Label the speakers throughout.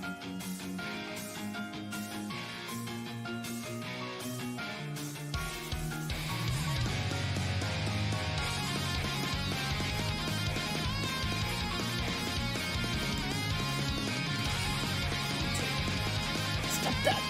Speaker 1: Stop that.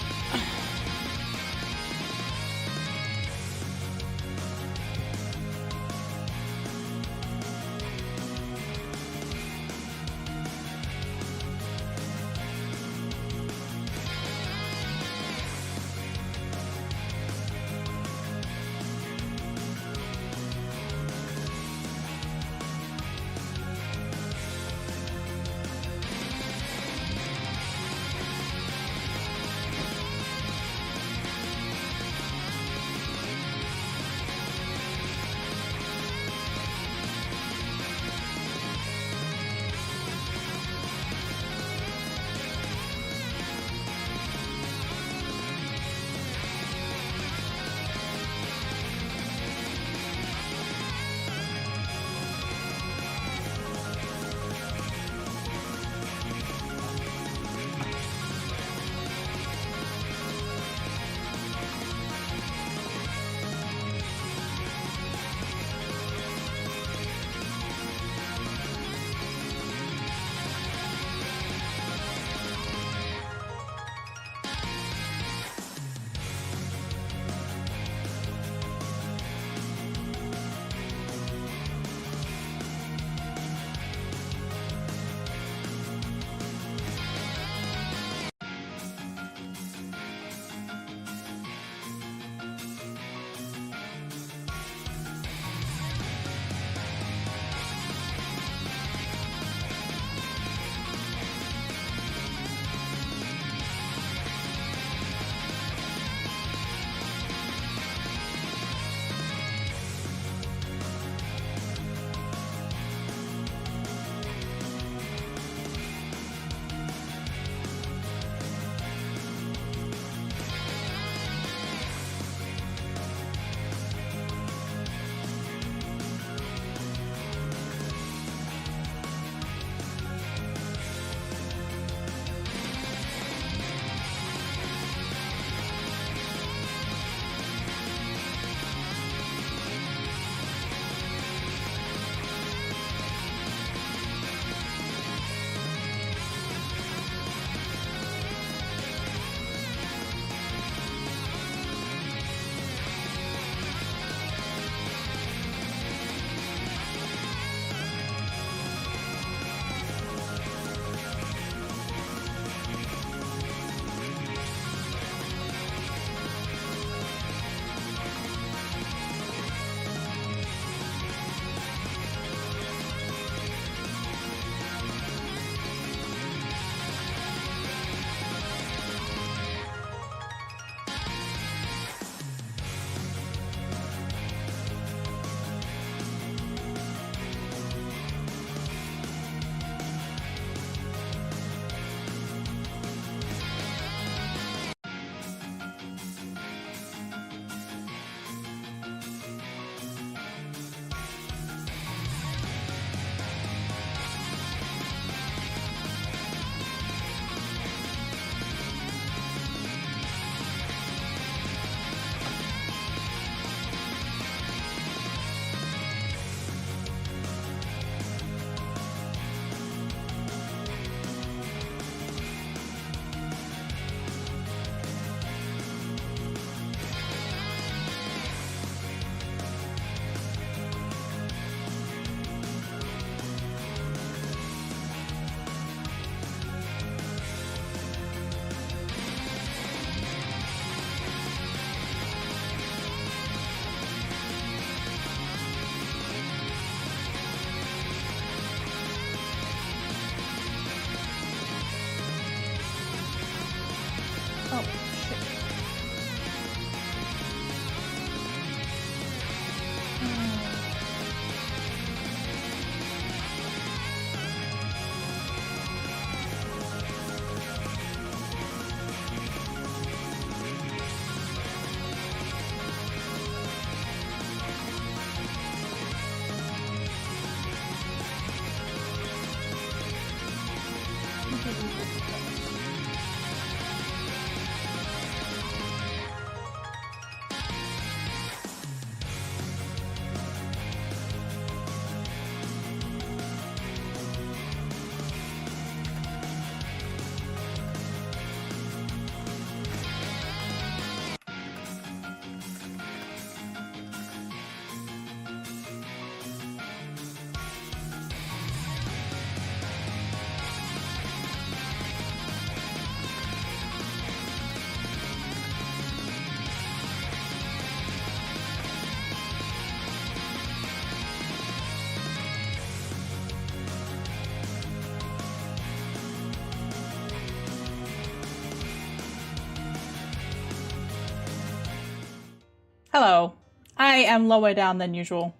Speaker 1: Hello. I am lower down than usual.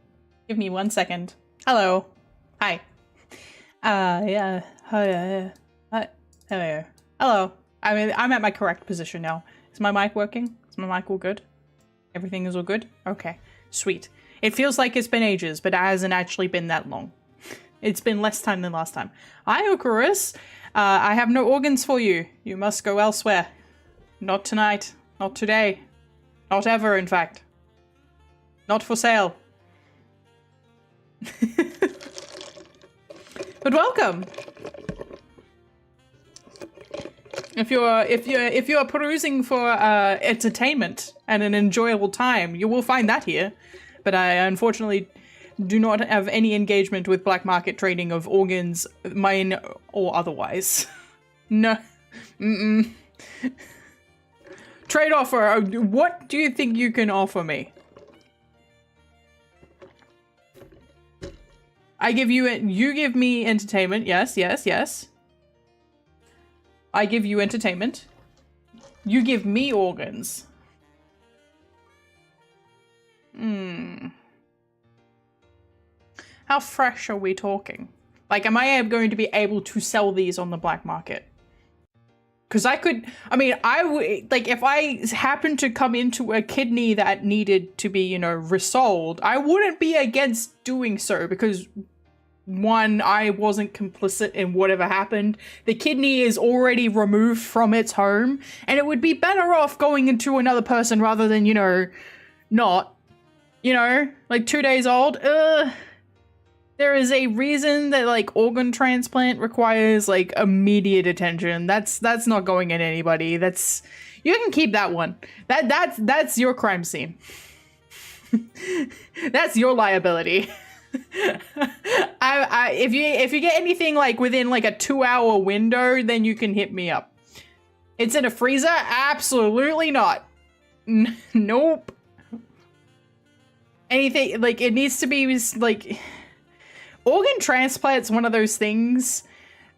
Speaker 1: Give me 1 second. Hello. Hi. Yeah. Hi. Hello. Hello. I mean, I'm at my correct position now. Is my mic working? Is my mic all good? Everything is all good? Okay. Sweet. It feels like it's been ages, but it hasn't actually been that long. It's been less time than last time. Hi, Ocarus. I have no organs for you. You must go elsewhere. Not tonight. Not today. Not ever, in fact. Not for sale. But welcome. If you're perusing for entertainment and an enjoyable time, you will find that here. But I unfortunately do not have any engagement with black market trading of organs, mine or otherwise. No. Mm-mm. Trade offer. What do you think you can offer me? I give you it. You give me entertainment. Yes, yes, yes. I give you entertainment. You give me organs. How fresh are we talking? Like, am I going to be able to sell these on the black market? Because I would, like, if I happened to come into a kidney that needed to be, you know, resold, I wouldn't be against doing so because, one, I wasn't complicit in whatever happened. The kidney is already removed from its home, and it would be better off going into another person rather than, you know, not, you know, like 2 days old. There is a reason that, like, organ transplant requires, like, immediate attention. That's not going in anybody. You can keep that one. That's your crime scene. That's your liability. If you get anything, like, within, like, a 2-hour window, then you can hit me up. It's in a freezer? Absolutely not. Nope. Anything, like, it needs to be, like... Organ transplant's one of those things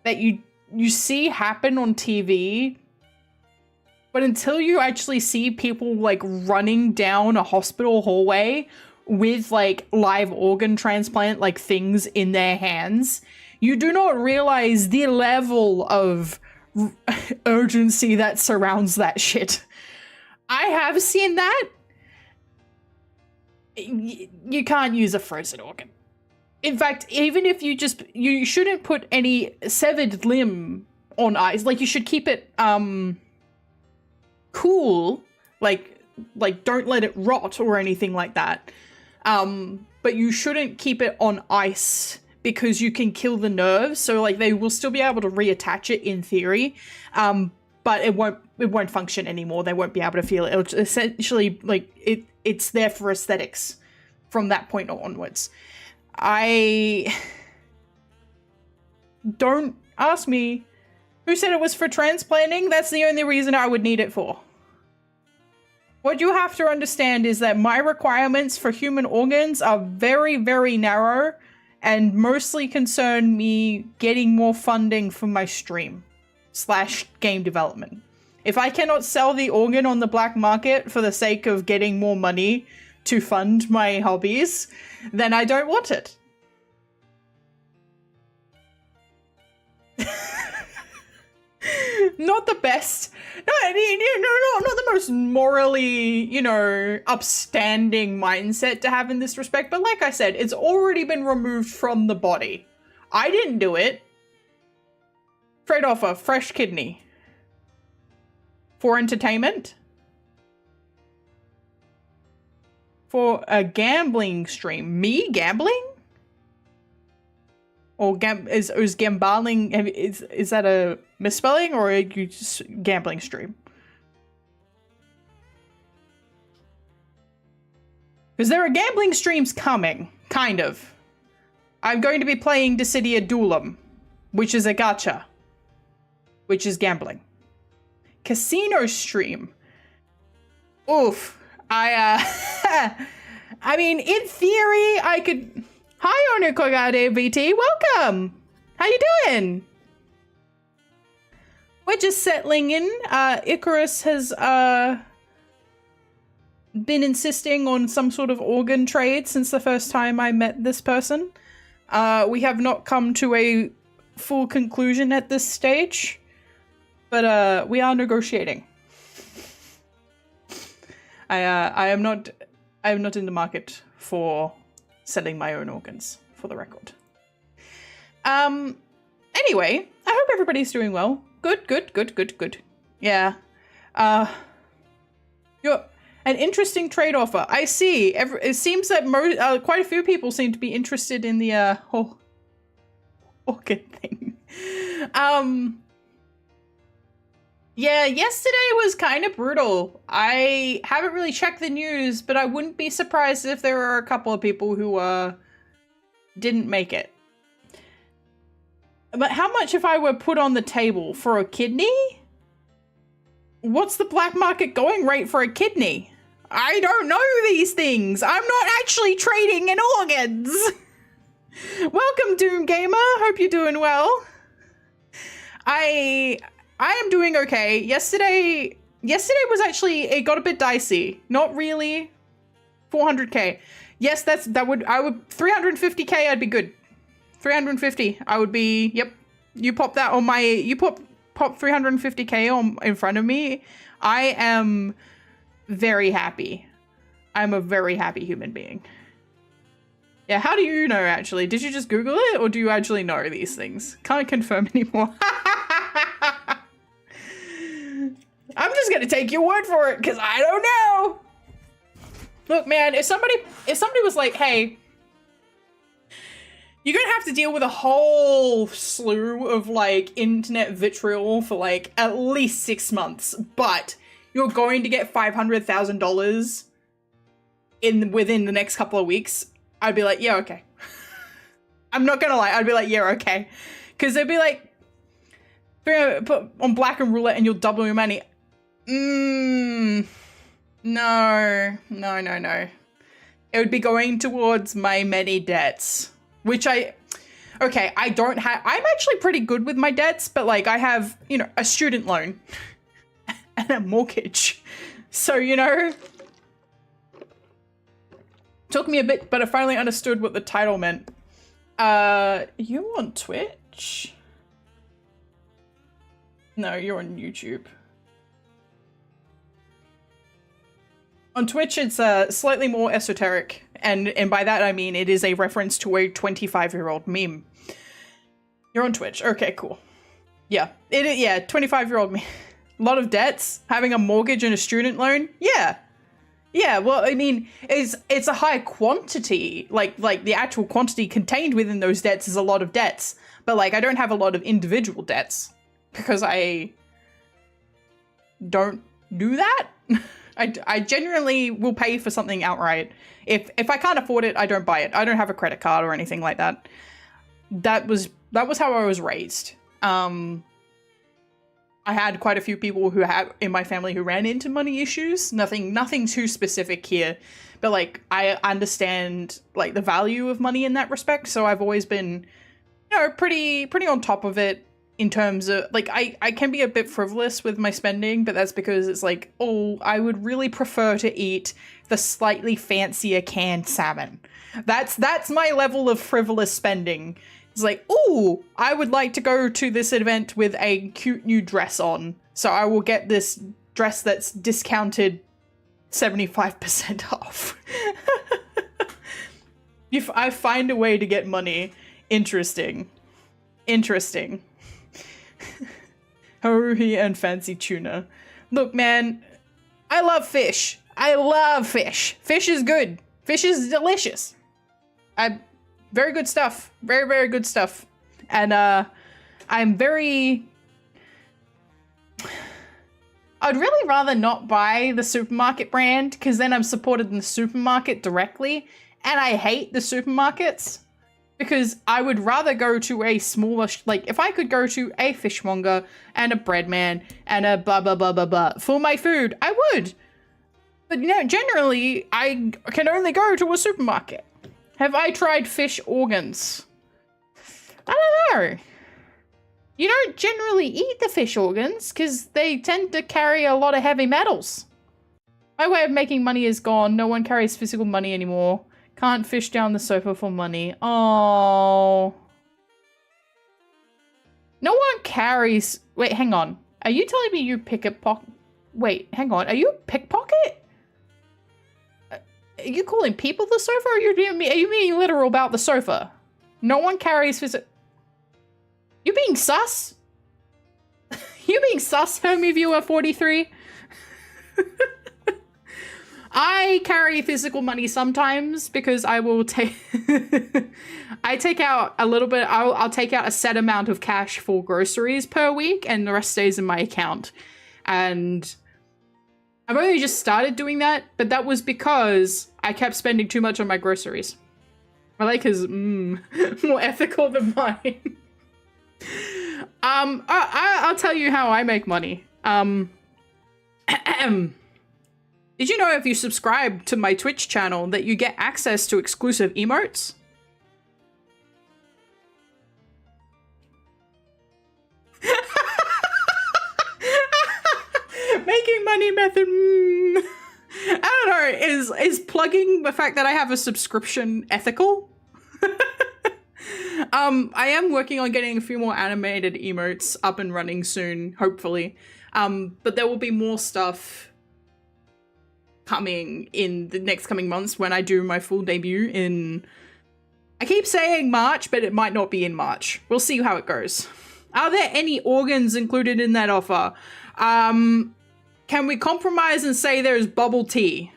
Speaker 1: that you see happen on TV, but until you actually see people, like, running down a hospital hallway with, like, live organ transplant, like, things in their hands, you do not realize the level of urgency that surrounds that shit. I have seen that. You can't use a frozen organ. In fact, even if you shouldn't put any severed limb on ice. Like, you should keep it, cool. Like, don't let it rot or anything like that. But you shouldn't keep it on ice because you can kill the nerves. So, like, they will still be able to reattach it in theory. But it won't function anymore. They won't be able to feel it. It'll essentially, like, it's there for aesthetics from that point onwards. Don't ask me who said it was for transplanting. That's the only reason I would need it for. What you have to understand is that my requirements for human organs are very, very narrow and mostly concern me getting more funding for my stream / game development. If I cannot sell the organ on the black market for the sake of getting more money to fund my hobbies, then I don't want it. Not the best. No, not the most morally, you know, upstanding mindset to have in this respect. But like I said, it's already been removed from the body. I didn't do it. Trade offer, fresh kidney. For entertainment? For a gambling stream. Me gambling? Or is gambling, is that a misspelling or are you just gambling stream? Because there are gambling streams coming, kind of. I'm going to be playing Dissidia Duelum, which is a gacha, which is gambling. Casino stream. Oof. I mean, in theory, I could... Hi, Onukogade VT. Welcome. How you doing? We're just settling in. Icarus has been insisting on some sort of organ trade since the first time I met this person. We have not come to a full conclusion at this stage, but we are negotiating. I am not in the market for selling my own organs, for the record. Anyway, I hope everybody's doing well. Good. Yeah. You're an interesting trade offer. I see. It seems that quite a few people seem to be interested in the whole organ thing. Yeah, yesterday was kind of brutal. I haven't really checked the news, but I wouldn't be surprised if there were a couple of people who didn't make it. But how much if I were put on the table for a kidney? What's the black market going rate for a kidney? I don't know these things. I'm not actually trading in organs. Welcome, Doom Gamer. Hope you're doing well. I am doing okay. Yesterday was actually, it got a bit dicey. Not really. 400k. Yes, I would 350k, I'd be good. 350, I would be, yep. You pop that on my, pop 350k in front of me. I am very happy. I'm a very happy human being. Yeah, how do you know, actually? Did you just Google it, or do you actually know these things? Can't confirm anymore. I'm just gonna take your word for it, because I don't know. Look, man, if somebody was like, hey, you're gonna have to deal with a whole slew of, like, internet vitriol for, like, at least 6 months, but you're going to get $500,000 within the next couple of weeks, I'd be like, yeah, okay. I'm not gonna lie, I'd be like, yeah, okay. Because they'd be like, put on black and roulette and you'll double your money. No. It would be going towards my many debts. Which I don't have. I'm actually pretty good with my debts, but like I have, a student loan and a mortgage. So, took me a bit, but I finally understood what the title meant. You on Twitch? No, you're on YouTube. On Twitch, it's slightly more esoteric, and by that I mean it is a reference to a 25-year-old meme. You're on Twitch. Okay, cool. Yeah, 25-year-old meme. A lot of debts, having a mortgage and a student loan. Yeah. Well, I mean, it's a high quantity. Like the actual quantity contained within those debts is a lot of debts. But like, I don't have a lot of individual debts because I don't do that. I genuinely will pay for something outright. If I can't afford it, I don't buy it. I don't have a credit card or anything like that. That was how I was raised. I had quite a few people in my family who ran into money issues. Nothing too specific here, but like I understand like the value of money in that respect. So I've always been, pretty on top of it. In terms of, like, I can be a bit frivolous with my spending, but that's because it's like, oh, I would really prefer to eat the slightly fancier canned salmon. That's my level of frivolous spending. It's like, oh, I would like to go to this event with a cute new dress on, so I will get this dress that's discounted 75% off. If I find a way to get money, interesting. Haruhi and fancy tuna. Look, man, I love fish. Fish is good. Fish is delicious. Very good stuff. Very, very good stuff. And I'm very... I'd really rather not buy the supermarket brand, because then I'm supported in the supermarket directly, and I hate the supermarkets. Because I would rather go to a smaller, if I could go to a fishmonger and a breadman and a blah, blah, blah, blah, blah for my food, I would. But, generally, I can only go to a supermarket. Have I tried fish organs? I don't know. You don't generally eat the fish organs because they tend to carry a lot of heavy metals. My way of making money is gone. No one carries physical money anymore. Can't fish down the sofa for money. Oh. No one carries... Wait, hang on. Are you telling me you pickpocket? Wait, hang on. Are you a pickpocket? Are you calling people the sofa, or are you being literal about the sofa? No one carries physical... You being sus? You being sus, Homie Viewer 43? I carry physical money sometimes because I will take... I take out a little bit... I'll take out a set amount of cash for groceries per week, and the rest stays in my account. And I've only just started doing that, but that was because I kept spending too much on my groceries. My life is more ethical than mine. I'll tell you how I make money. Did you know if you subscribe to my Twitch channel that you get access to exclusive emotes? Making money method. I don't know. Is plugging the fact that I have a subscription ethical? I am working on getting a few more animated emotes up and running soon, hopefully. But there will be more stuff coming in the next coming months when I do my full debut in... I keep saying March, but it might not be in March. We'll see how it goes. Are there any organs included in that offer? Can we compromise and say there's bubble tea?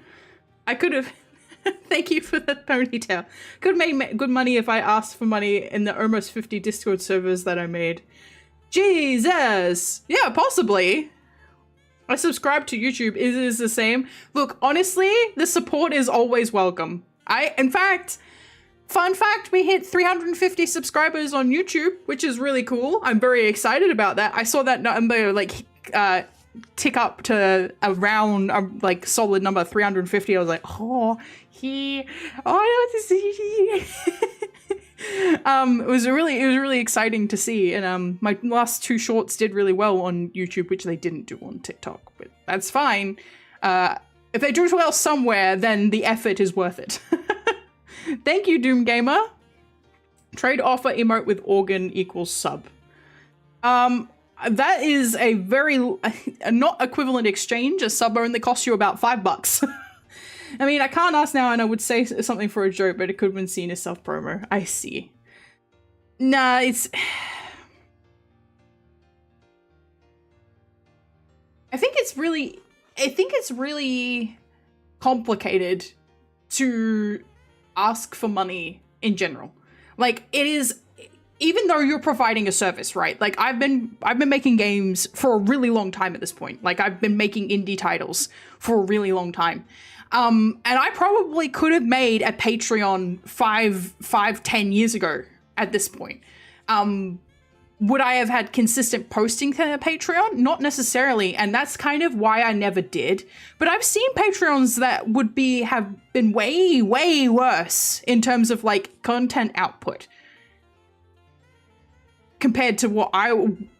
Speaker 1: I could have... Thank you for the ponytail. Could make good money if I asked for money in the almost 50 Discord servers that I made. Jesus! Yeah, possibly. I subscribe to YouTube. It is the same. Look, honestly, the support is always welcome. In fact, fun fact, we hit 350 subscribers on YouTube, which is really cool. I'm very excited about that. I saw that number like tick up to around like solid number 350. I was like, it was really exciting to see, and my last two shorts did really well on YouTube, which they didn't do on TikTok, but that's fine. If they do well somewhere, then the effort is worth it. Thank you, Doom Gamer. Trade offer emote with organ equals sub. That is a very not equivalent exchange. A sub only costs you about $5. I mean, I can't ask now, and I would say something for a joke, but it could have been seen as self-promo. I see. Nah, it's... I think it's really complicated to ask for money in general. Like, it is... Even though you're providing a service, right? Like, I've been making games for a really long time at this point. Like, I've been making indie titles for a really long time. And I probably could have made a Patreon 10 years ago at this point. Would I have had consistent posting to Patreon? Not necessarily, and that's kind of why I never did. But I've seen Patreons that would have been way, way worse in terms of like content output compared to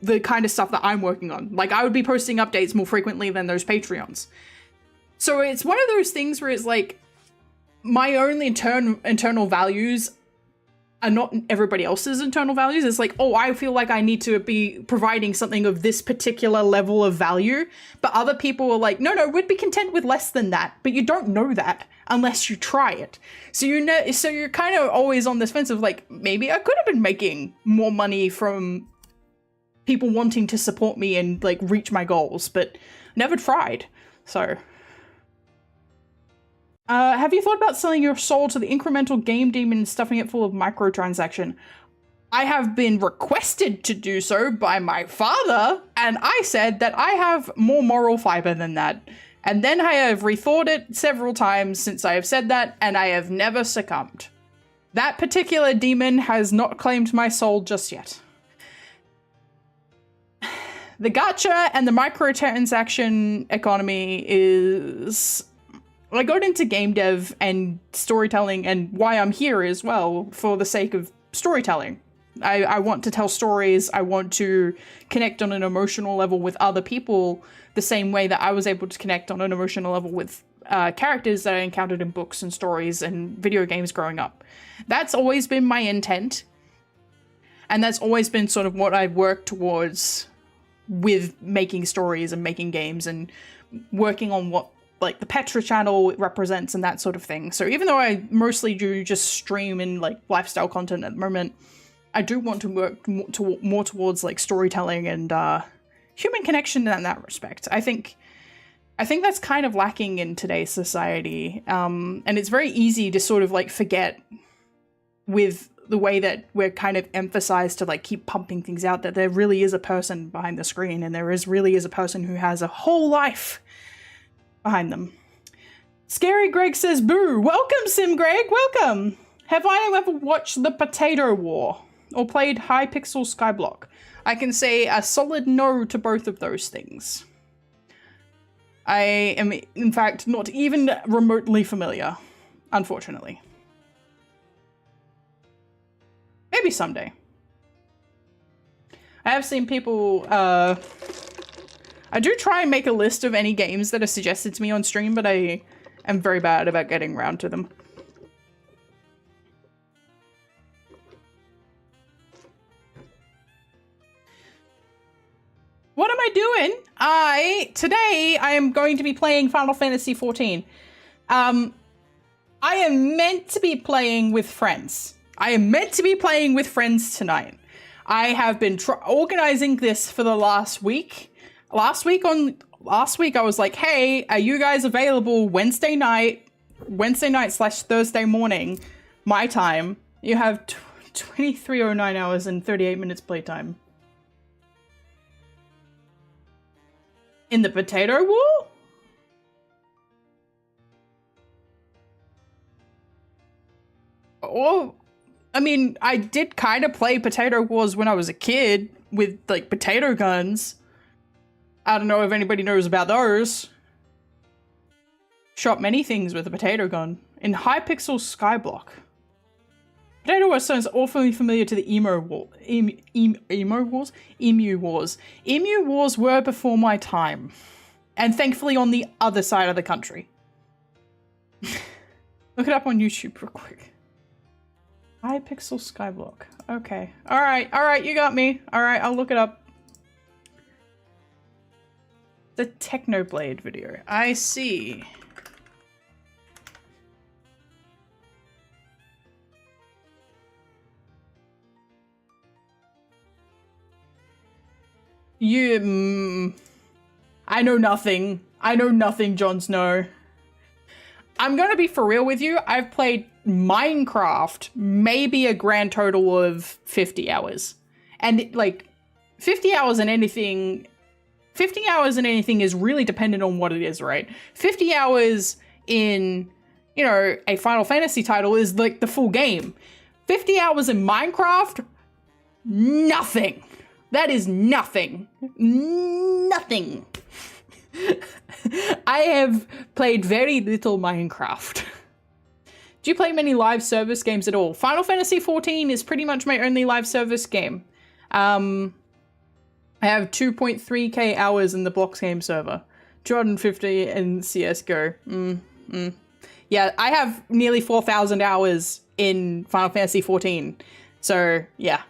Speaker 1: the kind of stuff that I'm working on. Like, I would be posting updates more frequently than those Patreons. So it's one of those things where it's like, my own internal values are not everybody else's internal values. It's like, oh, I feel like I need to be providing something of this particular level of value. But other people are like, no, we'd be content with less than that. But you don't know that unless you try it. So you're kind of always on this fence of like, maybe I could have been making more money from people wanting to support me and like reach my goals, but never tried. So... have you thought about selling your soul to the incremental game demon and stuffing it full of microtransaction? I have been requested to do so by my father, and I said that I have more moral fiber than that. And then I have rethought it several times since I have said that, and I have never succumbed. That particular demon has not claimed my soul just yet. The gacha and the microtransaction economy is... I got into game dev and storytelling, and why I'm here as well, for the sake of storytelling. I want to tell stories. I want to connect on an emotional level with other people the same way that I was able to connect on an emotional level with characters that I encountered in books and stories and video games growing up. That's always been my intent. And that's always been sort of what I've worked towards with making stories and making games and working on what like the Petra channel represents and that sort of thing. So even though I mostly do just stream and like lifestyle content at the moment, I do want to work more towards like storytelling and human connection in that respect. I think that's kind of lacking in today's society. And it's very easy to sort of like forget with the way that we're kind of emphasized to like keep pumping things out, that there really is a person behind the screen and really is a person who has a whole life behind them. Scary Greg says, boo. Welcome, Sim Greg. Welcome. Have I ever watched the Potato War or played Hypixel Skyblock? I can say a solid no to both of those things. I am, in fact, not even remotely familiar, unfortunately. Maybe someday. I have seen people, I do try and make a list of any games that are suggested to me on stream, but I am very bad about getting around to them. What am I doing? Today I am going to be playing Final Fantasy XIV. I am meant to be playing with friends. I am meant to be playing with friends tonight. I have been organizing this for the last week. Last week I was like, hey, are you guys available Wednesday night / Thursday morning, my time? You have 2309 hours and 38 minutes playtime. In the Potato War? Oh, I mean, I did kind of play Potato Wars when I was a kid with, like, potato guns. I don't know if anybody knows about those. Shot many things with a potato gun. In Hypixel Skyblock. Potato Wars sounds awfully familiar to the Emu Wars? Emu Wars. Emu Wars were before my time. And thankfully on the other side of the country. Look it up on YouTube real quick. Hypixel Skyblock. Okay. Alright, you got me. Alright, I'll look it up. The Technoblade video. I see. I know nothing. I know nothing, Jon Snow. I'm gonna be for real with you. I've played Minecraft maybe a grand total of 50 hours. And like 50 hours in anything is really dependent on what it is, right? 50 hours in, you know, a Final Fantasy title is like the full game. 50 hours in Minecraft, nothing. That is nothing. Nothing. I have played very little Minecraft. Do you play many live service games at all? Final Fantasy XIV is pretty much my only live service game. I have 2.3k hours in the Blocks game server. 250 in CSGO. Yeah, I have nearly 4,000 hours in Final Fantasy XIV. So, yeah.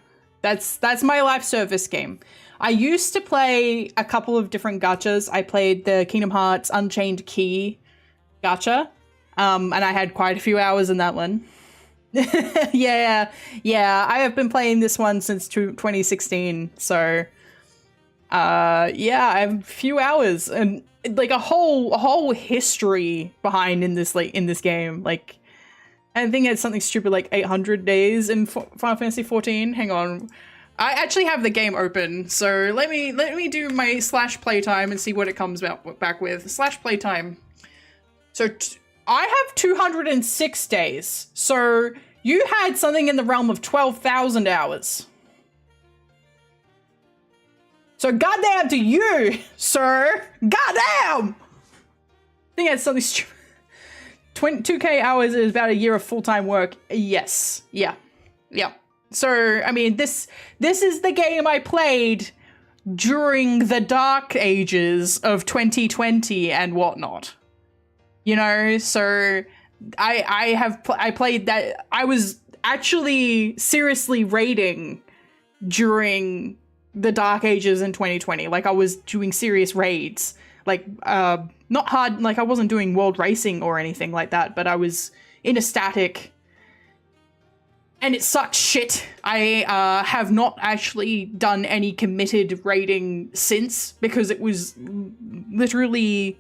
Speaker 1: That's my live service game. I used to play a couple of different gachas. I played the Kingdom Hearts Unchained Key gacha. And I had quite a few hours in that one. Yeah, I have been playing this one since 2016. So, yeah, I have a few hours and like a whole history behind in this game. Like, I think it's something stupid like 800 days in Final Fantasy XIV. Hang on. I actually have the game open, so let me do my /playtime and see what it comes back with. /playtime. So I have 206 days. So you had something in the realm of 12,000 hours. So goddamn to you, sir. Goddamn. I think that's something stupid. 2k hours is about a year of full-time work. Yes. Yeah. So, I mean, this is the game I played during the dark ages of 2020 and whatnot. you know, so I played that. I was actually seriously raiding during the Dark Ages in 2020. Like, I was doing serious raids, like not hard, like I wasn't doing world racing or anything like that, but I was in a static, and it sucked shit. I have not actually done any committed raiding since, because it was literally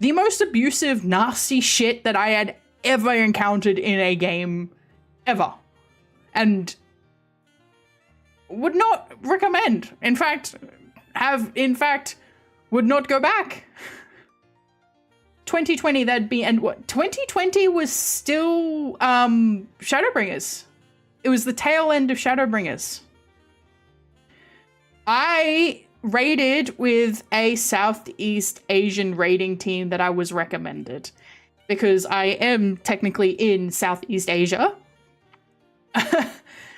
Speaker 1: the most abusive, nasty shit that I had ever encountered in a game ever, and would not recommend. In fact, would not go back. 2020, that'd be, and what, 2020 was still Shadowbringers. It was the tail end of Shadowbringers. I raided with a Southeast Asian raiding team that I was recommended, because I am technically in Southeast Asia.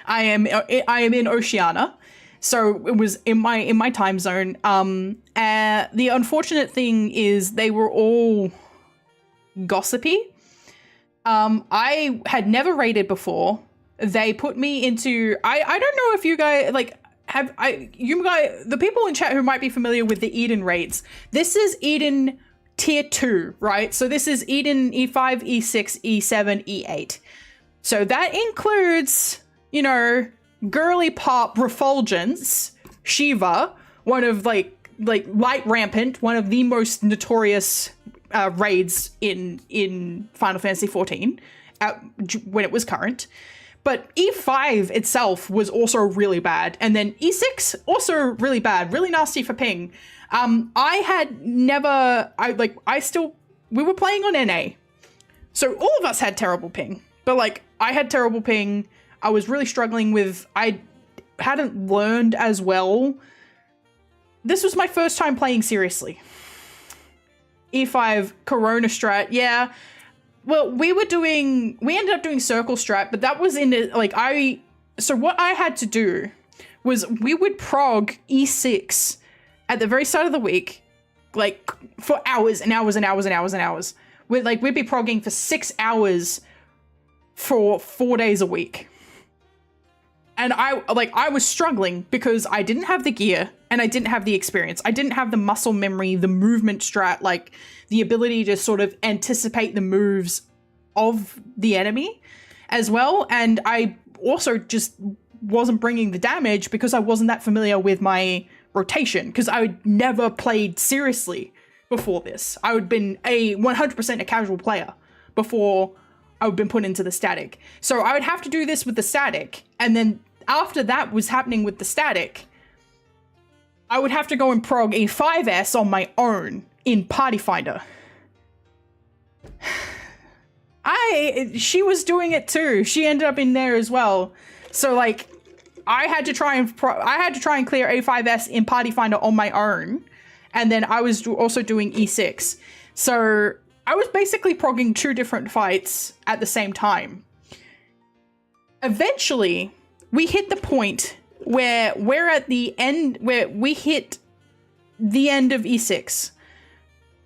Speaker 1: I am in Oceania, so it was in my time zone. The unfortunate thing is they were all gossipy. I had never raided before. They put me into, I don't know if you guys like the people in chat who might be familiar with the Eden raids. This is Eden tier 2, right? So this is Eden E5, E6, E7, E8. So that includes, you know, girly pop refulgence, Shiva, one of like Light Rampant, one of the most notorious raids in Final Fantasy XIV when it was current. But E5 itself was also really bad, and then E6 also really bad, really nasty for ping. We were playing on NA, so all of us had terrible ping. But like, I had terrible ping. I was really struggling with, I hadn't learned as well. This was my first time playing seriously. E5 Corona strat, yeah. Well, we ended up doing circle strat, but that was so what I had to do was we would prog E6 at the very start of the week, like for hours and hours and hours and hours and hours. We'd be progging for 6 hours for 4 days a week. And I was struggling because I didn't have the gear and I didn't have the experience. I didn't have the muscle memory, the movement strat, like the ability to sort of anticipate the moves of the enemy as well. And I also just wasn't bringing the damage because I wasn't that familiar with my rotation, because I had never played seriously before this. I had been 100% a casual player before I had been put into the static. So I would have to do this with the static, and then after that was happening with the static, I would have to go and prog a 5S on my own in Party Finder. She was doing it too. She ended up in there as well. So like, I had to try and clear A5S in Party Finder on my own, and then I was also doing E6. So I was basically progging 2 different fights at the same time. Eventually, we hit the point where we're at the end, where we hit the end of E6.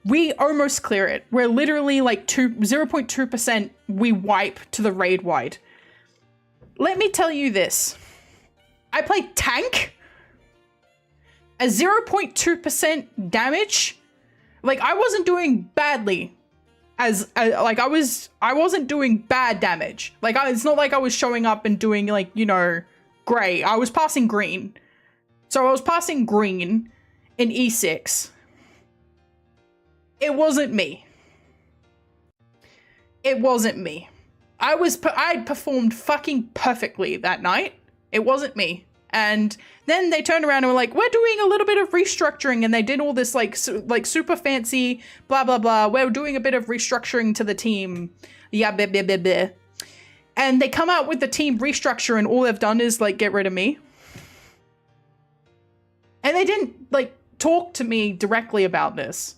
Speaker 1: We almost clear it. We're literally like 0.2% we wipe to the raid wide. Let me tell you this. I played tank. A 0.2% damage. Like, I wasn't doing badly. I wasn't doing bad damage. Like, it's not like I was showing up and doing, like, you know, gray. I was passing green. So I was passing green in E6. It wasn't me. It wasn't me. I performed fucking perfectly that night. It wasn't me. And then they turned around and were like, we're doing a little bit of restructuring. And they did all this like super fancy blah, blah, blah. We're doing a bit of restructuring to the team. Yeah, blah, blah, blah, blah. And they come out with the team restructure, and all they've done is like get rid of me. And they didn't like talk to me directly about this,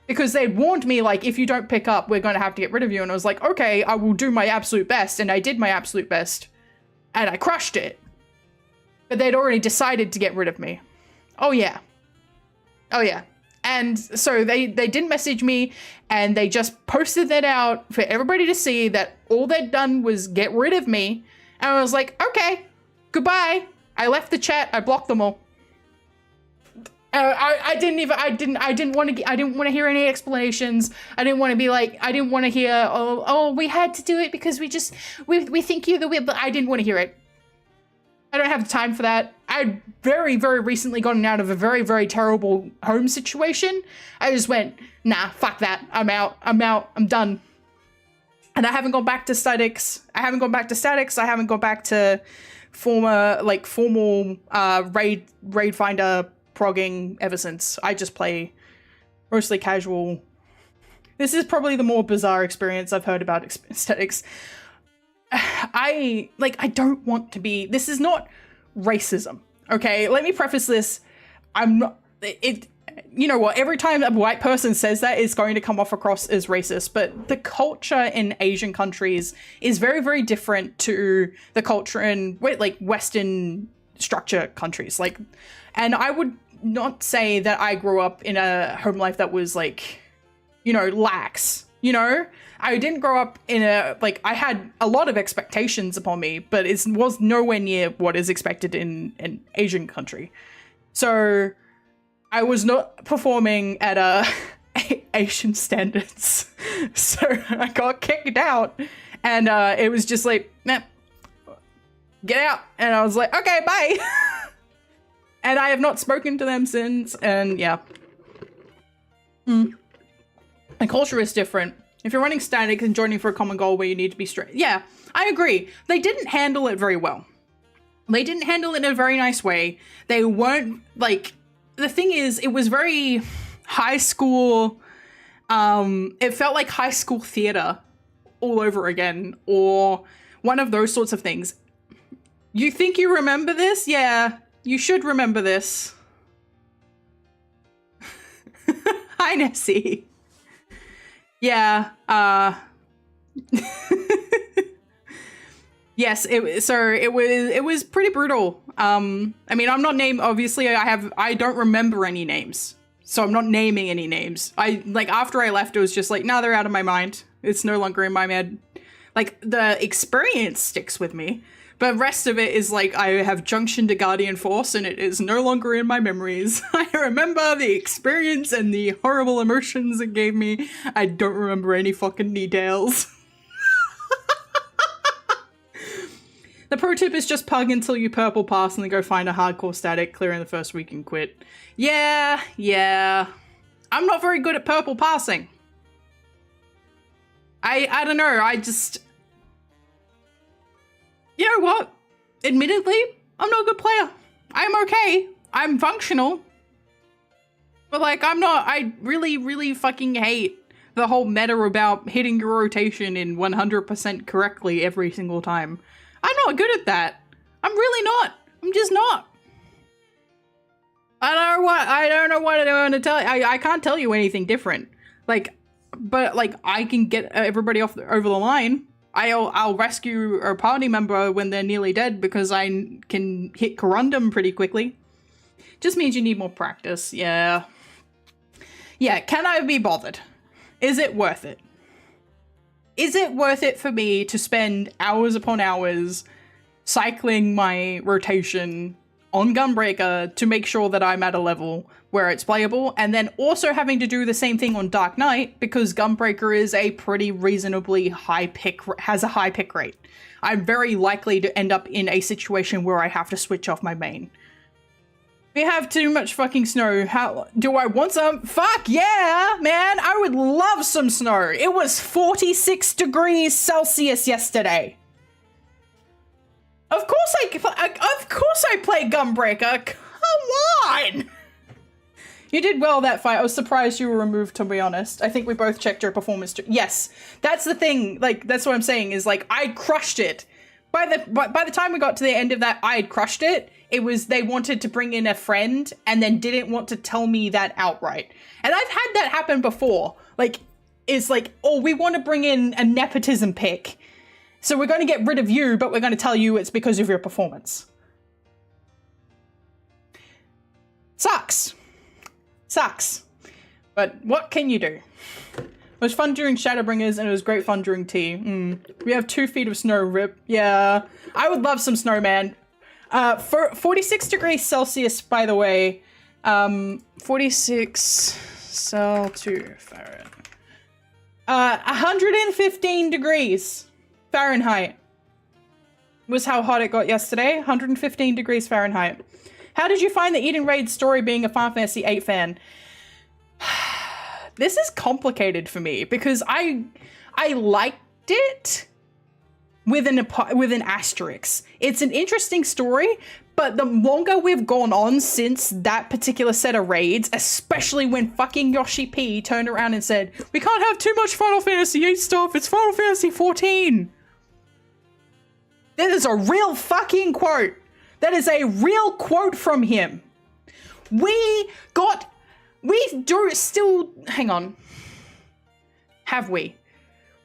Speaker 1: because they'd warned me, like, if you don't pick up, we're going to have to get rid of you. And I was like, okay, I will do my absolute best. And I did my absolute best. And I crushed it. But they'd already decided to get rid of me. Oh, yeah. Oh, yeah. And so they didn't message me, and they just posted that out for everybody to see that all they'd done was get rid of me. And I was like, okay, goodbye. I left the chat. I blocked them all. I didn't want to hear any explanations. I didn't want to be like, I didn't want to hear, oh, we had to do it because we think you're the weird, but I didn't want to hear it. I don't have the time for that. I'd very, very recently gotten out of a very, very terrible home situation. I just went, nah, fuck that. I'm out. I'm done. And I haven't gone back to statics. I haven't gone back to formal raid finder progging ever since. I just play mostly casual. This is probably the more bizarre experience I've heard about aesthetics. I don't want to be, this is not racism, okay? Let me preface this. I'm not, you know what, every time a white person says that, it's going to come off across as racist, but the culture in Asian countries is very, very different to the culture in, like, Western structure countries. Like, and I would not say that I grew up in a home life that was, like, you know, lax, you know? I didn't grow up in I had a lot of expectations upon me, but it was nowhere near what is expected in an Asian country. So I was not performing at Asian standards. So I got kicked out, and it was just like, nah, get out. And I was like, okay, bye. And I have not spoken to them since, and yeah. The culture is different. If you're running static and joining for a common goal where you need to be straight. Yeah, I agree. They didn't handle it very well. They didn't handle it in a very nice way. They weren't, like, the thing is, it was very high school. It felt like high school theater all over again, or one of those sorts of things. You think you remember this? Yeah, you should remember this. Hi, Nessie. Yeah, yes, it was pretty brutal. I mean, I'm not obviously I don't remember any names, so I'm not naming any names. After I left, it was just like, no, they're out of my mind. It's no longer in my head. Like, the experience sticks with me, but the rest of it is like, I have junction to Guardian Force and it is no longer in my memories. I remember the experience and the horrible emotions it gave me. I don't remember any fucking details. The pro tip is just pug until you purple pass and then go find a hardcore static, clear in the first week and quit. Yeah. I'm not very good at purple passing. I don't know, you know what? Admittedly, I'm not a good player. I'm okay. I'm functional. But, like, I really, really fucking hate the whole meta about hitting your rotation in 100% correctly every single time. I'm not good at that. I'm really not. I'm just not. I don't know what I want to tell you. I can't tell you anything different. But I can get everybody over the line. I'll rescue a party member when they're nearly dead because I can hit Corundum pretty quickly. Just means you need more practice, yeah. Yeah, can I be bothered? Is it worth it? Is it worth it for me to spend hours upon hours cycling my rotation on Gunbreaker to make sure that I'm at a level where it's playable, and then also having to do the same thing on Dark Knight because Gunbreaker is a pretty reasonably has a high pick rate. I'm very likely to end up in a situation where I have to switch off my main. We have too much fucking snow. How do I want some? Fuck yeah, man! I would love some snow. It was 46 degrees Celsius yesterday. Of course I play Gunbreaker. Come on. You did well that fight. I was surprised you were removed, to be honest. I think we both checked your performance. Yes, that's the thing. Like, that's what I'm saying is, like, I crushed it. By the time we got to the end of that, I had crushed it. It was they wanted to bring in a friend and then didn't want to tell me that outright. And I've had that happen before. Like, it's like, oh, we want to bring in a nepotism pick. So we're going to get rid of you, but we're going to tell you it's because of your performance. Sucks. But what can you do? It was fun during Shadowbringers, and it was great fun during Tea. We have 2 feet of snow, rip. Yeah, I would love some snowman. For 46 degrees Celsius, by the way. 46 Cel to Fahrenheit. 115 degrees Fahrenheit was how hot it got yesterday. 115 degrees Fahrenheit. How did you find the Eden Raid story being a Final Fantasy VIII fan? This is complicated for me because I liked it with an asterisk. It's an interesting story, but the longer we've gone on since that particular set of raids, especially when fucking Yoshi P turned around and said, "We can't have too much Final Fantasy VIII stuff, it's Final Fantasy XIV." That is a real fucking quote. That is a real quote from him. We do still, hang on. Have we?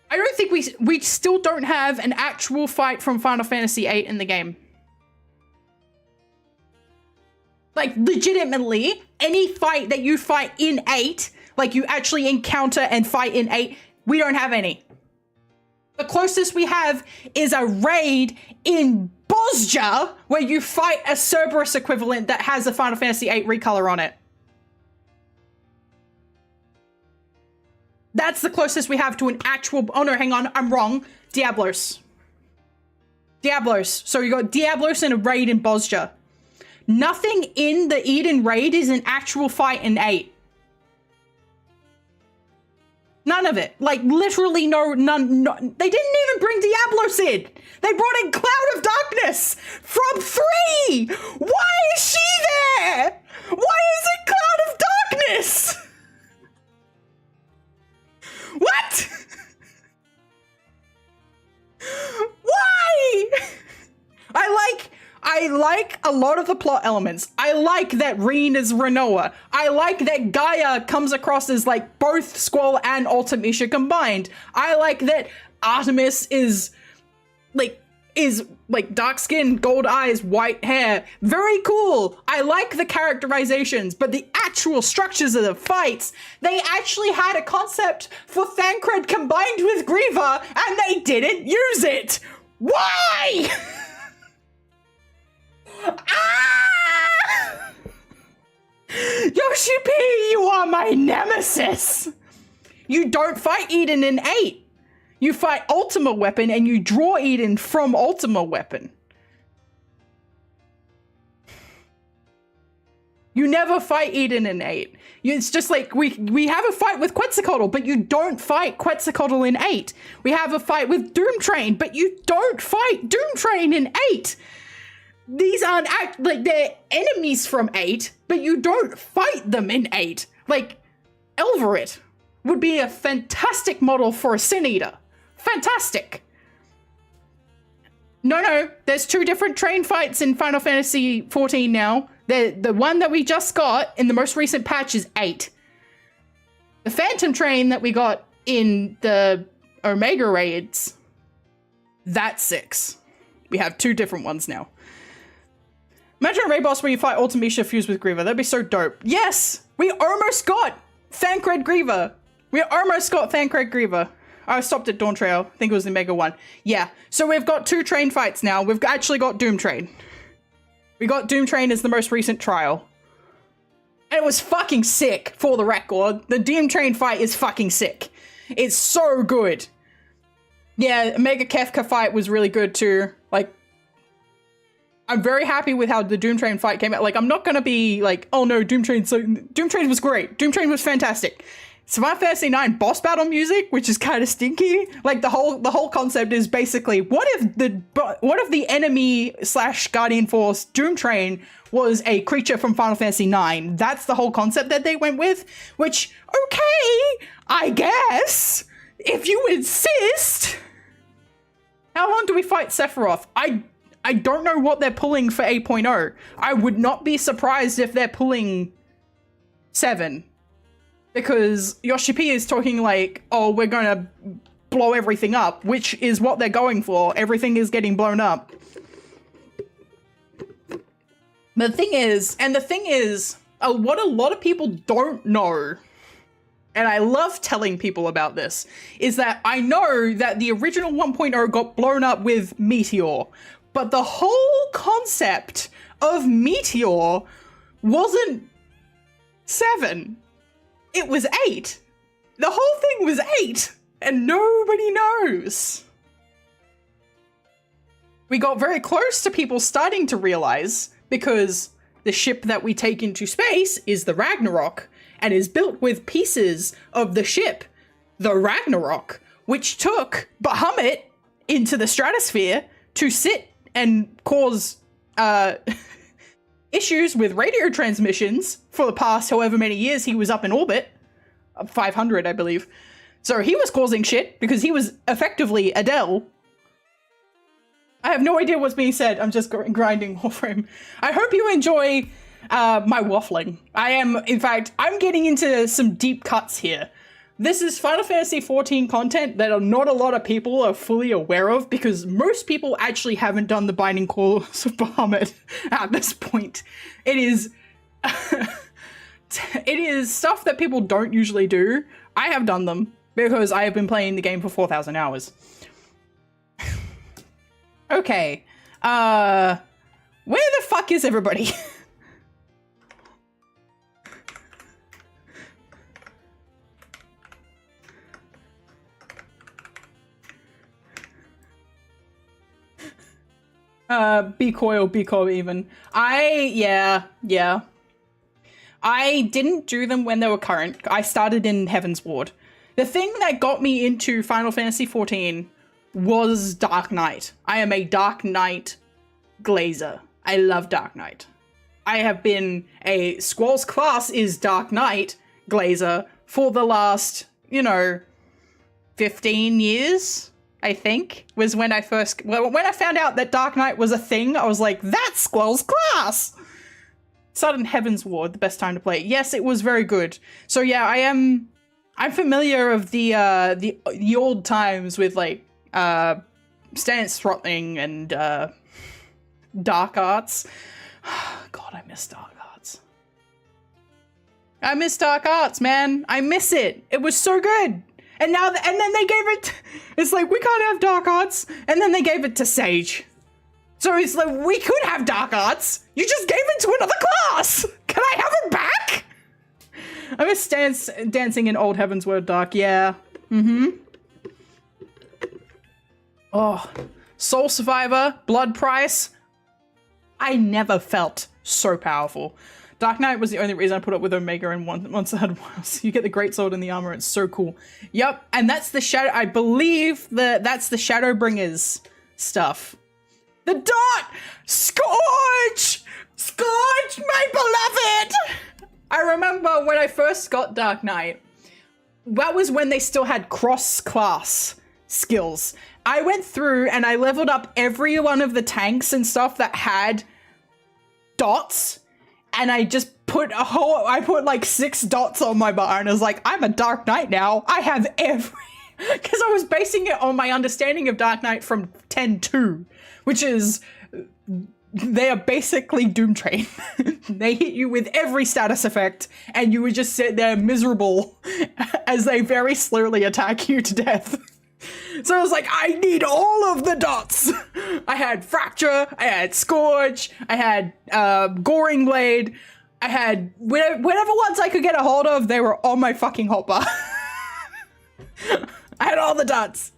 Speaker 1: I don't think we still don't have an actual fight from Final Fantasy VIII in the game. Like, legitimately, any fight that you fight in 8, like you actually encounter and fight in 8, we don't have any. The closest we have is a raid in Bosja, where you fight a Cerberus equivalent that has a Final Fantasy VIII recolor on it. That's the closest we have to an actual... Oh no, hang on, I'm wrong. Diablos. Diablos. So you got Diablos and a raid in Bosja. Nothing in the Eden raid is an actual fight in 8. None of it. Like, literally none. They didn't even bring Diablos in. They brought in Cloud of Darkness from 3. Why is she there? Why is it Cloud of Darkness? What? Why? I like a lot of the plot elements. I like that Reen is Renoa. I like that Gaia comes across as like both Squall and Ultimisha combined. I like that Artemis is dark skin, gold eyes, white hair. Very cool. I like the characterizations, but the actual structures of the fights, they actually had a concept for Thancred combined with Griever, and they didn't use it. Why? Ah! Yoshi P, you are my nemesis. You don't fight Eden in 8. You fight Ultima Weapon and you draw Eden from Ultima Weapon. You never fight Eden in 8. It's just like, we have a fight with Quetzalcoatl, but you don't fight Quetzalcoatl in 8. We have a fight with Doomtrain, but you don't fight Doomtrain in 8. These aren't they're enemies from 8, but you don't fight them in 8. Like, Elverit would be a fantastic model for a Sin Eater. Fantastic. No, there's 2 different train fights in Final Fantasy XIV now. The one that we just got in the most recent patch is 8. The Phantom Train that we got in the Omega raids, that's 6. We have 2 different ones now. Imagine a raid boss where you fight Ultimisha fused with Griever. That'd be so dope. Yes! We almost got Thancred Griever. I stopped at Dawn Trail. I think it was the Mega one. Yeah. So we've got 2 train fights now. We've actually got Doom Train. We got Doom Train as the most recent trial. And it was fucking sick, for the record. The Doom Train fight is fucking sick. It's so good. Yeah, Mega Kefka fight was really good too. Like, I'm very happy with how the Doom Train fight came out. Like, I'm not gonna be like, oh no, Doom Train was great. Doom Train was fantastic. Final Fantasy IX boss battle music, which is kind of stinky. Like, the whole concept is basically, what if the enemy / Guardian Force Doom Train was a creature from Final Fantasy IX? That's the whole concept that they went with, which, okay, I guess, if you insist. How long do we fight Sephiroth? I don't know what they're pulling for 8.0. I would not be surprised if they're pulling 7. Because Yoshi P is talking like, oh, we're gonna blow everything up, which is what they're going for. Everything is getting blown up. But the thing is, what a lot of people don't know and I love telling people about this, is that I know that the original 1.0 got blown up with Meteor, but the whole concept of Meteor wasn't 7. It was 8. The whole thing was 8, and nobody knows. We got very close to people starting to realize, because the ship that we take into space is the Ragnarok, and is built with pieces of the ship, the Ragnarok, which took Bahamut into the stratosphere to sit and cause issues with radio transmissions for the past however many years he was up in orbit. 500, I believe. So he was causing shit because he was effectively Adele. I have no idea what's being said. I'm just grinding Warframe. I hope you enjoy my waffling. In fact, I'm getting into some deep cuts here. This is Final Fantasy XIV content that not a lot of people are fully aware of, because most people actually haven't done the Binding Calls of Bahamut at this point. It is it is stuff that people don't usually do. I have done them because I have been playing the game for 4,000 hours. Okay. Where the fuck is everybody? Bcoil even. Yeah. I didn't do them when they were current. I started in Heaven's Ward. The thing that got me into Final Fantasy XIV was Dark Knight. I am a Dark Knight glazer. I love Dark Knight. I have been a Squall's class is Dark Knight glazer for the last, 15 years, I think, was when I found out that Dark Knight was a thing. I was like, that's Squall's class. Started in Heaven's Ward, the best time to play it. Yes, it was very good. So yeah, I'm familiar of the old times with like Stance Throttling and Dark Arts. God, I miss Dark Arts. I miss Dark Arts, man. I miss it. It was so good. And then they gave it. It's like, we can't have Dark Arts, and then they gave it to Sage. So it's like, we could have Dark Arts. You just gave it to another class. Can I have it back? I miss dancing in Old Heaven's Word Dark. Yeah. Oh, Soul Survivor, Blood Price. I never felt so powerful. Dark Knight was the only reason I put up with Omega, and once I had you get the Great Sword and the armor. It's so cool. Yep, and that's the Shadow. I believe that's the Shadowbringers stuff. The dot! Scourge! Scourge, my beloved! I remember when I first got Dark Knight, that was when they still had cross-class skills. I went through and I leveled up every one of the tanks and stuff that had dots, and I just put like 6 dots on my bar, and I was like, I'm a Dark Knight now. I have every... Because I was basing it on my understanding of Dark Knight from 10.2, which is, they are basically Doom Train. They hit you with every status effect, and you would just sit there miserable as they very slowly attack you to death. So I was like, I need all of the dots. I had Fracture, I had Scourge, I had Goring Blade, I had whatever ones I could get a hold of, they were on my fucking hotbar. I had all the dots.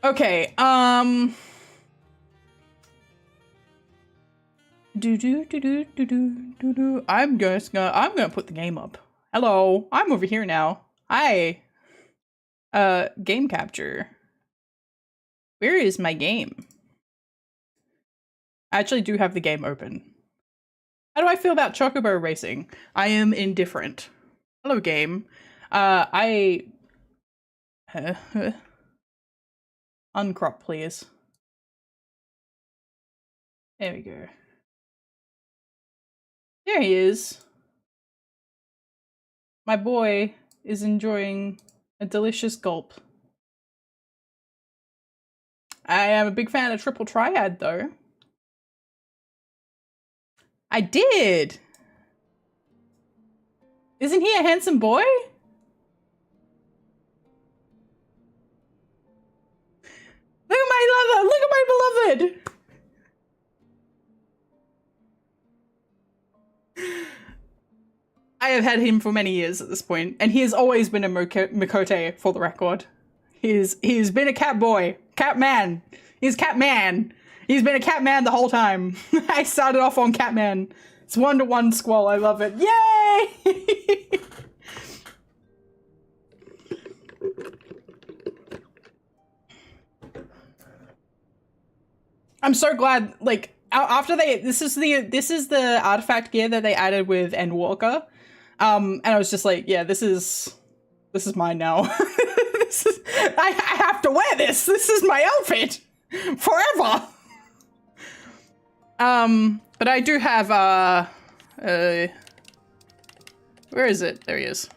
Speaker 1: Okay, I'm gonna put the game up. Hello, I'm over here now. Hi. Game capture. Where is my game? I actually do have the game open. How do I feel about Chocobo Racing? I am indifferent. Hello, game. Uncrop, please. There we go. There he is. My boy is enjoying a delicious gulp. I am a big fan of Triple Triad, though. I did! Isn't he a handsome boy? Look at my lover! Look at my beloved! I have had him for many years at this point, and he has always been a Mikote, for the record. He's been a cat boy. Cat man. He's cat man. He's been a cat man the whole time. I started off on cat man. It's 1-to-1 squall. I love it. Yay! I'm so glad, like, after this is the artifact gear that they added with Endwalker. And I was just like, yeah, this is mine now. I have to wear this. This is my outfit forever. But I do have, where is it? There he is.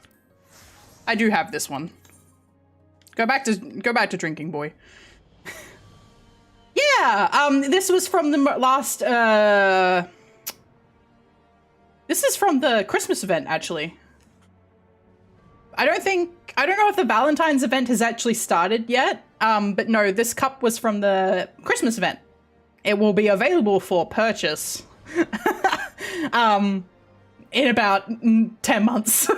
Speaker 1: I do have this one. Go back to drinking boy. Yeah, this was from the last, this is from the Christmas event, actually. I don't know if the Valentine's event has actually started yet, but no, this cup was from the Christmas event. It will be available for purchase in about 10 months.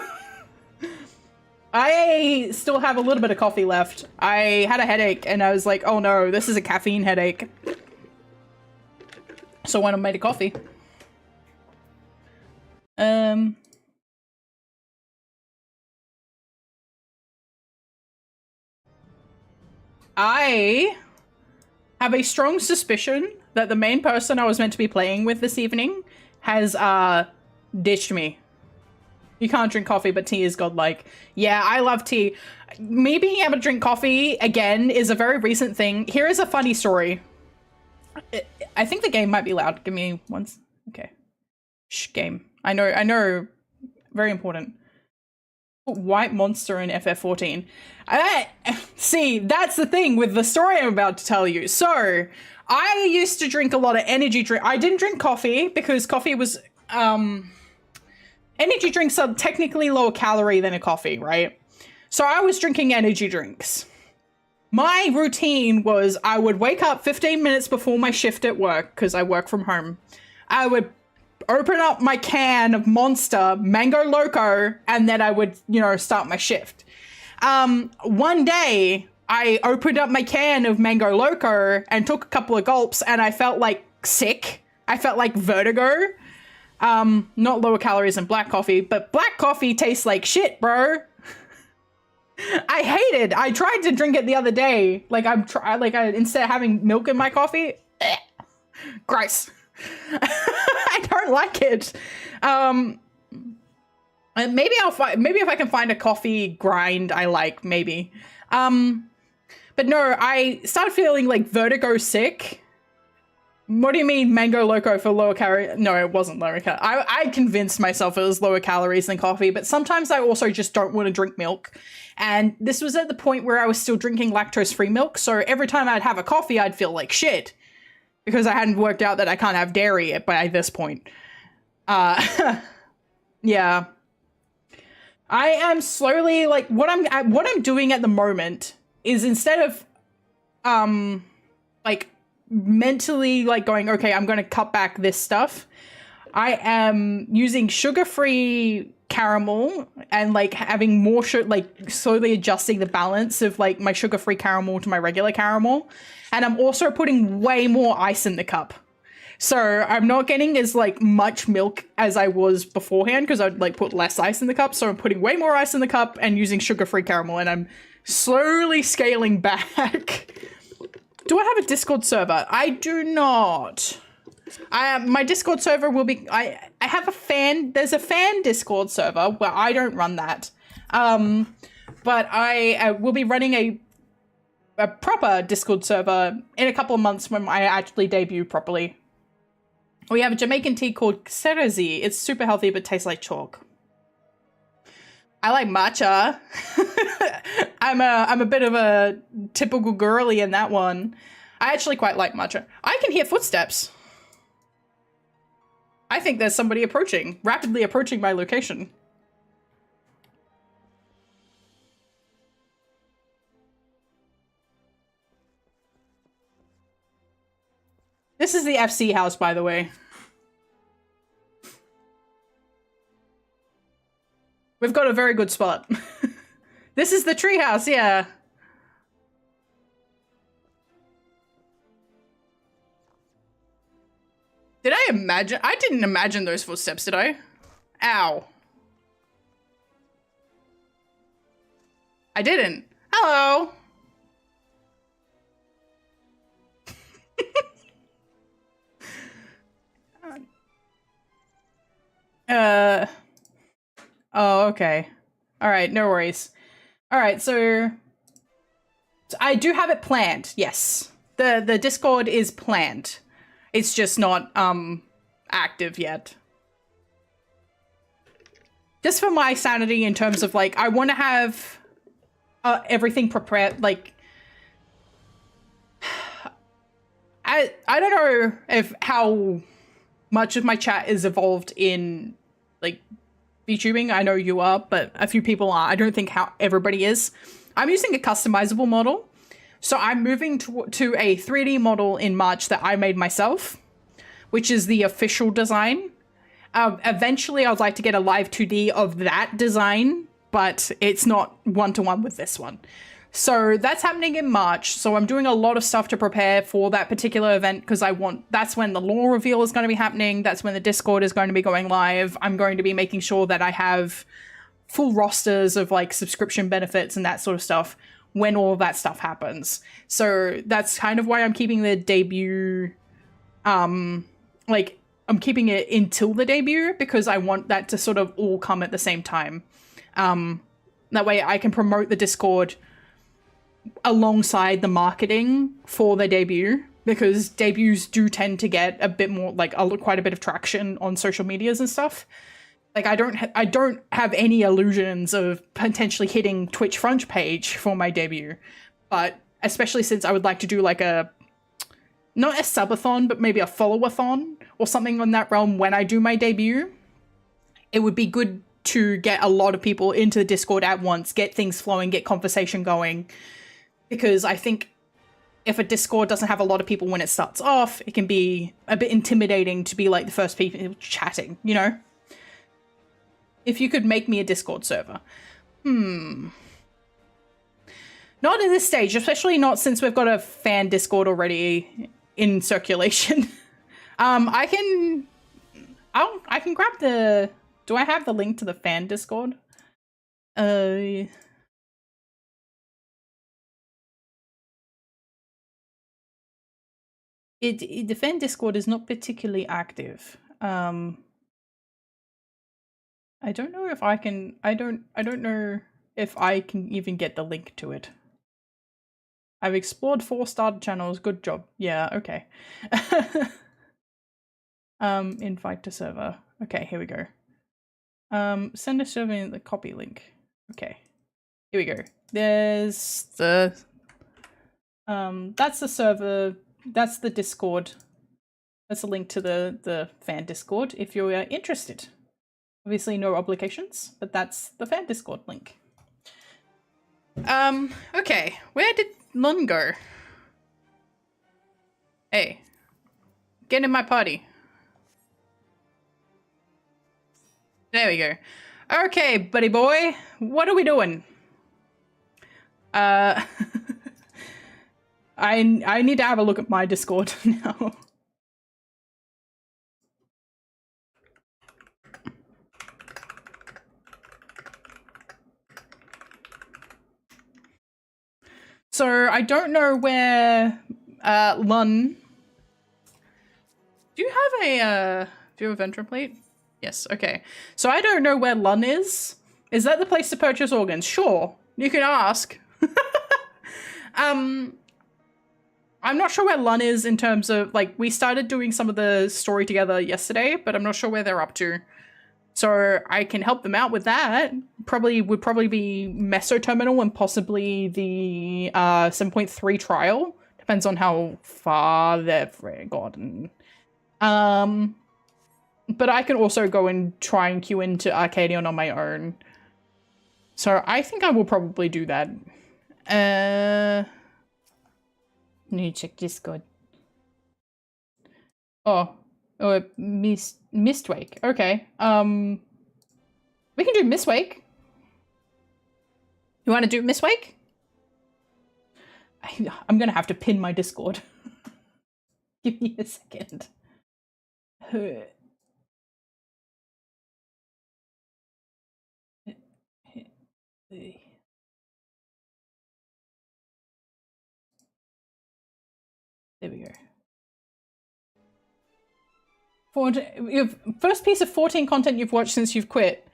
Speaker 1: I still have a little bit of coffee left. I had a headache and I was like, oh no, this is a caffeine headache. So I went and made a coffee. I have a strong suspicion that the main person I was meant to be playing with this evening has ditched me. You can't drink coffee, but tea is godlike. Yeah, I love tea. Me being able to drink coffee, again, is a very recent thing. Here is a funny story. I think the game might be loud. Give me one. Okay. Shh, game. I know. Very important. White monster in FF14. See, that's the thing with the story I'm about to tell you. So, I used to drink a lot of energy drink. I didn't drink coffee because coffee was, energy drinks are technically lower calorie than a coffee, right? So I was drinking energy drinks. My routine was I would wake up 15 minutes before my shift at work, because I work from home. I would open up my can of Monster, Mango Loco, and then I would, start my shift. One day, I opened up my can of Mango Loco and took a couple of gulps, and I felt like sick. I felt like vertigo. Not lower calories than black coffee, but black coffee tastes like shit, bro. I tried to drink it the other day. Instead of having milk in my coffee, gross. I don't like it. And maybe if I can find a coffee grind I like, maybe. But no, I started feeling like vertigo sick. What do you mean Mango Loco for lower calorie? No, it wasn't lower calorie. I convinced myself it was lower calories than coffee, but sometimes I also just don't want to drink milk. And this was at the point where I was still drinking lactose-free milk, so every time I'd have a coffee, I'd feel like shit. Because I hadn't worked out that I can't have dairy by this point. Yeah. I am slowly, like, what I'm doing at the moment is instead of, mentally going, okay, I'm going to cut back this stuff. I am using sugar-free caramel and having more slowly adjusting the balance of my sugar-free caramel to my regular caramel. And I'm also putting way more ice in the cup. So I'm not getting as much milk as I was beforehand because I'd put less ice in the cup. So I'm putting way more ice in the cup and using sugar-free caramel, and I'm slowly scaling back. Do I have a Discord server? I do not. My Discord server will be... I have a fan... There's a fan Discord server where I don't run that. But I will be running a proper Discord server in a couple of months when I actually debut properly. We have a Jamaican tea called Cerezi. It's super healthy but tastes like chalk. I like matcha. I'm a bit of a typical girly in that one. I actually quite like matcha. I can hear footsteps. I think there's somebody rapidly approaching my location. This is the FC house, by the way. We've got a very good spot. This is the treehouse, yeah. Did I imagine? I didn't imagine those footsteps, did I? Ow. I didn't. Hello. Oh, okay. All right, no worries. All right, so I do have it planned. Yes. The Discord is planned. It's just not active yet. Just for my sanity in terms of like I want to have everything prepared, like I don't know if how much of my chat is evolved in like VTubing. I know you are, but a few people are. I don't think how everybody is. I'm using a customizable model. So I'm moving to a 3D model in March that I made myself, which is the official design. Eventually I'd like to get a live 2D of that design, but it's not one-to-one with this one. So that's happening in March. So I'm doing a lot of stuff to prepare for that particular event because that's when the lore reveal is going to be happening. That's when the Discord is going to be going live. I'm going to be making sure that I have full rosters of like subscription benefits and that sort of stuff when all of that stuff happens. So that's kind of why I'm keeping the debut, like I'm keeping it until the debut because I want that to sort of all come at the same time. That way I can promote the Discord alongside the marketing for the debut, because debuts do tend to get a bit more like quite a bit of traction on social medias and stuff. Like I don't have any illusions of potentially hitting Twitch front page for my debut, but especially since I would like to do like not a subathon, but maybe a follow-a-thon or something on that realm when I do my debut, it would be good to get a lot of people into the Discord at once, get things flowing, get conversation going. Because I think if a Discord doesn't have a lot of people when it starts off, it can be a bit intimidating to be like the first people chatting, you know? If you could make me a Discord server. Not at this stage, especially not since we've got a fan Discord already in circulation. I can grab the... Do I have the link to the fan Discord? The fan Discord is not particularly active. I don't know if I can. I don't know if I can even get the link to it. I've explored 4 started channels. Good job. Yeah. Okay. Invite to server. Okay. Here we go. Send a server the copy link. Okay. Here we go. There's the. That's the server. That's the Discord. That's a link to the fan Discord if you're interested. Obviously no obligations, but that's the fan Discord link. Okay. Where did Lun go? Hey. Get in my party. There we go. Okay, buddy boy. What are we doing? I need to have a look at my Discord now. So I don't know where Lun. Do you have a ventrum plate? Yes, okay. So I don't know where Lun is. Is that the place to purchase organs? Sure, you can ask. I'm not sure where Lun is in terms of, like, we started doing some of the story together yesterday, but I'm not sure where they're up to. So I can help them out with that. Would probably be Meso Terminal and possibly the 7.3 trial. Depends on how far they've gotten. But I can also go and try and queue into Arcadion on my own. So I think I will probably do that. Need to check Discord. Oh, Mistwake. Okay. We can do Mistwake. You want to do Mistwake? I'm gonna have to pin my Discord. Give me a second. There we go. First piece of 14 content you've watched since you've quit.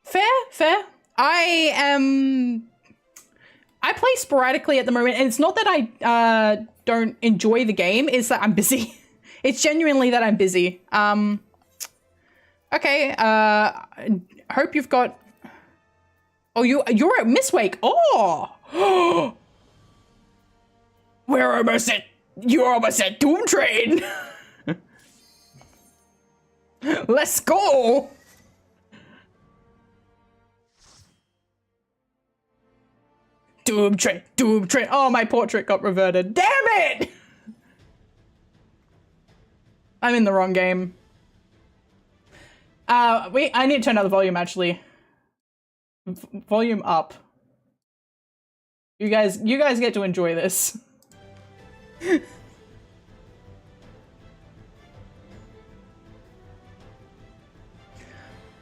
Speaker 1: Fair. I play sporadically at the moment, and it's not that I don't enjoy the game, it's that I'm busy. It's genuinely that I'm busy. Okay, hope you've got... Oh, you're at Mistwake. Oh! You're almost at Doom Train. Let's go. Doom Train. Oh, my portrait got reverted. Damn it! I'm in the wrong game. I need to turn up the volume, actually. Volume up. You guys get to enjoy this.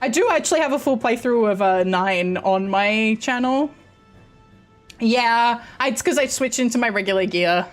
Speaker 1: I do actually have a full playthrough of 9 on my channel. Yeah, it's because I switched into my regular gear.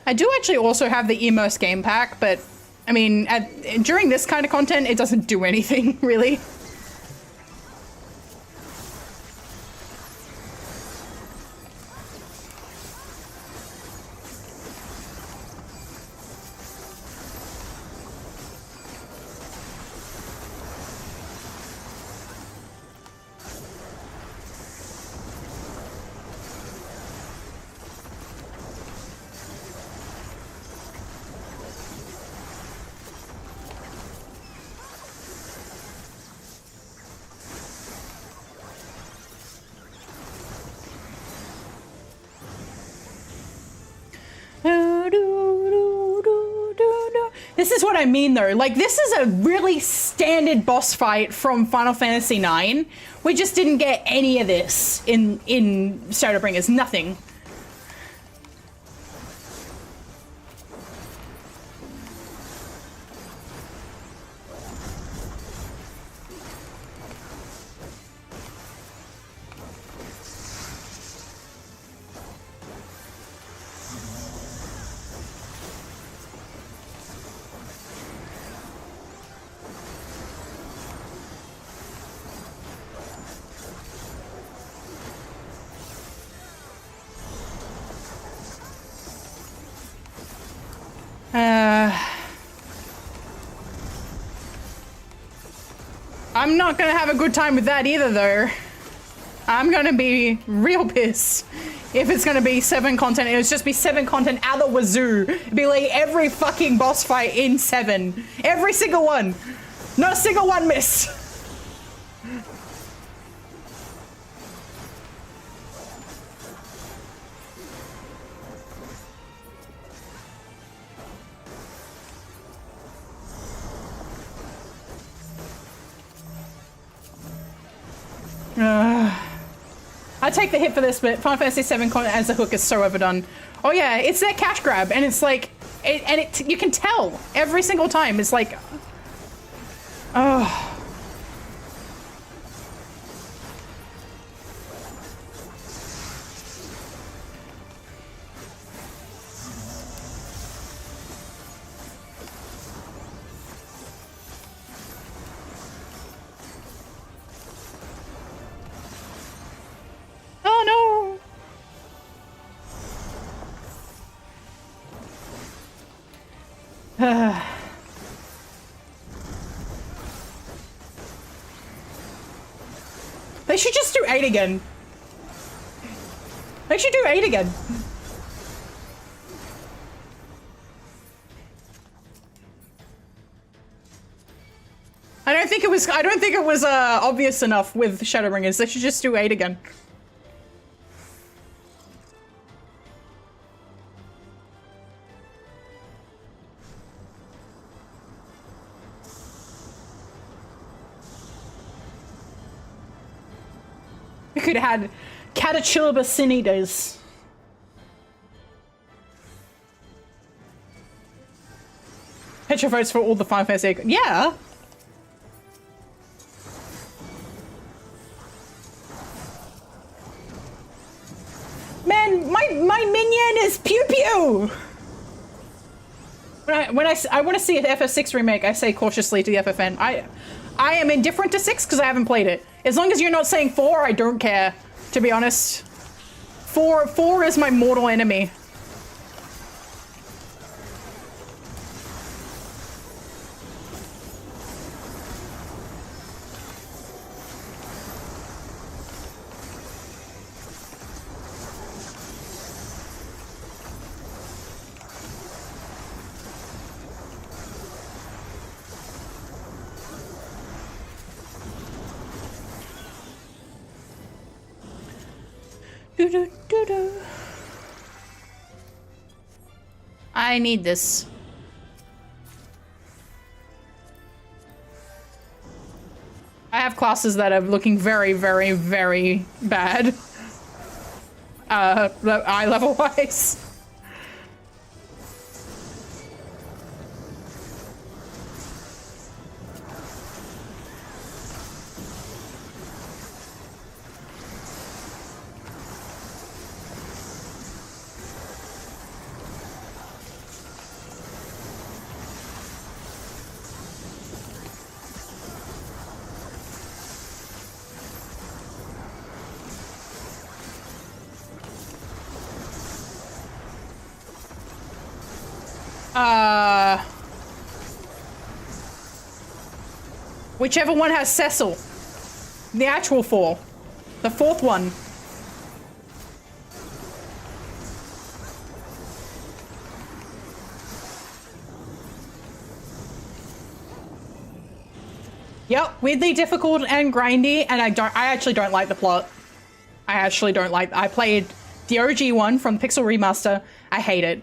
Speaker 1: I do actually also have the Immerse game pack, but I mean, during this kind of content, it doesn't do anything, really. This is what I mean, though. Like, this is a really standard boss fight from Final Fantasy IX. We just didn't get any of this in Shadowbringers. Nothing. I'm not gonna have a good time with that either, though. I'm gonna be real pissed if it's gonna be 7 content. It would just be 7 content out the wazoo. It'd be like every fucking boss fight in 7. Every single one. Not a single one missed. I take the hit for this, but Final Fantasy VII as a hook is so overdone. Oh yeah, it's that cash grab, and it's like, you can tell every single time. It's like, oh. Oh no! They should just do 8 again. They should do 8 again. I don't think it was obvious enough with Shadowbringers. They should just do 8 again. We could have had Catachilba Sinidas. Petra votes for all the Final Fantasy. Yeah. Man, my minion is pew pew. When I want to see an FF6 remake, I say cautiously to the FFN. I am indifferent to 6 because I haven't played it. As long as you're not saying 4, I don't care, to be honest. 4 is my mortal enemy. I need this. I have classes that are looking very, very, very bad. Eye level wise. Whichever one has Cecil. The actual 4. The 4th one. Yep, weirdly difficult and grindy, and I actually don't like the plot. I played the OG one from Pixel Remaster. I hate it.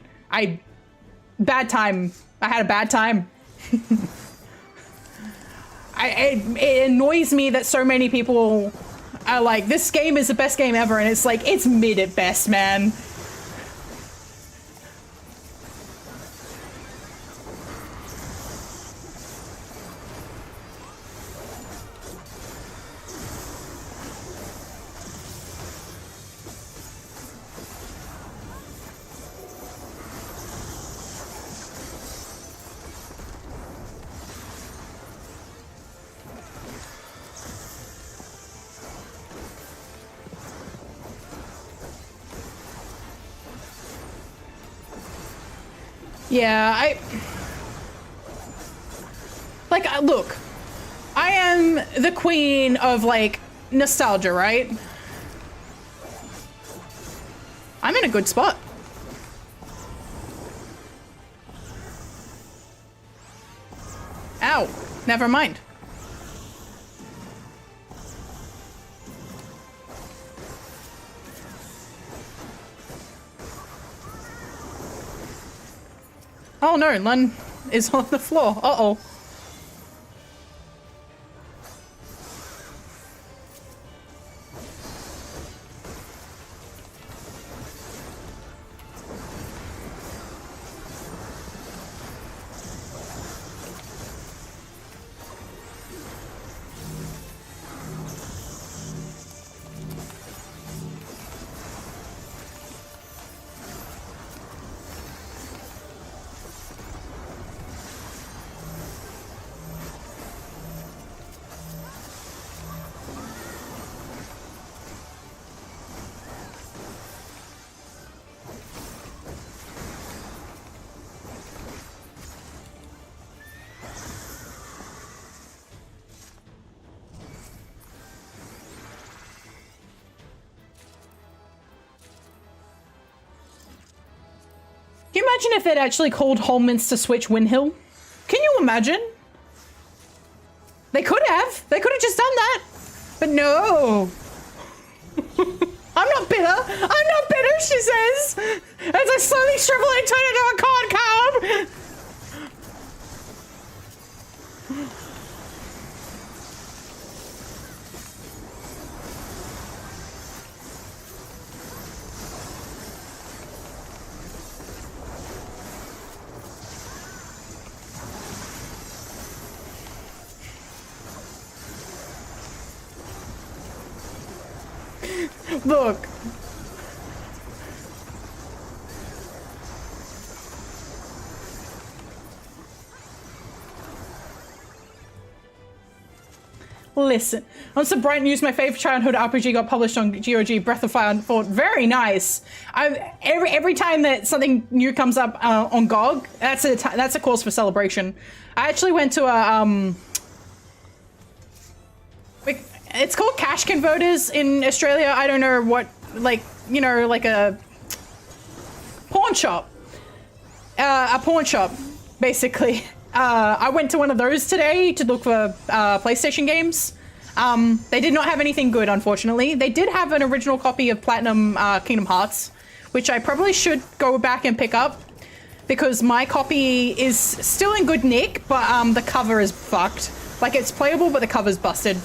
Speaker 1: Bad time. I had a bad time. It annoys me that so many people are like, this game is the best game ever, and it's like, it's mid at best, man. Yeah, look, I am the queen of, like, nostalgia, right? I'm in a good spot. Ow, never mind. Oh no, Lun is on the floor. Uh-oh. imagine if they'd actually called Holminster Switch Windhill? Can you imagine? They could have. They could have just done that. But no. I'm not bitter. I'm not bitter, she says. As I slowly shrivel and turn into a corn cob. Look. Listen, on some bright news, my favorite childhood RPG got published on GOG, Breath of Fire, and thought, very nice. Every time that something new comes up on GOG, that's a cause for celebration. I actually went to a it's called Cash Converters in Australia. I don't know what, like, you know, like a pawn shop. A pawn shop, basically. I went to one of those today to look for PlayStation games. They did not have anything good, unfortunately. They did have an original copy of Platinum Kingdom Hearts, which I probably should go back and pick up because my copy is still in good nick, but the cover is fucked. Like, it's playable, but the cover's busted.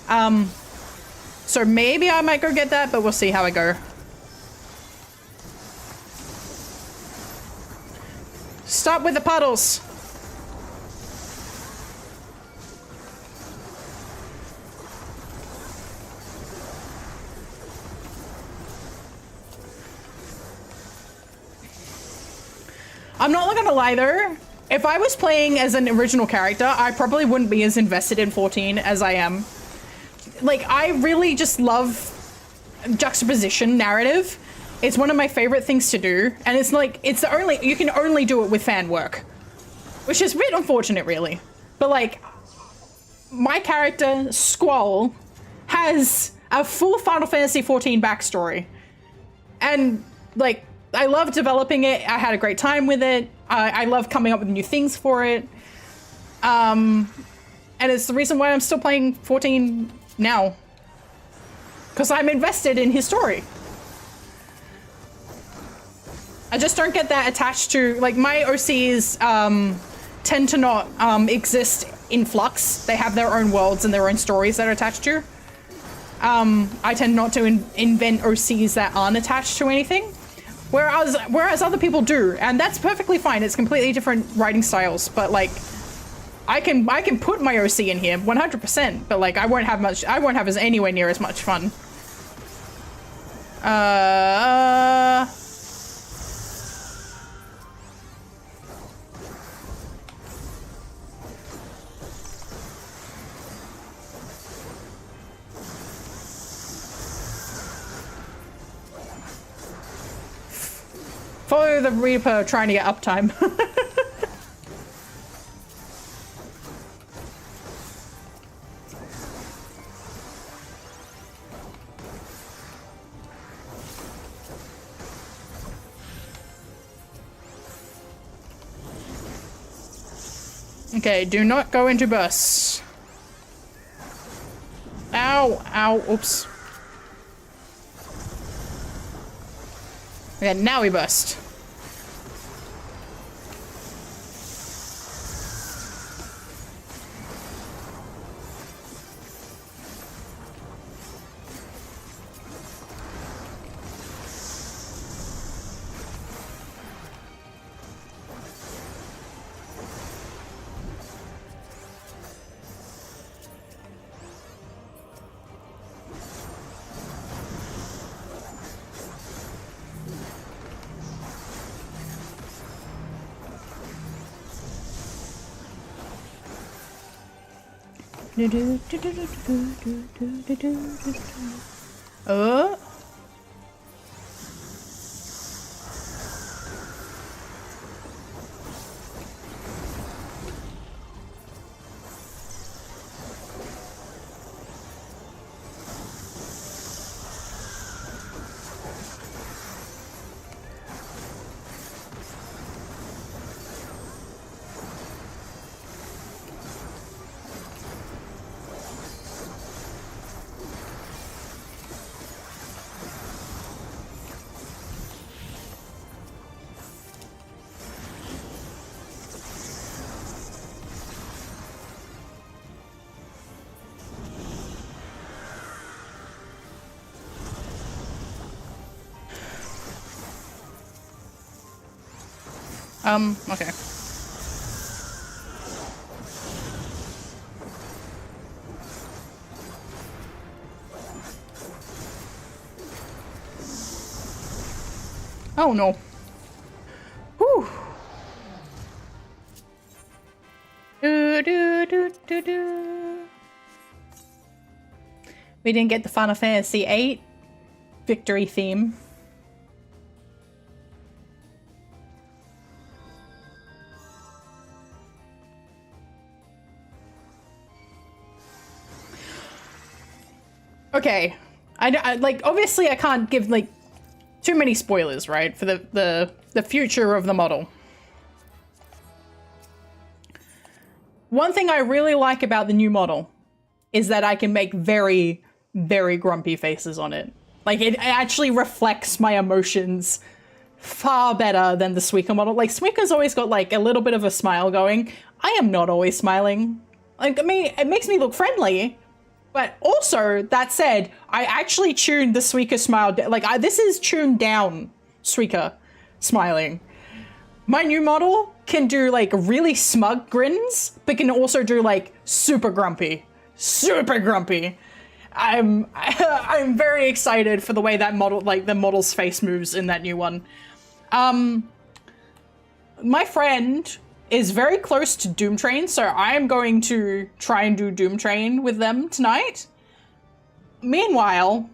Speaker 1: So maybe I might go get that, but we'll see how I go. Stop with the puddles. I'm not gonna lie though, if I was playing as an original character, I probably wouldn't be as invested in 14 as I am. Like, I really just love juxtaposition narrative. It's one of my favorite things to do, and it's like, it's the only, you can only do it with fan work, which is a bit unfortunate really. But like, my character, Squall, has a full Final Fantasy XIV backstory. And like, I love developing it. I had a great time with it. I love coming up with new things for it. And it's the reason why I'm still playing 14 now. Because I'm invested in his story. I just don't get that attached to, like, my OCs tend to not exist in flux. They have their own worlds and their own stories that are attached to. I tend not to invent OCs that aren't attached to anything. Whereas other people do, and that's perfectly fine. It's completely different writing styles, but like, I can put my OC in here 100%, but like, I won't have as anywhere near as much fun. Follow the Reaper trying to get uptime. Okay, do not go into bursts. Ow, ow, oops. Okay, now we burst. Oh. Okay. Oh no. Whew. We didn't get the Final Fantasy VIII victory theme. Okay, I like, obviously I can't give like too many spoilers, right, for the future of the model. One thing I really like about the new model is that I can make very, very grumpy faces on it. Like, it actually reflects my emotions far better than the Suika model. Like, Suika's always got like a little bit of a smile going. I am not always smiling. Like, I mean, it makes me look friendly. But also, that said, I actually tuned the Suika smile. Like, this is tuned down Suika smiling. My new model can do like really smug grins, but can also do like super grumpy. Super grumpy. I'm very excited for the way that model, like the model's face moves in that new one. My friend is very close to Doom Train, so I'm going to try and do Doom Train with them tonight. Meanwhile,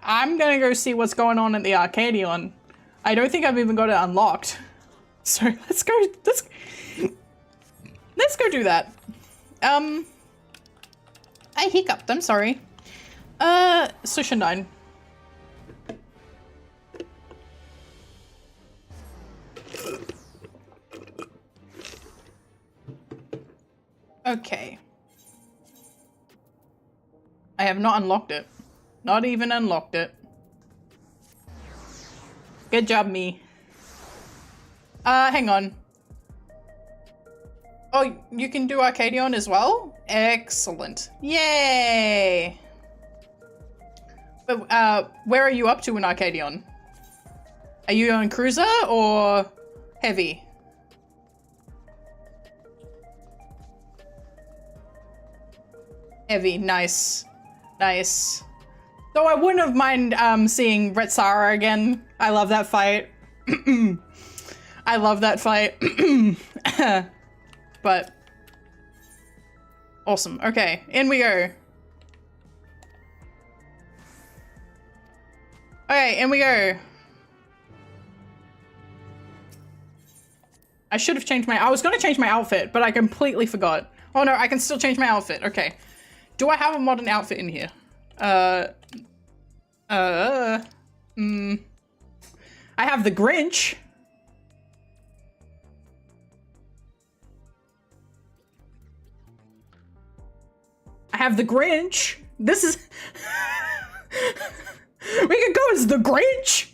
Speaker 1: I'm gonna go see what's going on at the ARCADION. I don't think I've even got it unlocked. So let's go do that. I hiccuped, I'm sorry. Solution 9. Okay. I have not unlocked it. Not even unlocked it. Good job, me. Hang on. Oh, you can do ARCADION as well? Excellent. Yay! But, where are you up to in ARCADION? Are you on cruiser or heavy? Heavy, nice. Nice. Though I wouldn't have mind seeing Retsara again. I love that fight. I love that fight. But awesome. Okay, in we go. Okay, in we go. I should have changed I was gonna change my outfit, but I completely forgot. Oh no, I can still change my outfit. Okay. Do I have a modern outfit in here? I have the Grinch. I have the Grinch. This is... We could go as the Grinch.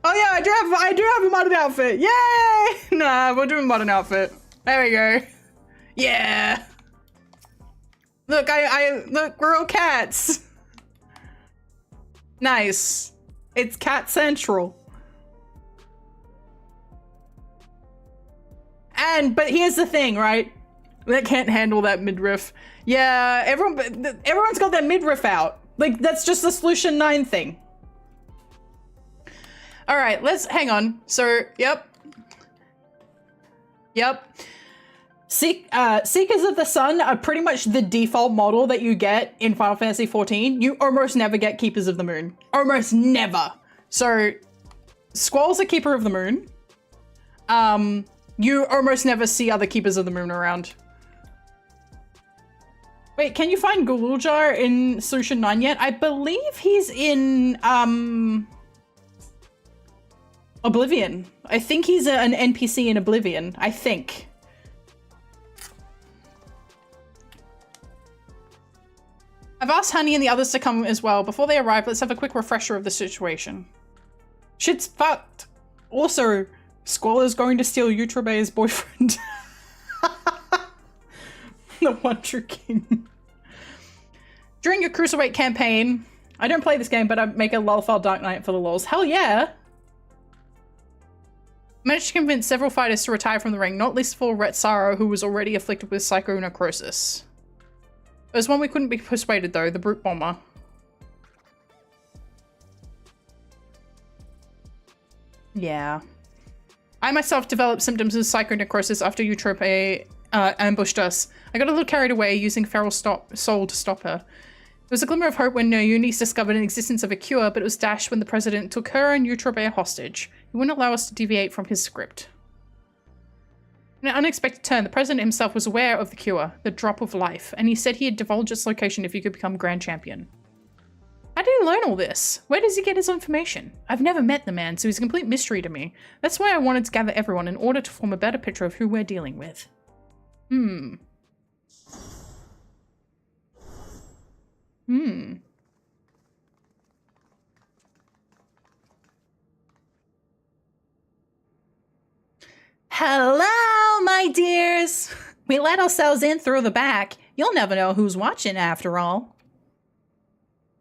Speaker 1: Oh yeah, I do have a modern outfit. Yay! Nah, we'll do a modern outfit. There we go. Yeah. Look, look, we're all cats. Nice. It's Cat Central. But here's the thing, right? That can't handle that midriff. Yeah, everyone's got their midriff out. Like, that's just the Solution 9 thing. All right, let's hang on. So, yep. Seekers of the Sun are pretty much the default model that you get in Final Fantasy XIV. You almost never get Keepers of the Moon. Almost never. So, Squall's a Keeper of the Moon. You almost never see other Keepers of the Moon around. Wait, can you find Gululjar in Solution 9 yet? I believe he's in, Oblivion. I think he's an NPC in Oblivion. I think. I've asked Honey and the others to come as well. Before they arrive, let's have a quick refresher of the situation. Shit's fucked. Also, Squalor's going to steal Yutrabe's boyfriend. The one true king. During your Cruiserweight campaign, I don't play this game, but I make a Lulfal Dark Knight for the lols. Hell yeah! Managed to convince several fighters to retire from the ring, not least for Retsaro, who was already afflicted with psychonecrosis. There's one we couldn't be persuaded though, the Brute Bomber. Yeah. I myself developed symptoms of psychonecrosis after Eutrope ambushed us. I got a little carried away using Feral Soul to stop her. There was a glimmer of hope when Eunice discovered an existence of a cure, but it was dashed when the president took her and Eutrope hostage. He wouldn't allow us to deviate from his script. In an unexpected turn, the president himself was aware of the cure, the drop of life, and he said he'd divulge its location if he could become grand champion. How did he learn all this? Where does he get his information? I've never met the man, so he's a complete mystery to me. That's why I wanted to gather everyone in order to form a better picture of who we're dealing with. Hello, my dears! We let ourselves in through the back. You'll never know who's watching after all.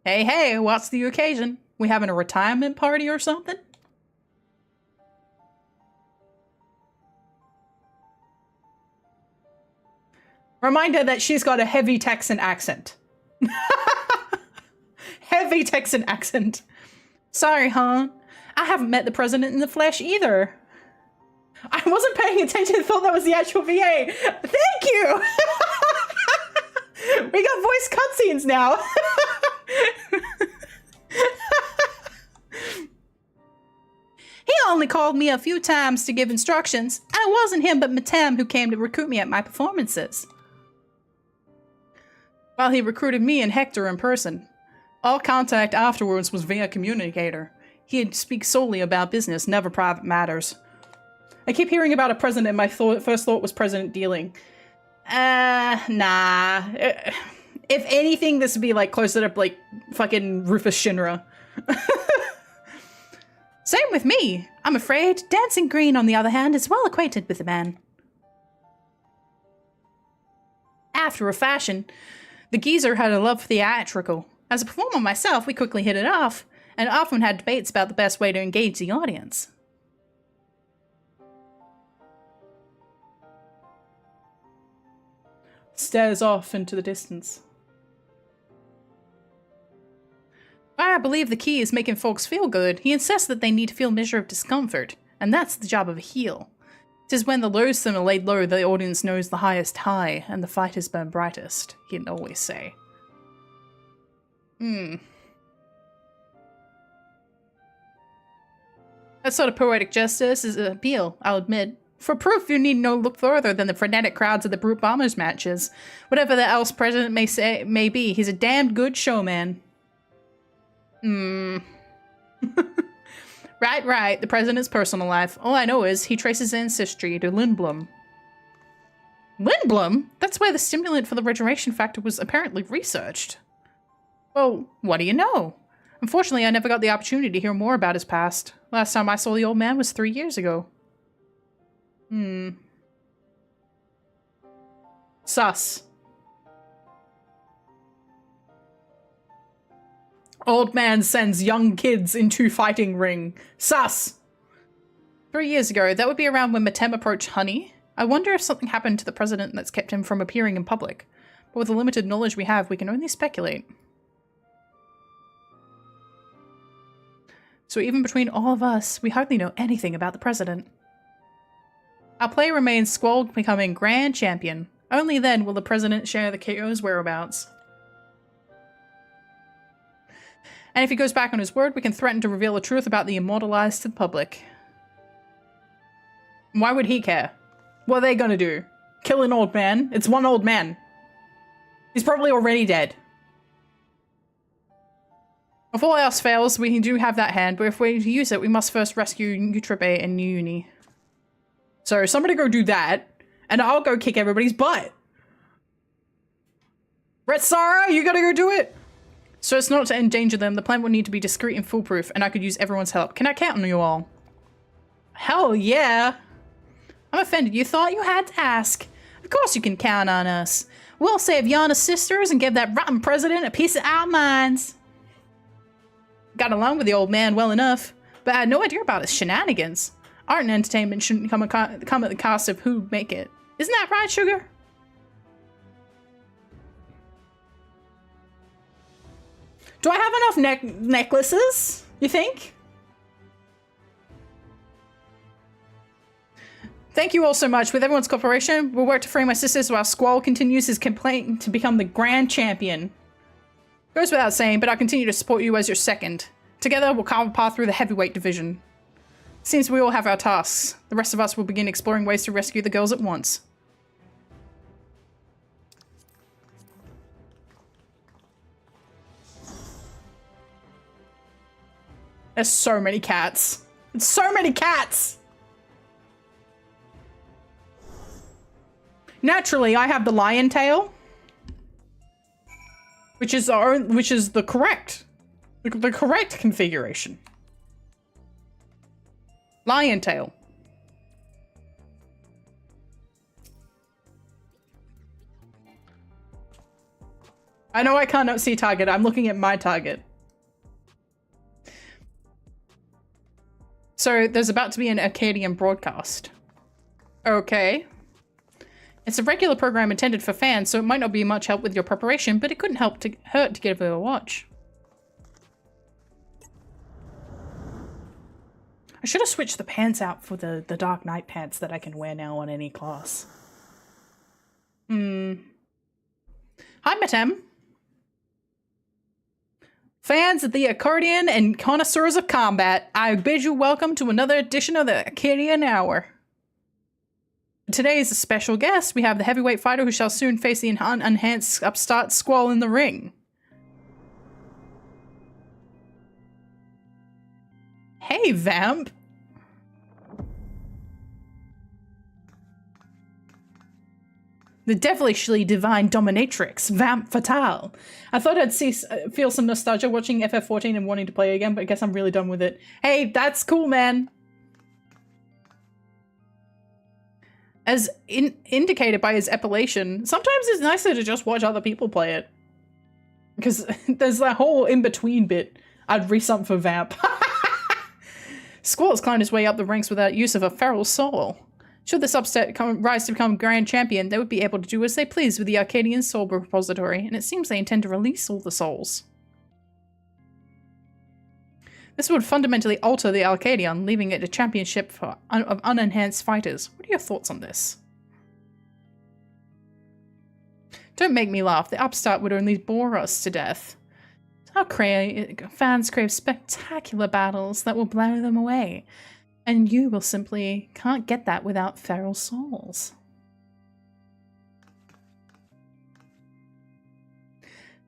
Speaker 1: Hey, hey, what's the occasion? We having a retirement party or something? Reminder that she's got a heavy Texan accent. Heavy Texan accent. Sorry, hon. I haven't met the president in the flesh either. I wasn't paying attention and thought that was the actual VA. Thank you! We got voice cutscenes now. He only called me a few times to give instructions, and it wasn't him but Matam who came to recruit me at my performances. Well, he recruited me and Hector in person. All contact afterwards was via communicator. He'd speak solely about business, never private matters. I keep hearing about a president and my first thought was President Dealing. Nah. If anything, this would be like closer to like fucking Rufus Shinra. Same with me. I'm afraid Dancing Green, on the other hand, is well acquainted with the man. After a fashion, the geezer had a love for theatrical. As a performer myself, we quickly hit it off, and often had debates about the best way to engage the audience. Stares off into the distance. I believe the key is making folks feel good. He insists that they need to feel a measure of discomfort, and that's the job of a heel. 'Tis when the loathsome are laid low the audience knows the highest high, and the fight has been brightest, he'd always say. That sort of poetic justice is an appeal, I'll admit. For proof, you need no look further than the frenetic crowds of the Brute Bombers matches. Whatever the else president may be, he's a damned good showman. Right, the president's personal life. All I know is he traces his ancestry to Lindblom. Lindblom? That's where the stimulant for the regeneration factor was apparently researched. Well, what do you know? Unfortunately, I never got the opportunity to hear more about his past. Last time I saw the old man was 3 years ago. Sus. Old man sends young kids into fighting ring. Sus! 3 years ago, that would be around when Matem approached Honey. I wonder if something happened to the president that's kept him from appearing in public. But with the limited knowledge we have, we can only speculate. So even between all of us, we hardly know anything about the president. Our play remains Squall becoming grand champion. Only then will the president share the KO's whereabouts. And if he goes back on his word, we can threaten to reveal the truth about the immortalized to the public. Why would he care? What are they gonna do? Kill an old man? It's one old man. He's probably already dead. If all else fails, we do have that hand, but if we use it, we must first rescue Eutrope and Uni. So somebody go do that, and I'll go kick everybody's butt. Retsara, you gotta go do it! So as not to endanger them, the plan would need to be discreet and foolproof, and I could use everyone's help. Can I count on you all? Hell yeah. I'm offended you thought you had to ask. Of course you can count on us. We'll save Yana's sisters and give that rotten president a piece of our minds. Got along with the old man well enough, but I had no idea about his shenanigans. Art and entertainment shouldn't come at the cost of who make it. Isn't that right, Sugar? Do I have enough necklaces, you think? Thank you all so much. With everyone's cooperation, we'll work to free my sisters while Squall continues his complaint to become the grand champion. Goes without saying, but I'll continue to support you as your second. Together, we'll carve a path through the heavyweight division. Seems we all have our tasks. The rest of us will begin exploring ways to rescue the girls at once. There's so many cats. It's so many cats! Naturally, I have the lion tail, which is the correct configuration. Lion tail. I know I cannot see target. I'm looking at my target. So there's about to be an Arcadian broadcast. Okay. It's a regular program intended for fans, so it might not be much help with your preparation, but it couldn't hurt to give it a watch. I should have switched the pants out for the Dark Knight pants that I can wear now on any class. Hi, Matem. Fans of the accordion and connoisseurs of combat, I bid you welcome to another edition of the Arcadian Hour. Today is a special guest. We have the heavyweight fighter who shall soon face the enhanced upstart Squall in the ring. Hey, Vamp. The devilishly divine dominatrix, Vamp Fatale. I thought I'd feel some nostalgia watching FF14 and wanting to play again, but I guess I'm really done with it. Hey, that's cool, man. As indicated by his appellation, sometimes it's nicer to just watch other people play it. Because there's that whole in-between bit. I'd resub for Vamp. Squall has climbed his way up the ranks without use of a feral soul. Should this upset rise to become grand champion, they would be able to do as they please with the Arcadian Soul Repository, and it seems they intend to release all the souls. This would fundamentally alter the Arcadion, leaving it a championship of unenhanced fighters. What are your thoughts on this? Don't make me laugh. The upstart would only bore us to death. Our fans crave spectacular battles that will blow them away. And you will simply can't get that without feral souls.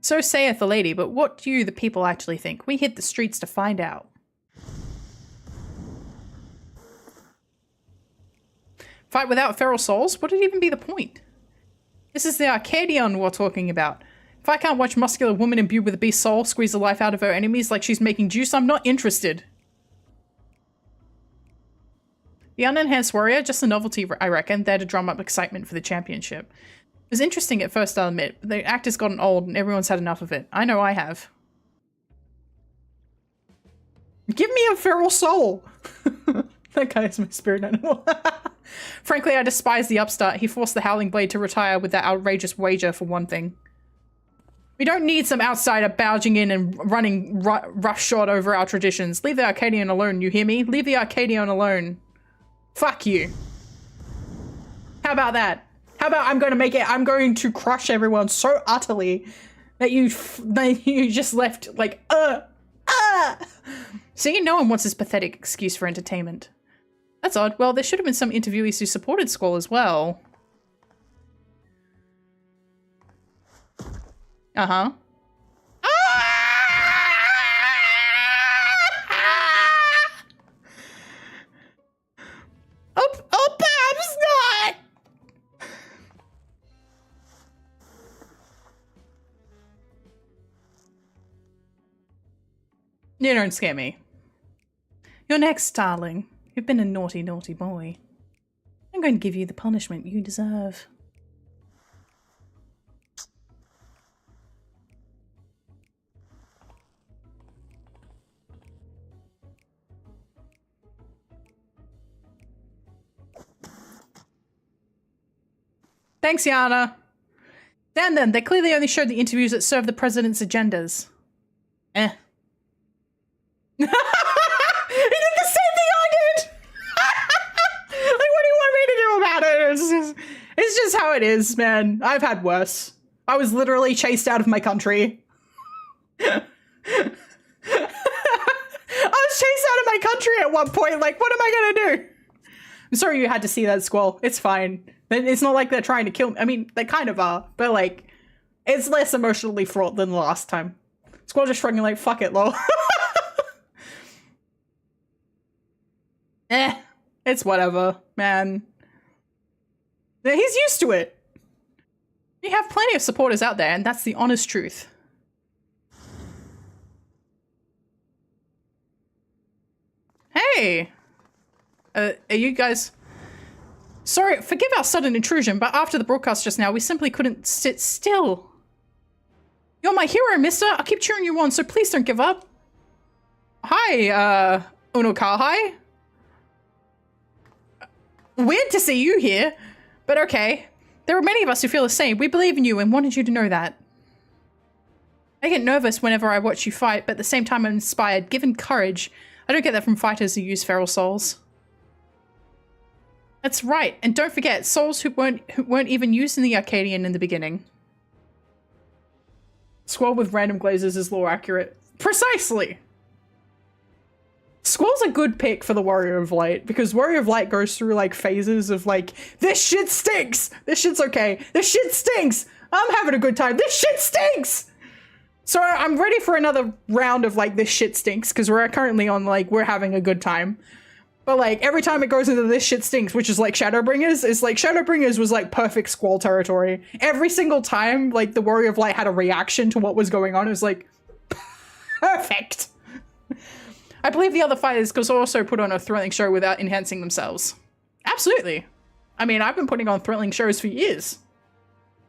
Speaker 1: So saith the lady, but what do you, the people, actually think? We hit the streets to find out. Fight without feral souls? Would it even be the point? This is the Arcadion we're talking about. If I can't watch muscular woman imbued with a beast soul squeeze the life out of her enemies like she's making juice, I'm not interested. The unenhanced warrior, just a novelty, I reckon, there to drum up excitement for the championship. It was interesting at first, I'll admit, but the act has gotten old and everyone's had enough of it. I know I have. Give me a feral soul! That guy is my spirit animal. Frankly, I despise the upstart. He forced the Howling Blade to retire with that outrageous wager, for one thing. We don't need some outsider barging in and running roughshod over our traditions. Leave the Arcadian alone, you hear me? Leave the Arcadion alone. Fuck you. How about that? How about I'm going to crush everyone so utterly that you just left like, See, no one wants this pathetic excuse for entertainment. That's odd. Well, there should have been some interviewees who supported Squall as well. Uh-huh. Oh, perhaps not! You don't scare me. You're next, darling. You've been a naughty, naughty boy. I'm going to give you the punishment you deserve. Thanks, Yana. Damn them, they clearly only showed the interviews that serve the president's agendas. Eh. He did the same thing I did! Like, what do you want me to do about it? It's just how it is, man. I've had worse. I was literally chased out of my country. I was chased out of my country at one point. Like, what am I gonna do? I'm sorry you had to see that, Squall. It's fine. It's not like they're trying to kill me. I mean, they kind of are, but like, it's less emotionally fraught than the last time. Squall just shrugging like, fuck it, lol. It's whatever, man. He's used to it. You have plenty of supporters out there, and that's the honest truth. Hey! Are you guys... Sorry, forgive our sudden intrusion, but after the broadcast just now, we simply couldn't sit still. You're my hero, mister. I'll keep cheering you on, so please don't give up. Hi, Unokahai. Weird to see you here, but okay. There are many of us who feel the same. We believe in you and wanted you to know that. I get nervous whenever I watch you fight, but at the same time I'm inspired, given courage. I don't get that from fighters who use feral souls. That's right, and don't forget, souls who weren't even used in the Arcadian in the beginning. Squall with random glazes is lore accurate. Precisely! Squall's a good pick for the Warrior of Light, because Warrior of Light goes through like phases of like, this shit stinks! This shit's okay. This shit stinks! I'm having a good time. This shit stinks! So I'm ready for another round of like, this shit stinks, because we're currently on like, we're having a good time. But like, every time it goes into this shit stinks, which is like Shadowbringers, it's like Shadowbringers was like perfect Squall territory. Every single time, like the Warrior of Light had a reaction to what was going on, it was like, perfect. I believe the other fighters could also put on a thrilling show without enhancing themselves. Absolutely. I mean, I've been putting on thrilling shows for years.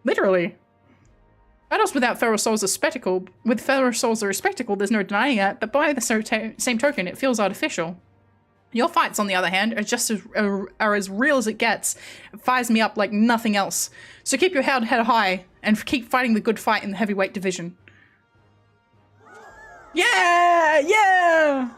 Speaker 1: Literally. Battles without feral souls are spectacle. With feral souls are a spectacle, there's no denying it, but by the same token, it feels artificial. Your fights, on the other hand, are as real as it gets. It fires me up like nothing else. So keep your head high and keep fighting the good fight in the heavyweight division. Yeah! Yeah!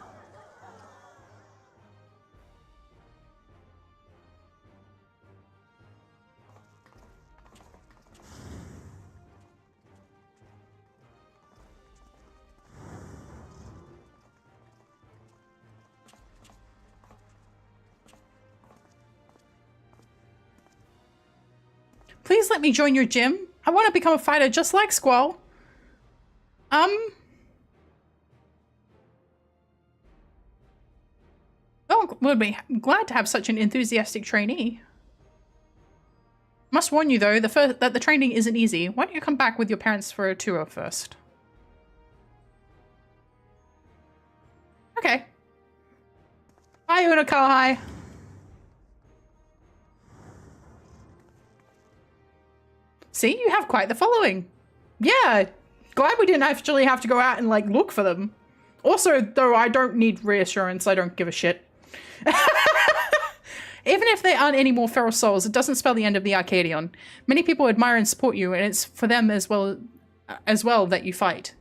Speaker 1: Please let me join your gym. I want to become a fighter just like Squall. Oh, would be glad to have such an enthusiastic trainee. Must warn you though, that the training isn't easy. Why don't you come back with your parents for a tour first? Okay. Bye, Unokahai. See, you have quite the following. Yeah, glad we didn't actually have to go out and like look for them. Also, though, I don't need reassurance. I don't give a shit. Even if there aren't any more feral souls, it doesn't spell the end of the Arcadion. Many people admire and support you, and it's for them as well that you fight.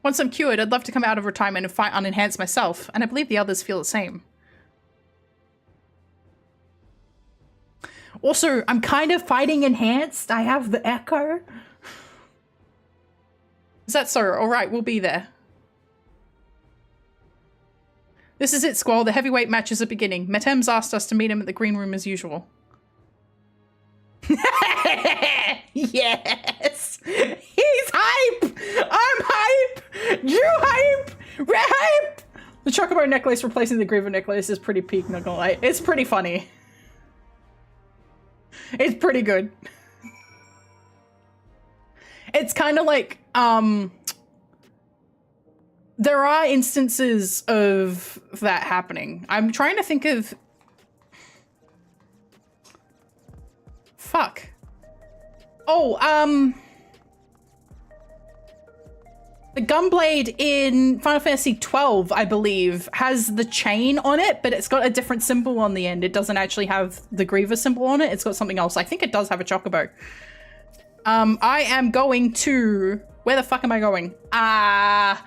Speaker 1: Once I'm cured, I'd love to come out of retirement and fight unenhanced myself, and I believe the others feel the same. Also, I'm kind of fighting enhanced. I have the echo. Is that so? Alright, we'll be there. This is it, Squall. The heavyweight matches are beginning. Metem's asked us to meet him at the green room as usual. Yes! He's hype! I'm hype! You hype! We're hype! The Chocobo necklace replacing the Griever necklace is pretty peak, not gonna lie. It's pretty funny. It's pretty good. It's kind of like, there are instances of that happening. I'm trying to think of... Fuck. Oh, the gunblade in Final Fantasy XII, I believe, has the chain on it, but it's got a different symbol on the end. It doesn't actually have the Griever symbol on it. It's got something else. I think it does have a chocobo. I am going to... Where the fuck am I going? I'm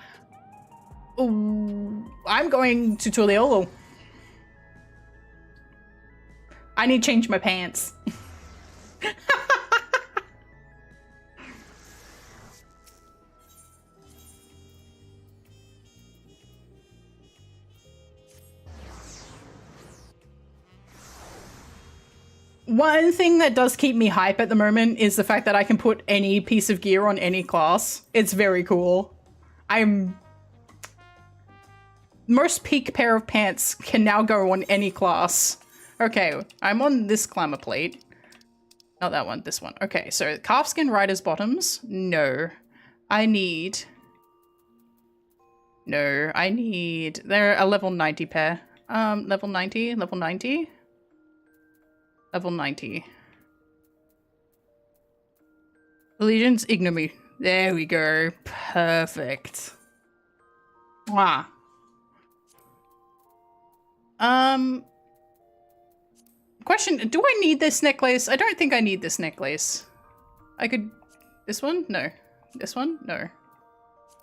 Speaker 1: going to Tuliolo. I need to change my pants. One thing that does keep me hype at the moment is the fact that I can put any piece of gear on any class. It's very cool. Most peak pair of pants can now go on any class. Okay, I'm on this climber plate. Not that one, this one. Okay, so calfskin riders bottoms. No. They're a level 90 pair. Level 90, level 90. Level 90. Allegiance ignominy. There we go. Perfect. Mwah. Question, do I need this necklace? I don't think I need this necklace. I could... This one? No. This one? No.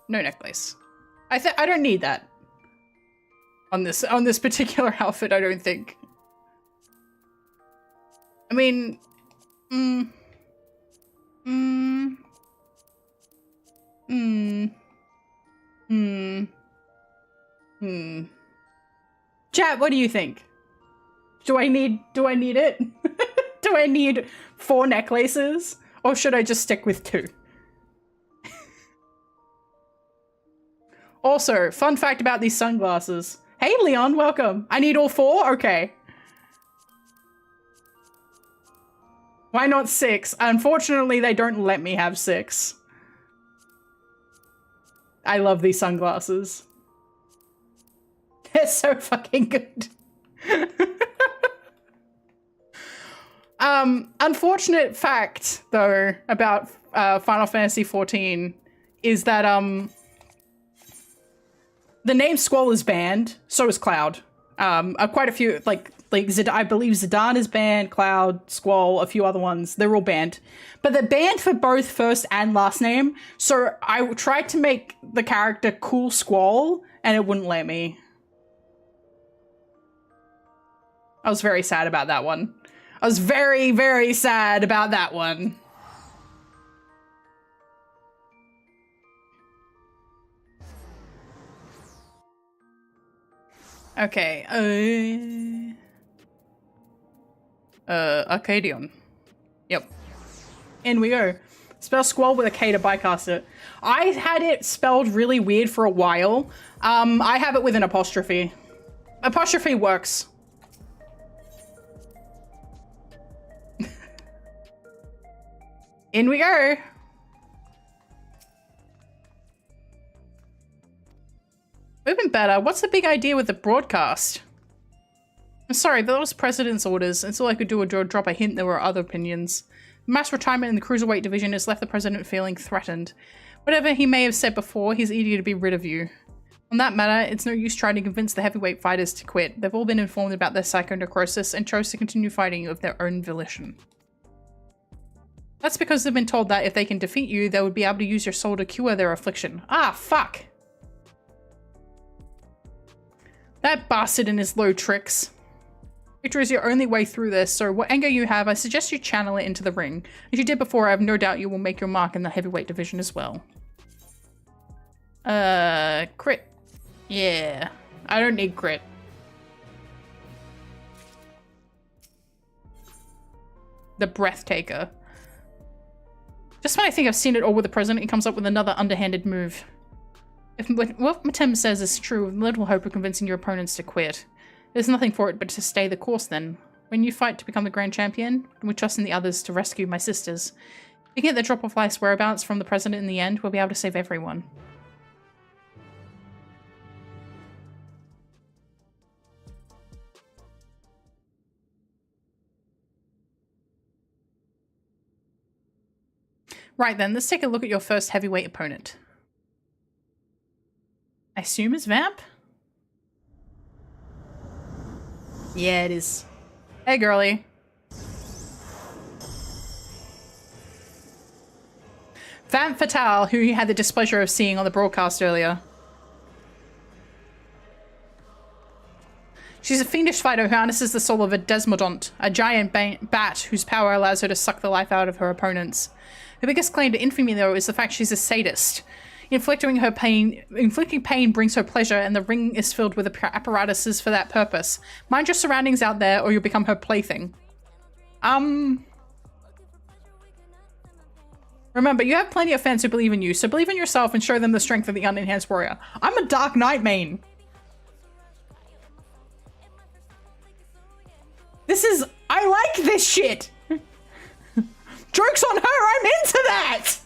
Speaker 1: No necklace. I don't need that. On this particular outfit, I don't think. I mean... Chat, what do you think? Do I need it? Do I need 4 necklaces? Or should I just stick with 2? Also, fun fact about these sunglasses. Hey Leon, welcome. I need all 4? Okay. Why not 6? Unfortunately, they don't let me have 6. I love these sunglasses. They're so fucking good. Unfortunate fact, though, about Final Fantasy XIV is that the name Squall is banned, so is Cloud. Quite a few, like I believe Zidane is banned, Cloud, Squall, a few other ones. They're all banned. But they're banned for both first and last name, so I tried to make the character Cool Squall, and it wouldn't let me. I was very sad about that one. I was very, very sad about that one. Okay, ARCADION. Yep. In we go. Spell Squall with a K to bycast it. I had it spelled really weird for a while. I have it with an apostrophe. Apostrophe works. In we go. Moving better. What's the big idea with the broadcast? I'm sorry, that was President's orders. That's all I could do was drop a hint there were other opinions. Mass retirement in the Cruiserweight division has left the President feeling threatened. Whatever he may have said before, he's eager to be rid of you. On that matter, it's no use trying to convince the heavyweight fighters to quit. They've all been informed about their psychonecrosis and chose to continue fighting of their own volition. That's because they've been told that if they can defeat you, they would be able to use your soul to cure their affliction. Ah, fuck! That bastard and his low tricks. Victory is your only way through this, so what anger you have, I suggest you channel it into the ring. As you did before, I have no doubt you will make your mark in the heavyweight division as well. Crit. Yeah. I don't need crit. The Breathtaker. Just when I think I've seen it all with the President, he comes up with another underhanded move. If what Matem says is true, with little hope of convincing your opponents to quit. There's nothing for it but to stay the course then. When you fight to become the Grand Champion, we trust in the others to rescue my sisters. If you get the Drop of Life's whereabouts from the President in the end, we'll be able to save everyone. That's because they've been told that if they can defeat you, they would be able to use your soul to cure their affliction. Ah, fuck! That bastard and his low tricks. Right then, let's take a look at your first heavyweight opponent. I assume it's Vamp? Yeah, it is. Hey, girly. Vamp Fatale, who you had the displeasure of seeing on the broadcast earlier. She's a fiendish fighter who harnesses the soul of a desmodont, a giant bat whose power allows her to suck the life out of her opponents. Her biggest claim to infamy, though, is the fact she's a sadist. Inflicting pain brings her pleasure, and the ring is filled with apparatuses for that purpose. Mind your surroundings out there, or you'll become her plaything. Remember, you have plenty of fans who believe in you, so believe in yourself and show them the strength of the unenhanced warrior. I'm a Dark Knight main. I like this shit. Joke's on her, I'm into that.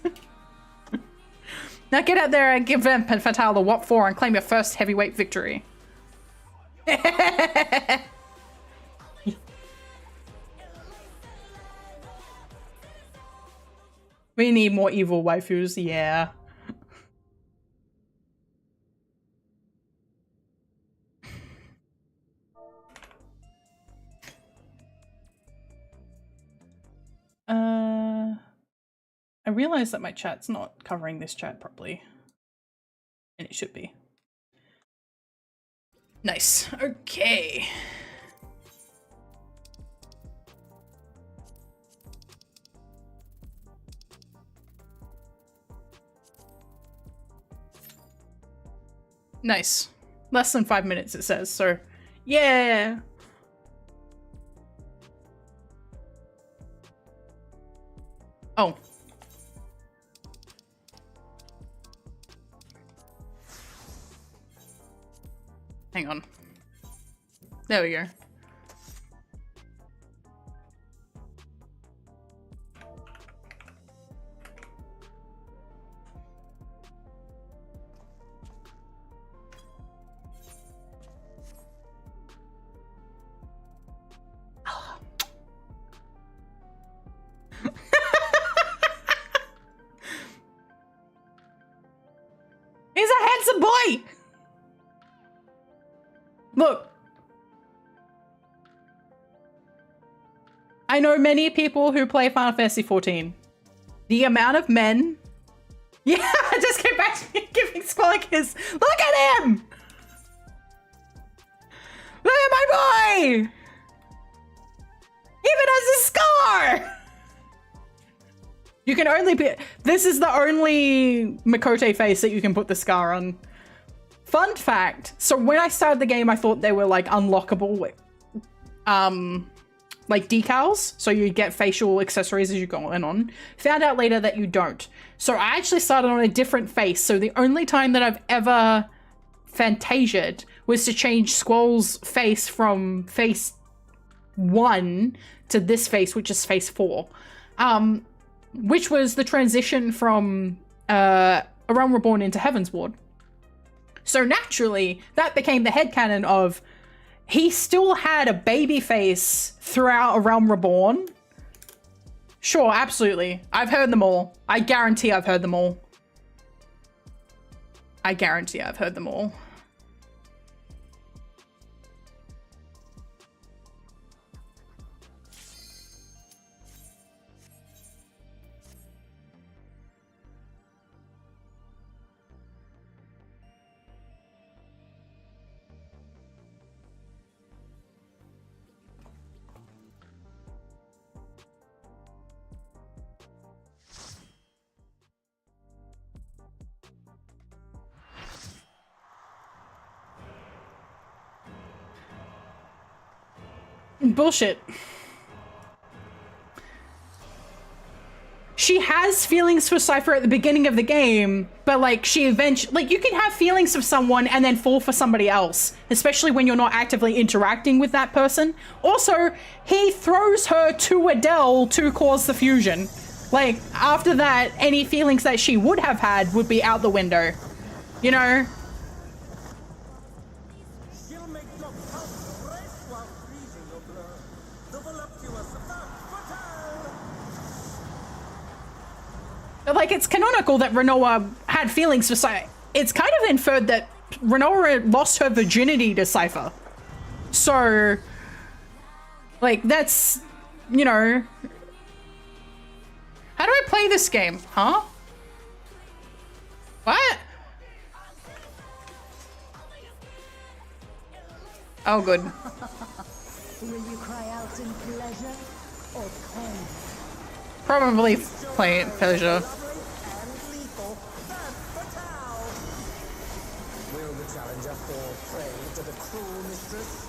Speaker 1: Now get out there and give Vamp Fatale the Whop 4 and claim your first heavyweight victory. We need more evil waifus, yeah. I realize that my chat's not covering this chat properly. And it should be. Nice. Okay. Nice. Less than 5 minutes, it says, so yeah. Oh. Hang on. There we go. He's a handsome boy! Look. I know many people who play Final Fantasy XIV. The amount of men... Yeah, I just came back to giving Squall a kiss. Look at him! Look at my boy! Even has a scar! You can only be... This is the only Mikote face that you can put the scar on. Fun fact. So when I started the game, I thought they were like unlockable, like decals. So you get facial accessories as you go on. Found out later that you don't. So I actually started on a different face. So the only time that I've ever fantasiaed was to change Squall's face from face 1 to this face, which is face 4. Which was the transition from A Realm Reborn into Heaven's Ward. So naturally, that became the headcanon of he still had a baby face throughout A Realm Reborn. Sure, absolutely. I've heard them all. I guarantee I've heard them all. I guarantee I've heard them all. Bullshit. She has feelings for Cypher at the beginning of the game, but like she eventually, like you can have feelings of someone and then fall for somebody else, especially when you're not actively interacting with that person. Also, he throws her to Adele to cause the fusion. Like after that, any feelings that she would have had would be out the window, you know? Like, it's canonical that Renoa had feelings for Cypher. It's kind of inferred that Renoa lost her virginity to Cypher. So, like, that's, you know... How do I play this game? Huh? What? Oh, good.
Speaker 2: Will you cry out in pleasure or pain?
Speaker 1: Probably play it pleasure.
Speaker 3: Will the challenger fall prey to the cruel mistress?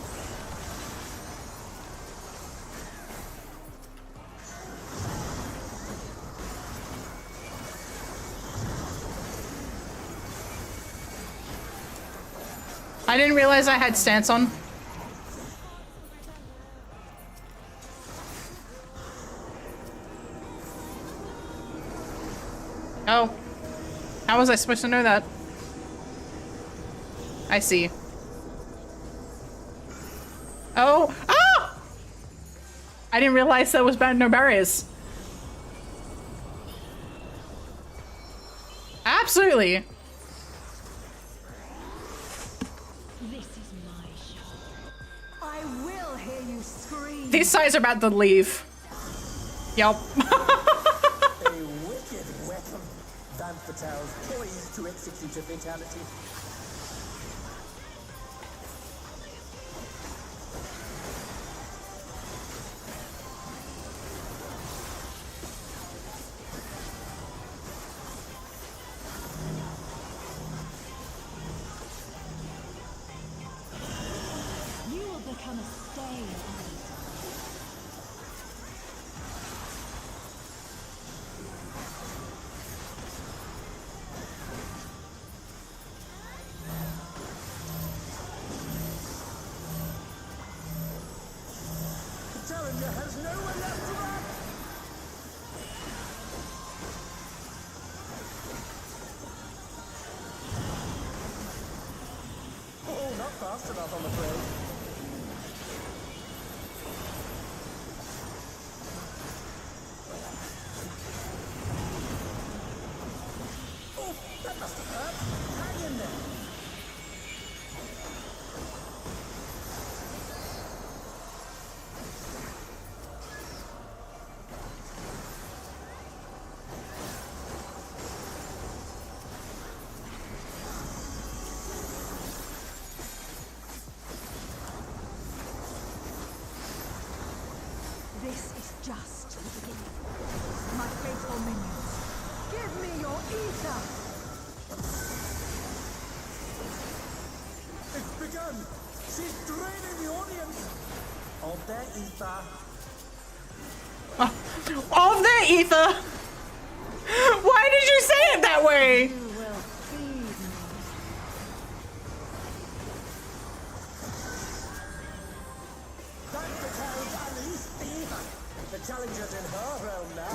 Speaker 1: I didn't realize I had stance on. Oh. How was I supposed to know that? I see. Oh. Ah! I didn't realize there was no barriers. Absolutely.
Speaker 2: This is my show. I will hear you scream.
Speaker 1: These guys are about to leave. Yup.
Speaker 3: A wicked weapon. Van Fatale's poised to execute a fatality.
Speaker 2: You will become a stay.
Speaker 3: The challenger has nowhere left to run. Oh, not fast enough, I'm afraid. Oh, that must have hurt. Hang in there.
Speaker 2: This is just the beginning. My faithful minions, give me your ether!
Speaker 3: It's begun. She's draining the audience of their ether.
Speaker 1: Of their ether. Why did you say it that way?
Speaker 2: You will feed me.
Speaker 3: Van Fatale's unleashed the ether. The challenger's in her realm now.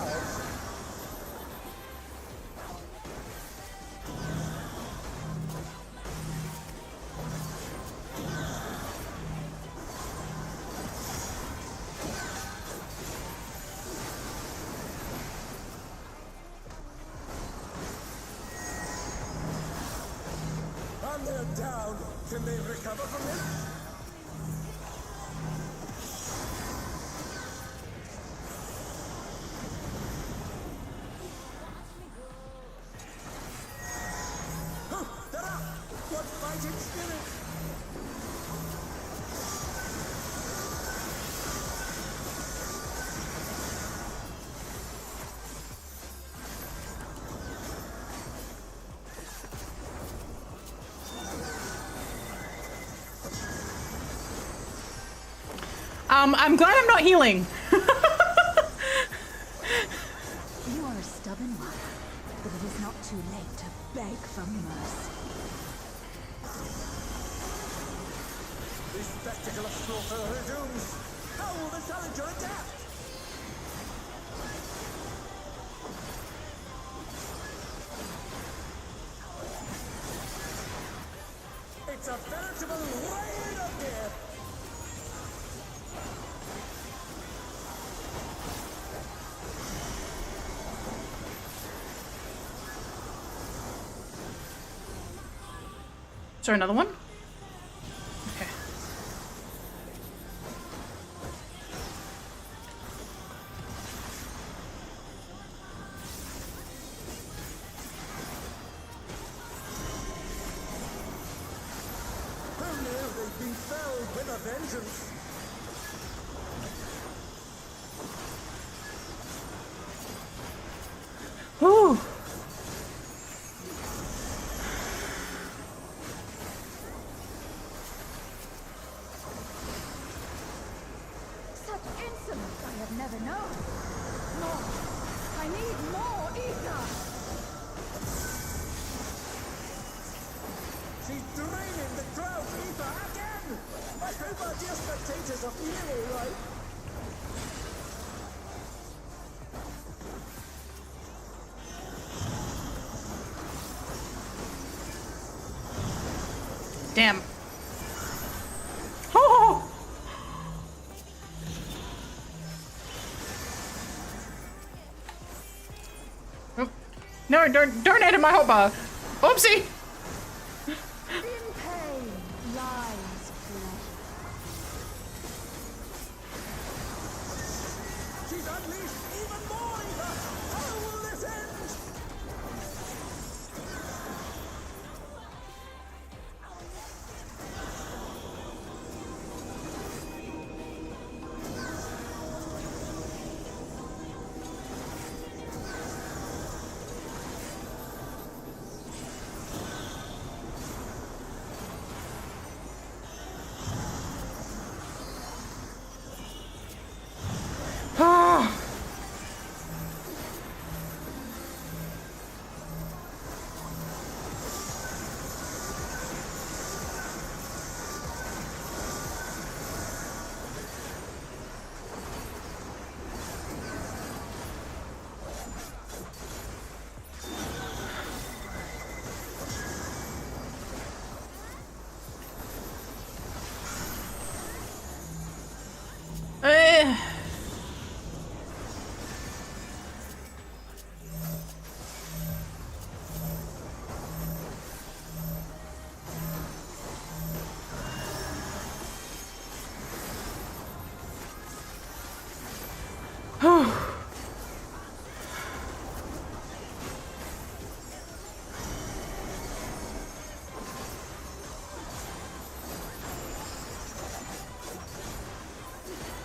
Speaker 3: And they're down. Can they recover from this? Oh, they're up! What fighting spirit!
Speaker 1: I'm glad I'm not healing.
Speaker 2: You are a stubborn one, but it is not too late to beg for mercy.
Speaker 3: The spectacle of slaughter resumes. How will the challenger adapt? It's a veritable rain of death.
Speaker 1: Is there another one? Okay.
Speaker 3: Who knew they'd be felled with a vengeance?
Speaker 1: Whew.
Speaker 2: Such insolence I have never known. More. I need more ether.
Speaker 3: She's draining the crowd's ether again! I hope our dear spectators are feeling all right.
Speaker 1: Damn. Oh! Oh. No, don't enter my hopper. Oopsie.
Speaker 2: In pain lies pleasure.
Speaker 3: She's unleashed even more ether! How will this end?
Speaker 1: Ah.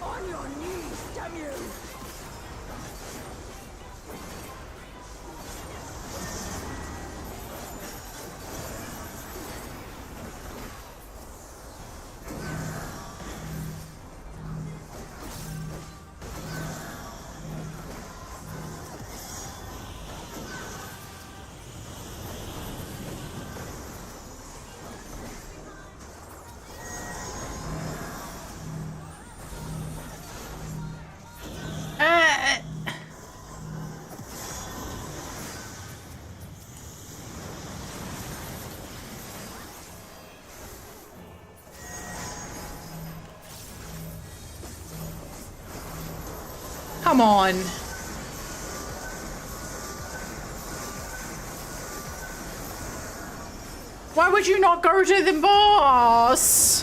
Speaker 2: On your knees, damn you!
Speaker 1: Come on. Why would you not go to the boss?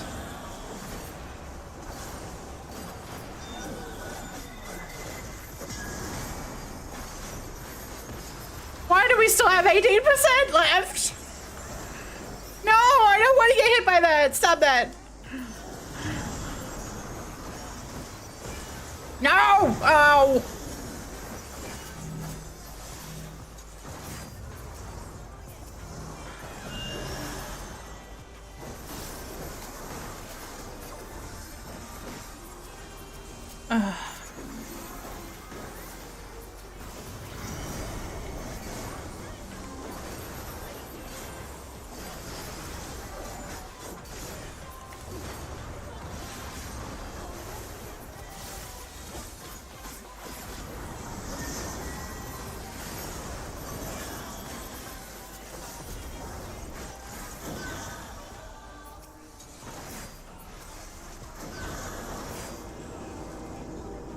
Speaker 1: Why do we still have 18% left? No, I don't want to get hit by that. Stop that. No! Oh!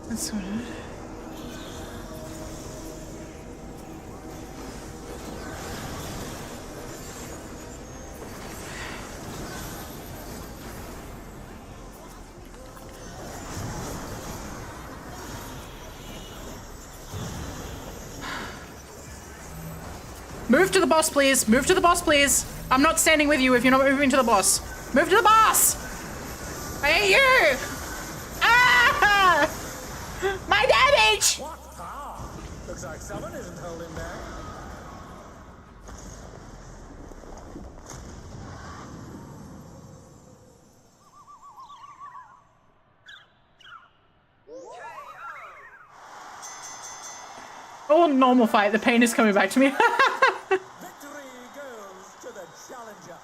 Speaker 1: That's sort of. Move to the boss, please. Move to the boss, please. I'm not standing with you if you're not moving to the boss. Move to the boss! I hate you! Ah! My damage!
Speaker 3: What power? Looks like someone isn't holding back.
Speaker 1: Oh, normal fight. The pain is coming back to me.
Speaker 3: Victory goes to the challenger.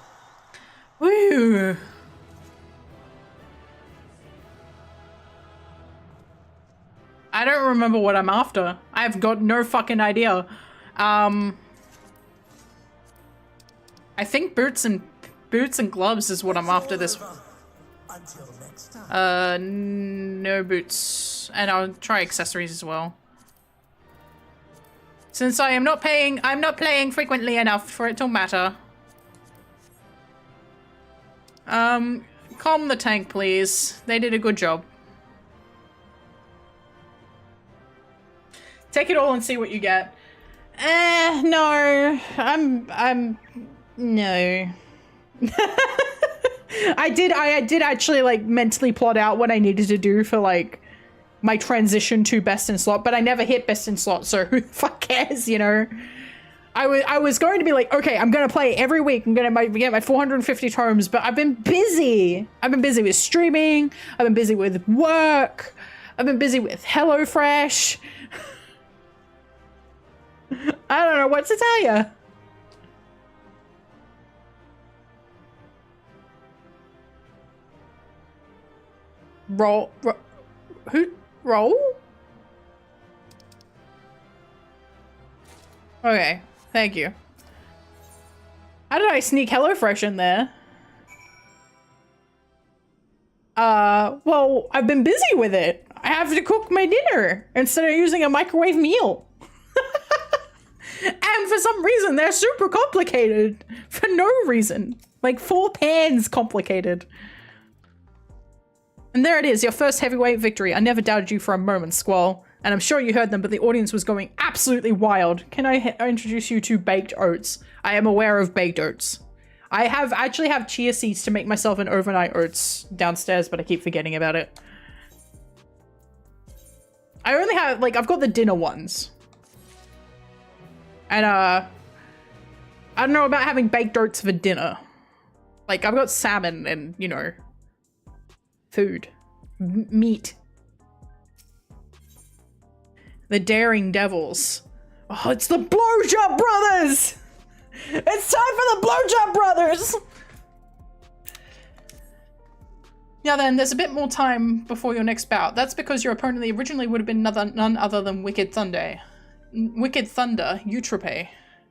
Speaker 1: Woo! I don't remember what I'm after. I've got no fucking idea. I think boots and gloves is what I'm after this.
Speaker 3: Until next time.
Speaker 1: No boots. And I'll try accessories as well. Since I'm not playing frequently enough for it to matter. Calm the tank, please. They did a good job. Take it all and see what you get. No. No. I did actually, like, mentally plot out what I needed to do for, like, my transition to best in slot, but I never hit best in slot, so who the fuck cares, you know? I was going to be like, okay, I'm gonna play every week. I'm gonna get my 450 tomes, but I've been busy. I've been busy with streaming. I've been busy with work. I've been busy with HelloFresh. I don't know what to tell you. Roll? Who? Roll? Okay, thank you. How did I sneak HelloFresh in there? Well, I've been busy with it. I have to cook my dinner instead of using a microwave meal. And for some reason, they're super complicated. For no reason. Like 4 pans complicated. And there it is, your first heavyweight victory. I never doubted you for a moment, Squall. And I'm sure you heard them, but the audience was going absolutely wild. Can I introduce you to baked oats? I am aware of baked oats. I actually have chia seeds to make myself an overnight oats downstairs, but I keep forgetting about it. I only have, like, I've got the dinner ones. And, I don't know about having baked oats for dinner. Like, I've got salmon and, you know, food. Meat. The Daring Devils. Oh, it's the Blowjob Brothers! It's time for the Blowjob Brothers! Now then, there's a bit more time before your next bout. That's because your opponent originally would have been none other than Wicked Thunder, Eutrope.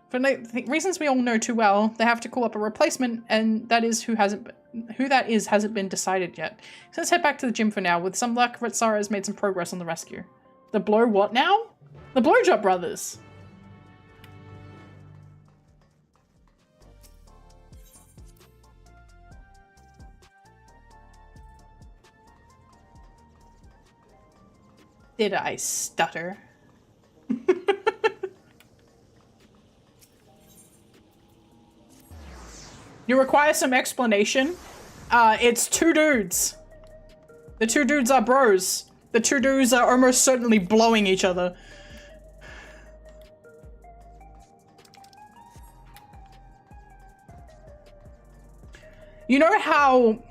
Speaker 1: For reasons we all know too well, they have to call up a replacement, and that is who that is hasn't been decided yet. So let's head back to the gym for now. With some luck, Ritsara has made some progress on the rescue. The blow what now? The Blowjob Brothers. Did I stutter? You require some explanation? It's 2 dudes. The 2 dudes are bros. The 2 dudes are almost certainly blowing each other. You know how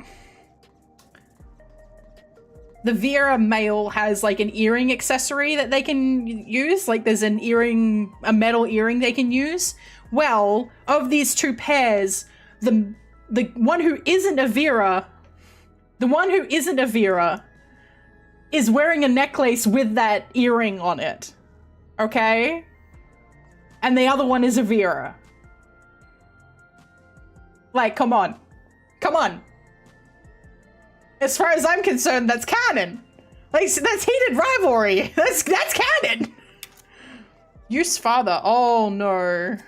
Speaker 1: the Vera male has like an earring accessory that they can use? Like there's an earring, a metal earring they can use? Well, of these 2 pairs, the one who isn't a Vera, is wearing a necklace with that earring on it. Okay? And the other one is a Vera. Like, come on. Come on. As far as I'm concerned, that's canon. Like, that's heated rivalry. That's canon. Use father. Oh, no.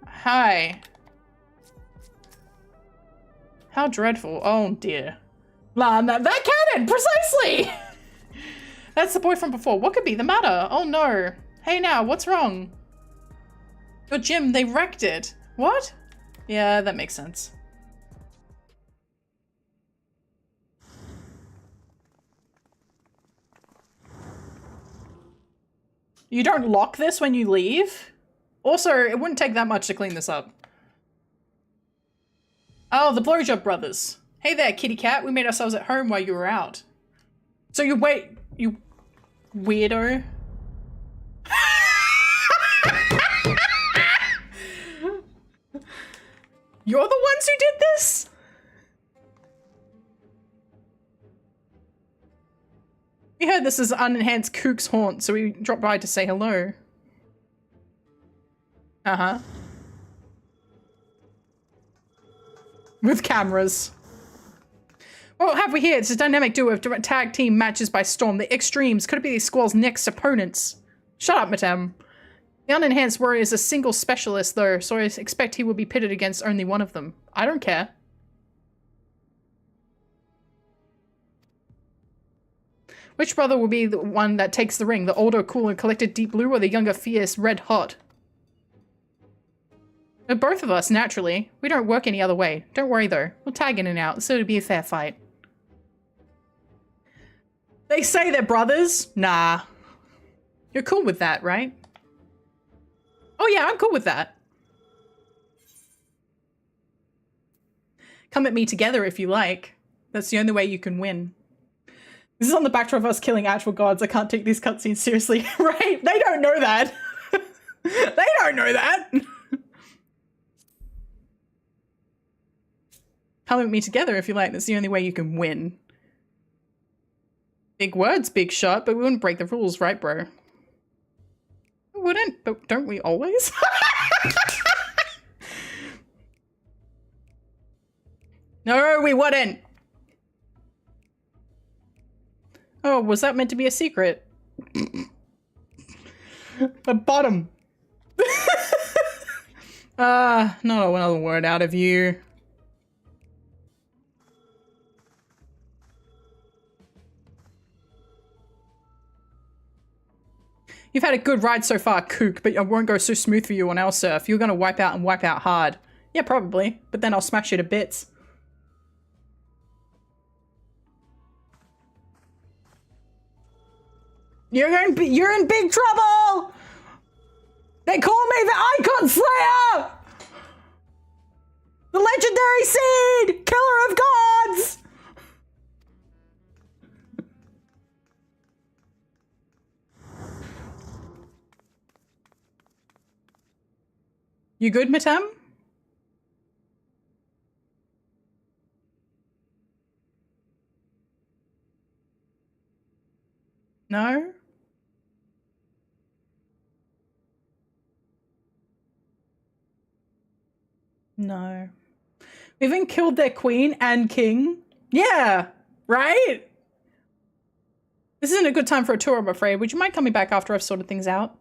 Speaker 1: Hi. How dreadful. Oh, dear. That canon! Precisely! That's the boy from before. What could be the matter? Oh, no. Hey, now, what's wrong? But Jim, they wrecked it. What? Yeah, that makes sense. You don't lock this when you leave? Also, it wouldn't take that much to clean this up. Oh, the Blowjob Brothers. Hey there, kitty cat. We made ourselves at home while you were out. So you wait, you weirdo. You're the ones who did this? We heard this is unenhanced Kook's haunt, so we dropped by to say hello. Uh-huh. With cameras. What have we here? It's a dynamic duo of tag team matches by storm. The extremes. Could it be these squalls' next opponents? Shut up, Matem. The unenhanced warrior is a single specialist, though, so I expect he will be pitted against only one of them. I don't care. Which brother will be the one that takes the ring? The older, cooler, collected deep blue, or the younger, fierce, red hot? Both of us, naturally. We don't work any other way. Don't worry, though. We'll tag in and out, so it'll be a fair fight. They say they're brothers? Nah. You're cool with that, right? Oh yeah, I'm cool with that. Come at me together if you like. That's the only way you can win. This is on the backdrop of us killing actual gods. I can't take these cutscenes seriously. Right? They don't know that. They don't know that. Come at me together if you like. That's the only way you can win. Big words, big shot, but we wouldn't break the rules, right, bro? We wouldn't, but don't we always? No, we wouldn't. Oh, was that meant to be a secret? The bottom. Not another word out of you. You've had a good ride so far, Kook, but it won't go so smooth for you on our surf. You're gonna wipe out and wipe out hard. Yeah, probably, but then I'll smash you to bits. You're in big trouble! They call me the Icon Slayer! The legendary seed! Killer of gods! You good, Matem? No? No. We even killed their queen and king. Yeah, right? This isn't a good time for a tour, I'm afraid. Would you mind coming back after I've sorted things out?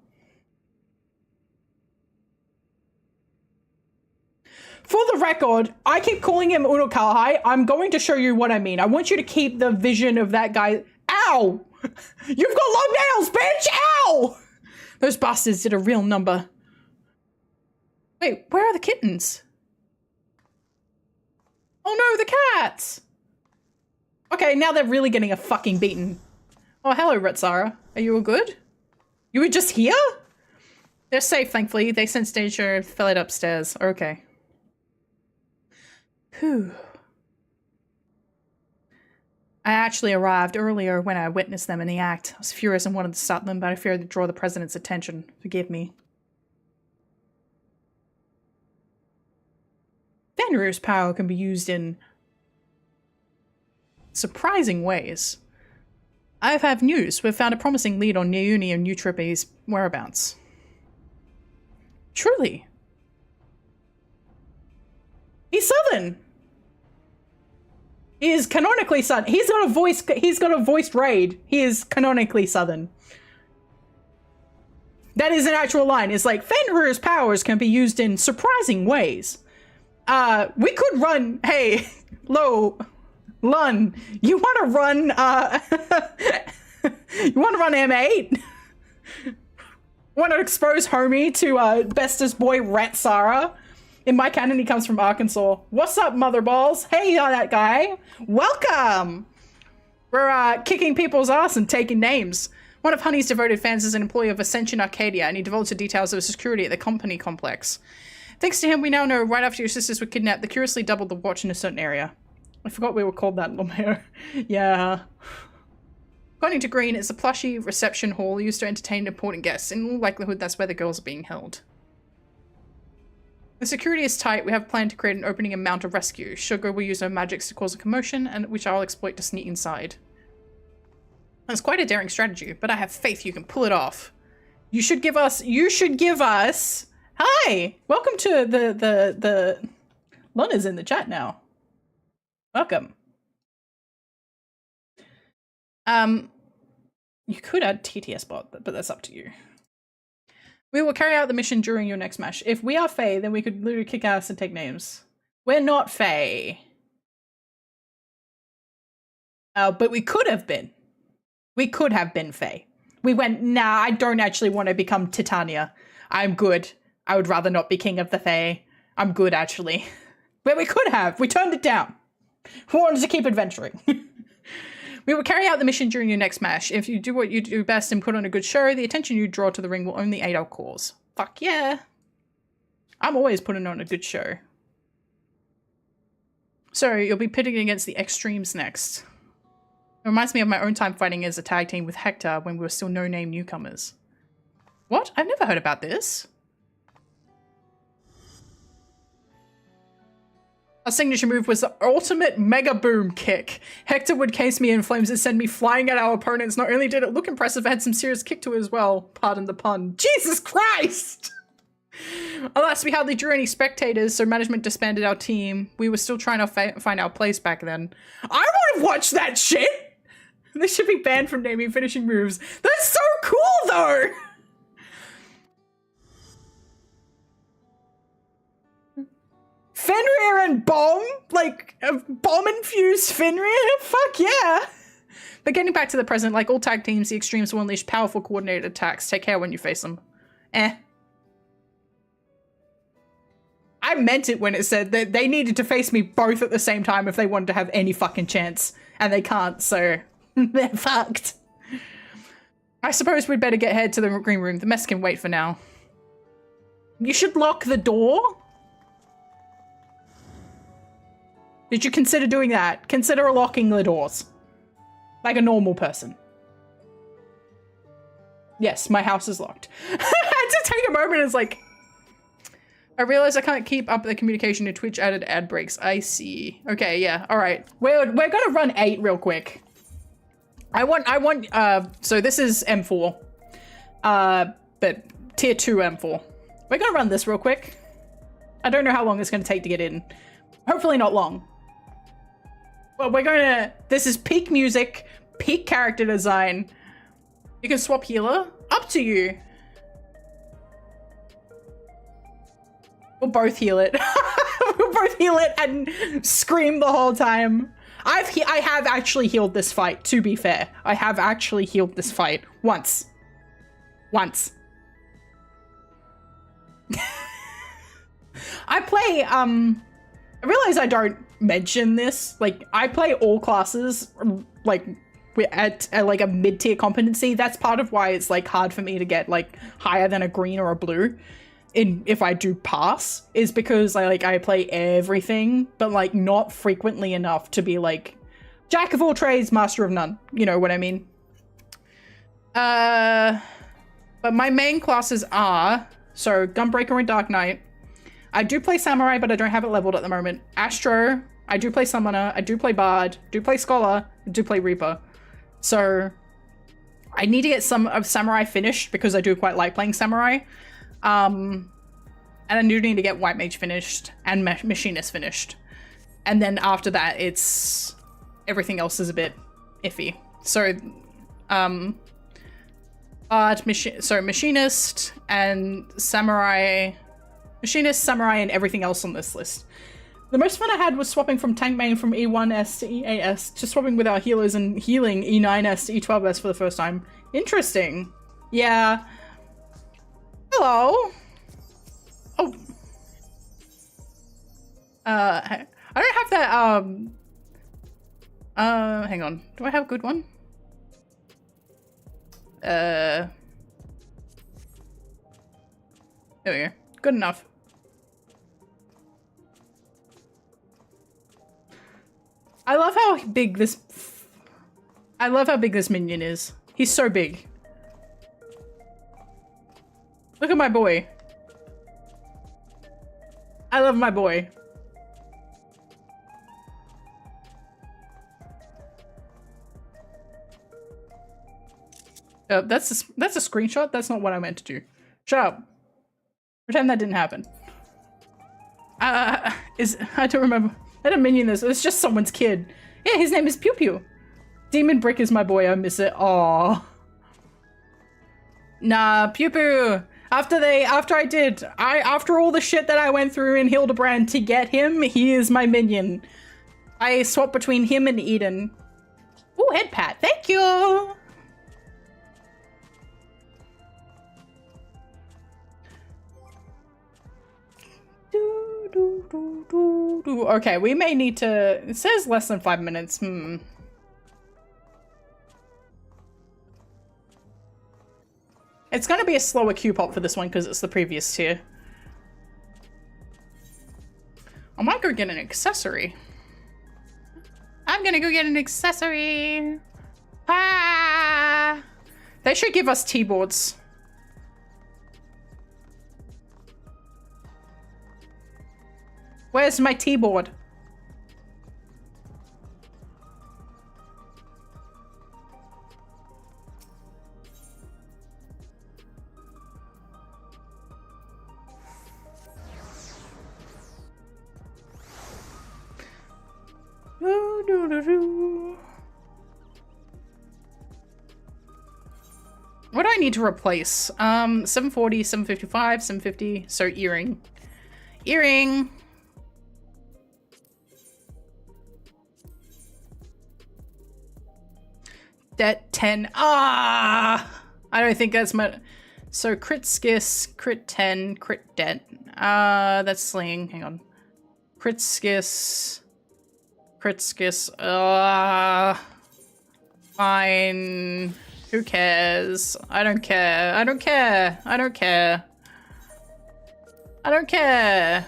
Speaker 1: For the record, I keep calling him Uno Kalahai. I'm going to show you what I mean. I want you to keep the vision of that guy. Ow! You've got long nails, bitch! Ow! Those bastards did a real number. Wait, where are the kittens? Oh no, the cats! Okay, now they're really getting a fucking beaten. Oh, hello, Retsara. Are you all good? You were just here? They're safe, thankfully. They sensed danger and fell it upstairs. Okay. Whew. I actually arrived earlier when I witnessed them in the act. I was furious and wanted to stop them, but I feared to draw the president's attention. Forgive me. Fenrir's power can be used in surprising ways. I have news. We've found a promising lead on Neuni and Eutripe's whereabouts. Truly. He's Southern. He is canonically Southern. He's got a voiced raid. He is canonically Southern. That is an actual line. It's like, Fenrir's powers can be used in surprising ways. We could run, hey, Lun, you wanna run, you wanna run M8? Want to expose homie to bestest boy Rat Sarah? In my canon, he comes from Arkansas. What's up, mother balls? Hey, that guy. Welcome. We're kicking people's ass and taking names. One of Honey's devoted fans is an employee of Ascension Arcadia, and he divulged the details of security at the company complex. Thanks to him, we now know right after your sisters were kidnapped, they curiously doubled the watch in a certain area. I forgot we were called that, Lomeo. Yeah. According to Green, it's a plushy reception hall used to entertain important guests. In all likelihood, that's where the girls are being held. The security is tight. We have planned to create an opening and mount a rescue. Sugar will use her magics to cause a commotion, and which I'll exploit to sneak inside. That's quite a daring strategy, but I have faith you can pull it off. You should give us, hi! Welcome to the Luna's in the chat now. Welcome. You could add TTS bot, but that's up to you. We will carry out the mission during your next match. If we are Fae, then we could literally kick ass and take names. We're not Fae. But we could have been. We could have been Fae. We went, nah, I don't actually want to become Titania. I'm good. I would rather not be king of the Fae. I'm good, actually. But we could have. We turned it down. We wanted to keep adventuring. We will carry out the mission during your next match. If you do what you do best and put on a good show, the attention you draw to the ring will only aid our cause. Fuck yeah. I'm always putting on a good show. So, you'll be pitting against the Extremes next. It reminds me of my own time fighting as a tag team with Hector when we were still no-name newcomers. What? I've never heard about this. Our signature move was the ultimate mega boom kick. Hector would case me in flames and send me flying at our opponents. Not only did it look impressive, it had some serious kick to it as well. Pardon the pun. Jesus Christ! Alas, we hardly drew any spectators, so management disbanded our team. We were still trying to find our place back then. I would have watched that shit! They should be banned from naming finishing moves. That's so cool, though! Fenrir and bomb? Like, a bomb-infused Fenrir? Fuck yeah! But getting back to the present, like all tag teams, the Extremes will unleash powerful coordinated attacks. Take care when you face them. I meant it when it said that they needed to face me both at the same time if they wanted to have any fucking chance. And they can't, so they're fucked. I suppose we'd better get head to the green room. The mess can wait for now. You should lock the door? Did you consider doing that? Consider locking the doors. Like a normal person. Yes, my house is locked. I had to take a moment and it's like, I realize I can't keep up the communication to Twitch added ad breaks. I see. Okay, yeah, all right. We're gonna run 8 real quick. So this is M4. But tier 2 M4. We're gonna run this real quick. I don't know how long it's gonna take to get in. Hopefully not long. But this is peak music, peak character design. You can swap healer, up to you. We'll both heal it. We'll both heal it and scream the whole time. I have actually healed this fight, to be fair. I have actually healed this fight. Once. Once. I play, I realize I don't mention this. Like, I play all classes, like, we're at like a mid-tier competency. That's part of why it's, like, hard for me to get, like, higher than a green or a blue. If I do pass, is because I play everything, but like not frequently enough to be like jack of all trades, master of none. You know what I mean? But my main classes are so Gunbreaker and Dark Knight. I do play Samurai, but I don't have it leveled at the moment. Astro. I do play Summoner. I do play Bard. Do play Scholar. I do play Reaper. So I need to get some of Samurai finished because I do quite like playing Samurai. And I do need to get White Mage finished and Machinist finished. And then after that, it's everything else is a bit iffy. So, Machinist and Samurai, Machinist, Samurai, and everything else on this list. The most fun I had was swapping from tank main from E1S to E8S to swapping with our healers and healing E9S to E12S for the first time. Interesting. Yeah. Hello. Oh. I don't have that, hang on. Do I have a good one? There we go. Good enough. I love how big this minion is. He's so big. Look at my boy. I love my boy. That's a screenshot. That's not what I meant to do. Shut up. Pretend that didn't happen. I don't remember. I don't minion this. It's just someone's kid. Yeah, his name is Pew Pew. Demon Brick is my boy. I miss it. Aww. Nah, Pew Pew. After all the shit that I went through in Hildebrand to get him, he is my minion. I swapped between him and Eden. Ooh, head pat. Thank you. Okay, we may need to... It says less than 5 minutes. It's gonna be a slower queue pop for this one because it's the previous tier. I might go get an accessory. I'm gonna go get an accessory. Ah! They should give us T-boards. Where's my T-board? What do I need to replace? 740, 755, 750. So earring. Earring. Det 10. Ah! I don't think that's my... So crit skis, crit 10, crit det. That's sling. Hang on. Crit skis. Crit skis. Fine. Who cares? I don't care. I don't care. I don't care. I don't care.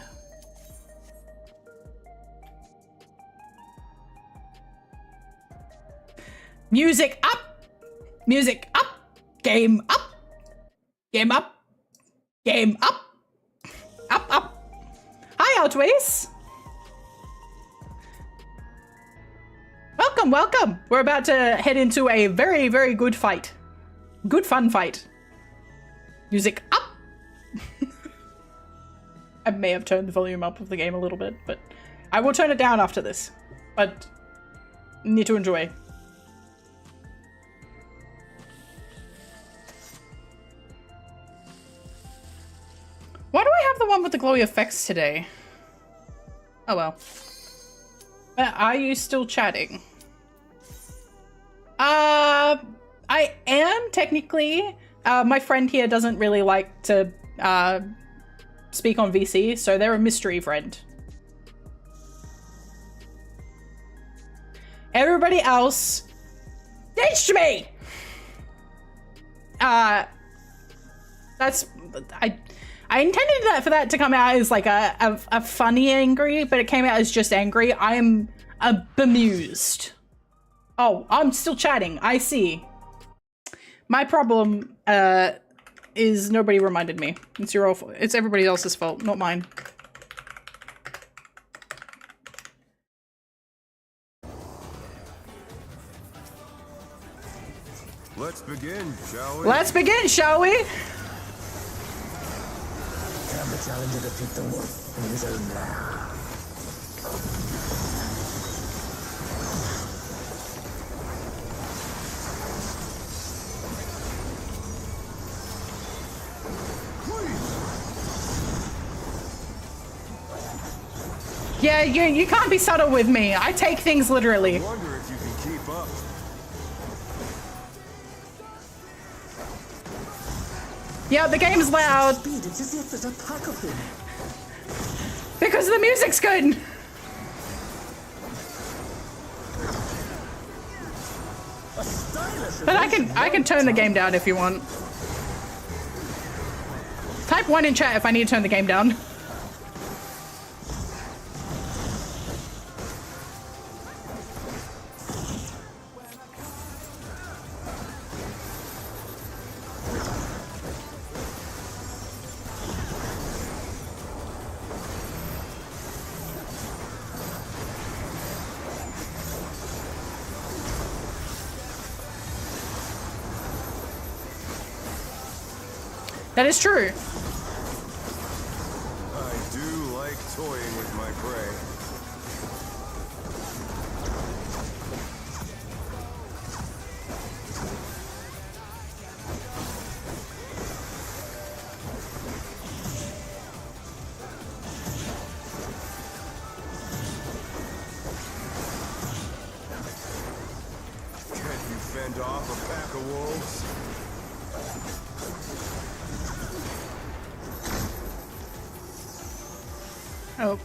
Speaker 1: Music up! Music up! Game up! Game up! Game up! Up, up! Hi, Outways! Welcome, welcome! We're about to head into a very, very good fight. Good fun fight. Music up! I may have turned the volume up of the game a little bit, but I will turn it down after this. But need to enjoy. Why do I have the one with the glowy effects today? Oh well. Are you still chatting? I am technically. My friend here doesn't really like to speak on VC, so they're a mystery friend. Everybody else ditched me! I intended that for that to come out as like a funny angry, but it came out as just angry. I'm bemused. Oh, I'm still chatting. I see. My problem is nobody reminded me. It's your fault. It's everybody else's fault, not mine.
Speaker 4: Let's begin, shall we?
Speaker 1: Let's begin, shall we?
Speaker 3: Can the challenger defeat the wolf in his own lair?
Speaker 1: Yeah, you can't be subtle with me. I take things literally.
Speaker 4: I wonder if you can keep up.
Speaker 1: Yeah, the game's loud.
Speaker 3: Speed, it's as if there's a pack of them.
Speaker 1: Because the music's good.
Speaker 3: A stylish
Speaker 1: But I can turn the game down if you want. Type 1 in chat if I need to turn the game down. That is true.
Speaker 4: I do like toying with my prey. Can't you fend off a pack of wolves?
Speaker 1: Oh.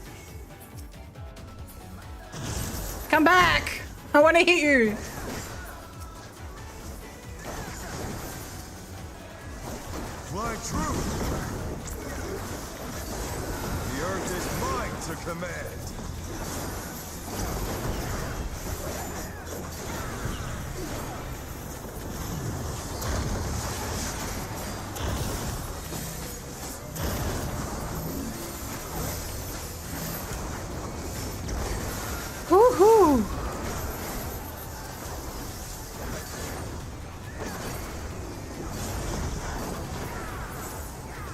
Speaker 1: Come back! I want to hit you!
Speaker 4: Fly true! The earth is mine to command!
Speaker 1: Woohoo!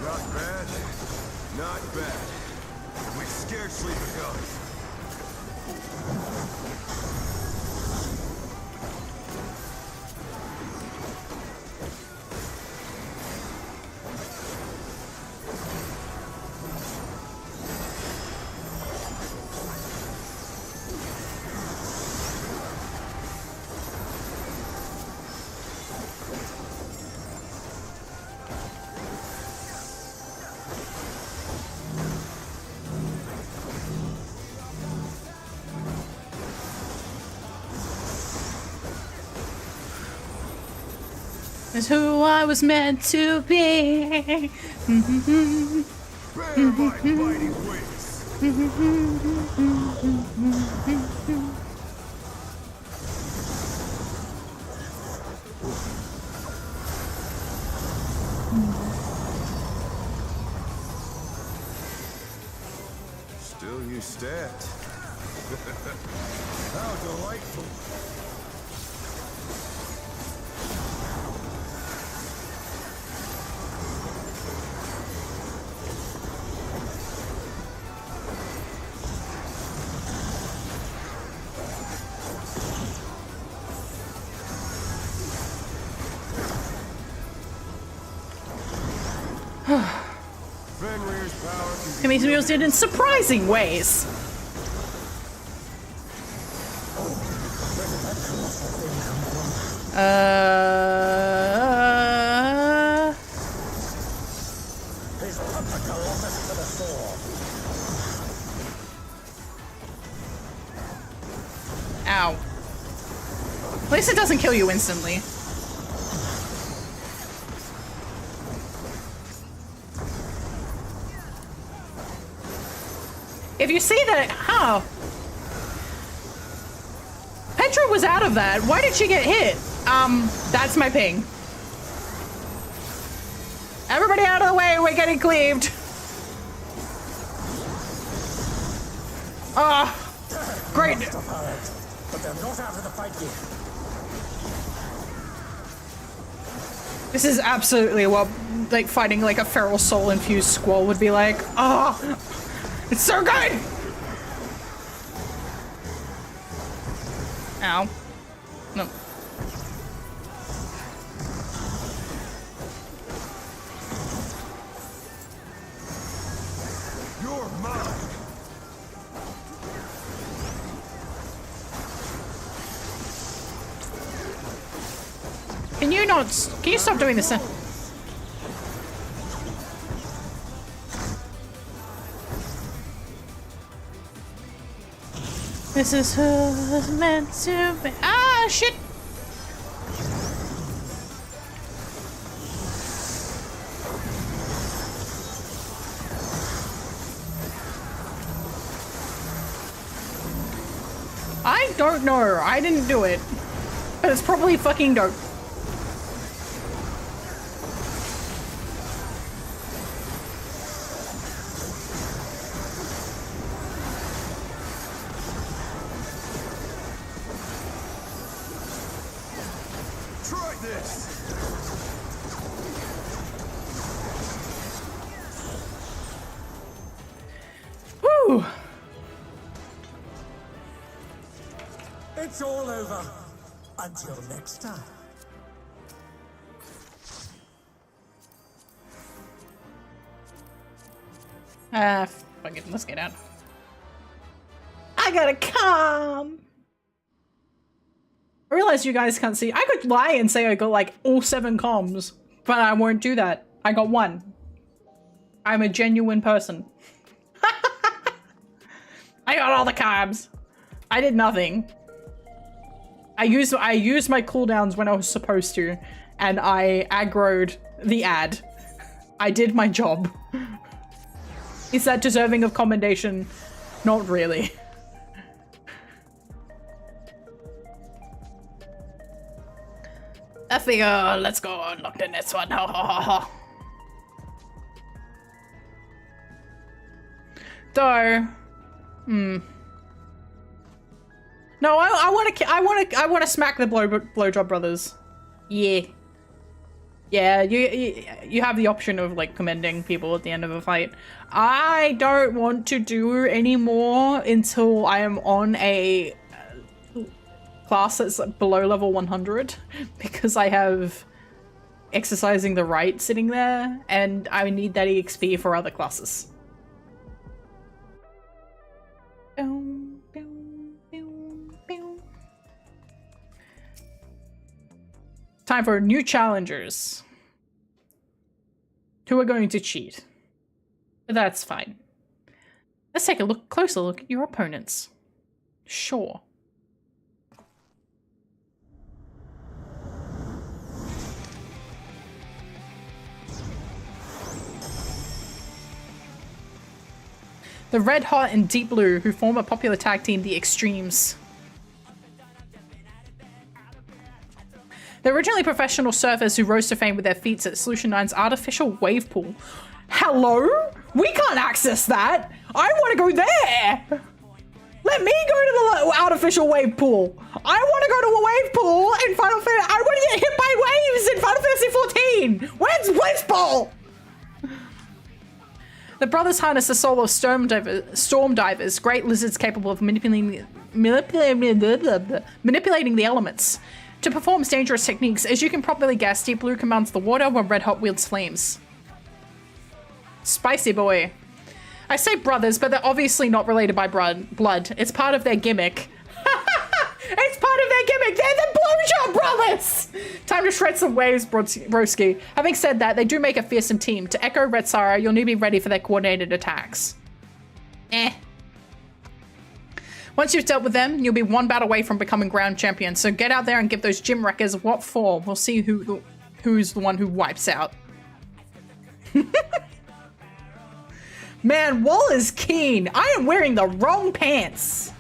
Speaker 4: Not bad. Not bad. We've scarcely begun.
Speaker 1: Is who I was meant to be.
Speaker 4: Bear my mighty wings! Still you stand. How delightful! Fenrir's power can be
Speaker 1: These wheels did in surprising ways.
Speaker 3: His Petrachichoria to the sword.
Speaker 1: Ow. At least it doesn't kill you instantly. If you see that, how? Petra was out of that. Why did she get hit? That's my ping. Everybody out of the way, we're getting cleaved. Great.
Speaker 3: But they're not out of the fight yet.
Speaker 1: This is absolutely what, like, fighting like a feral soul-infused squall would be like. Oh, it's so good! Ow. No.
Speaker 4: You're mine!
Speaker 1: Can you not, can you stop doing this? This is who's meant to be. Ah, shit! I don't know. I didn't do it. But it's probably fucking dope.
Speaker 4: Try this.
Speaker 1: Whew.
Speaker 3: It's all over. Until next time.
Speaker 1: Fuck it, let's get out. I gotta come! I realize you guys can't see. I could lie and say I got like all 7 comms, but I won't do that. I got 1. I'm a genuine person. I got all the comms. I did nothing. I used my cooldowns when I was supposed to, and I aggroed the ad. I did my job. Is that deserving of commendation? Not really. I figure, let's go unlock the next one. Ha ha ha ha. Though, no, I want to smack the blowjob brothers. Yeah. Yeah, you have the option of like commending people at the end of a fight. I don't want to do any more until I am on a class that's below level 100 because I have exercising the right sitting there and I need that EXP for other classes. Time for new challengers who are going to cheat. But that's fine. Let's take a closer look at your opponents. Sure. The Red Hot and Deep Blue, who form a popular tag team, the Extremes. They're originally professional surfers who rose to fame with their feats at Solution 9's artificial wave pool. Hello? We can't access that! I want to go there! Let me go to the artificial wave pool! I want to go to a wave pool in Final Fantasy. I want to get hit by waves in Final Fantasy XIV! Where's Blitzball? The brothers harness the soul of storm divers, great lizards capable of manipulating the elements. To perform dangerous techniques, as you can probably guess, Deep Blue commands the water while Red Hot wields flames. Spicy boy. I say brothers, but they're obviously not related by blood. It's part of their gimmick. It's part of their gimmick! They're the Blowjob Brothers! Time to shred some waves, broski. Having said that, they do make a fearsome team. To echo Red Sarah, you'll need to be ready for their coordinated attacks. Once you've dealt with them, you'll be 1 battle away from becoming ground champion, so get out there and give those gym wreckers what for. We'll see who's the one who wipes out. Man, Wall is keen. I am wearing the wrong pants.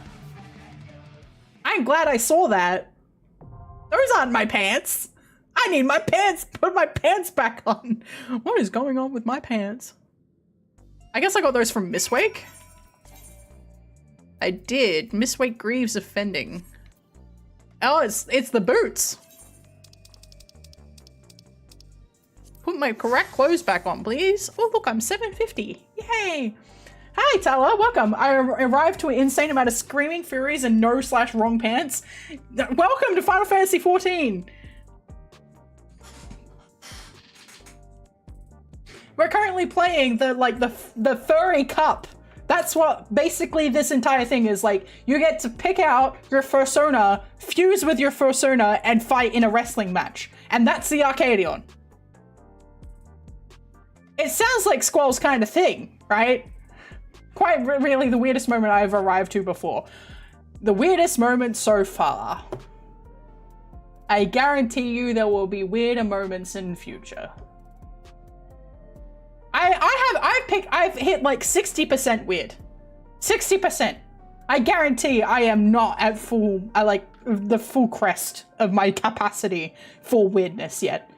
Speaker 1: I'm glad I saw that. Those aren't my pants. I need my pants. Put my pants back on. What is going on with my pants? I guess I got those from Mistwake. I did. Mistwake Greaves offending. Oh, it's the boots. Put my correct clothes back on, please. Oh, look, I'm 750. Yay. Hi, Tala. Welcome. I arrived to an insane amount of screaming furies and no/wrong pants. Welcome to Final Fantasy XIV. We're currently playing the furry cup. That's what basically this entire thing is. Like, you get to pick out your fursona, fuse with your fursona, and fight in a wrestling match. And that's the Arcadion. It sounds like Squall's kind of thing, right? Quite really the weirdest moment I've arrived to before. The weirdest moment so far. I guarantee you there will be weirder moments in the future. I've hit like 60% weird. 60%. I guarantee I am not at full, like the full crest of my capacity for weirdness yet.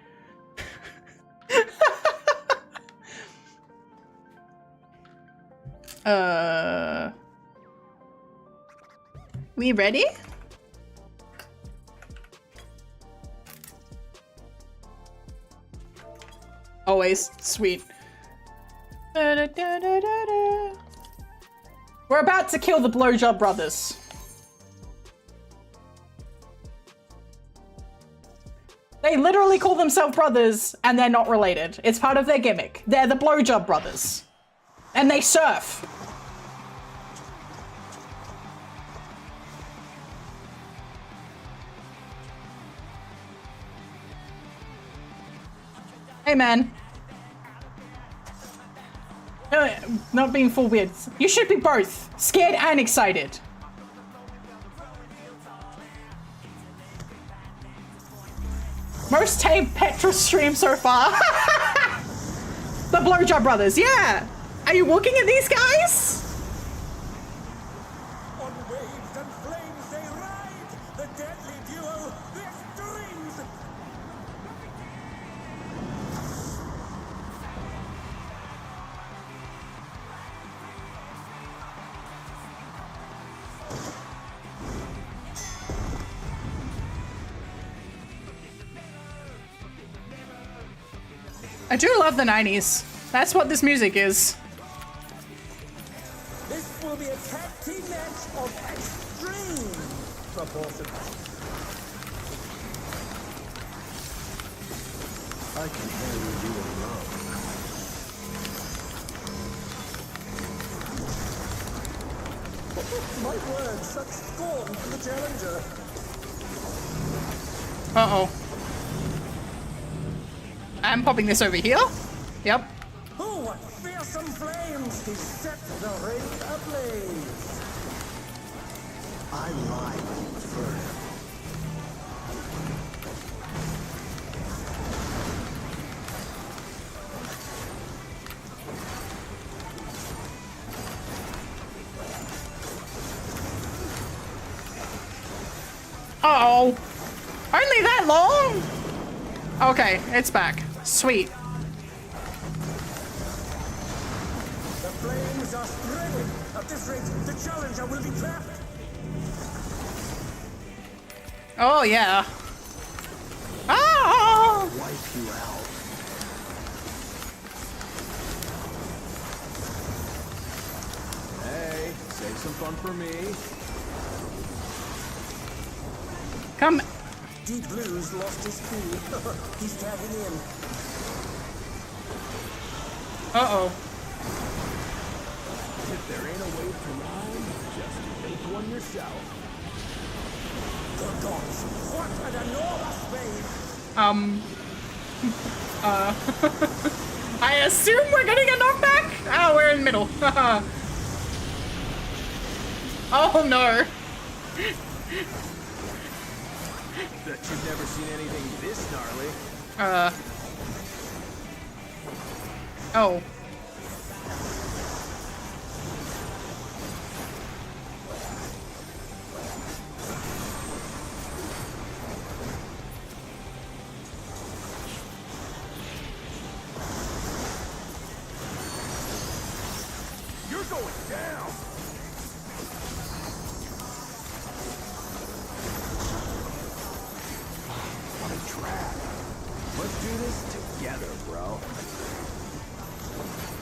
Speaker 1: We ready? Always sweet. Da-da-da-da-da-da. We're about to kill the Blowjob brothers. They literally call themselves brothers and they're not related. It's part of their gimmick. They're the Blowjob brothers. And they surf. Hey man. No, not being full weird. You should be both. Scared and excited. Most tame Petra stream so far. The Blowjob brothers, yeah. Are you looking at these guys?
Speaker 3: On waves and flames they ride, the deadly duo, their streams.
Speaker 1: I do love the 90s. That's what this music is.
Speaker 3: This will be a tag team match of extreme proportions.
Speaker 4: I can handle you alone.
Speaker 3: My word, such scorn for the challenger.
Speaker 1: Uh-oh. I'm popping this over here. Yep.
Speaker 3: Oh, what fearsome flames! He set the ring ablaze.
Speaker 4: I lied further.
Speaker 1: Uh-oh. Only that long? Okay, it's back. Sweet.
Speaker 3: The flames are spreading. At this rate, the challenger will be trapped.
Speaker 1: Oh, yeah. Ah!
Speaker 4: Wipe you out. Hey, save some fun for me.
Speaker 1: Come.
Speaker 3: Deep Blue's lost his key. He's tagging in.
Speaker 1: Uh-oh.
Speaker 4: If there ain't a way to rhyme, just make one yourself.
Speaker 3: Good gods, what an enormous wave!
Speaker 1: I assume we're getting a knockback? Oh, we're in the middle. Oh, no.
Speaker 4: Bet you've never seen anything this gnarly.
Speaker 1: Oh.
Speaker 4: You're going down. I'm trapped. Let's do this together, bro.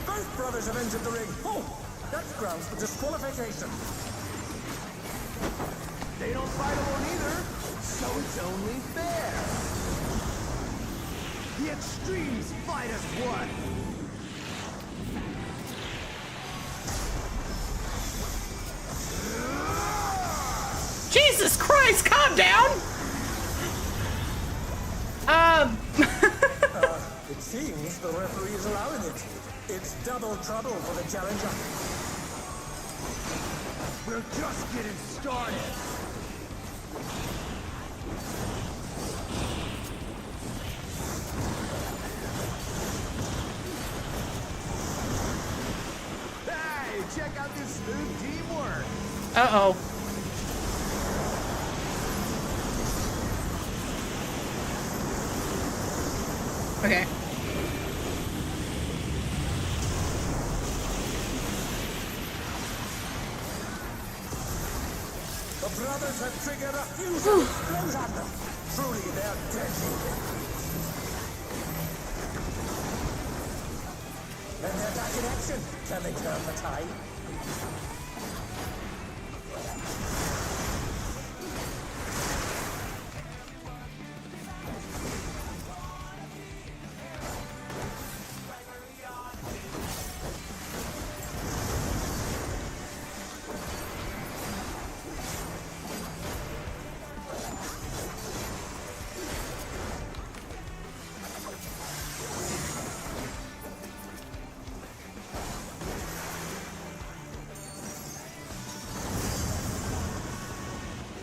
Speaker 3: Both brothers have entered the ring. Oh, that's grounds for disqualification.
Speaker 4: They don't fight alone either, so it's only fair. The extremes fight as one.
Speaker 1: Jesus Christ, calm down!
Speaker 3: It seems the referee is allowing it. It's double trouble for the challenger.
Speaker 4: We're just getting started. Hey, check out this smooth teamwork.
Speaker 1: Uh-oh. Okay.
Speaker 3: The brothers have triggered a fusion explosion. Truly, they're deadly. And they're back in action. Can they turn the tide?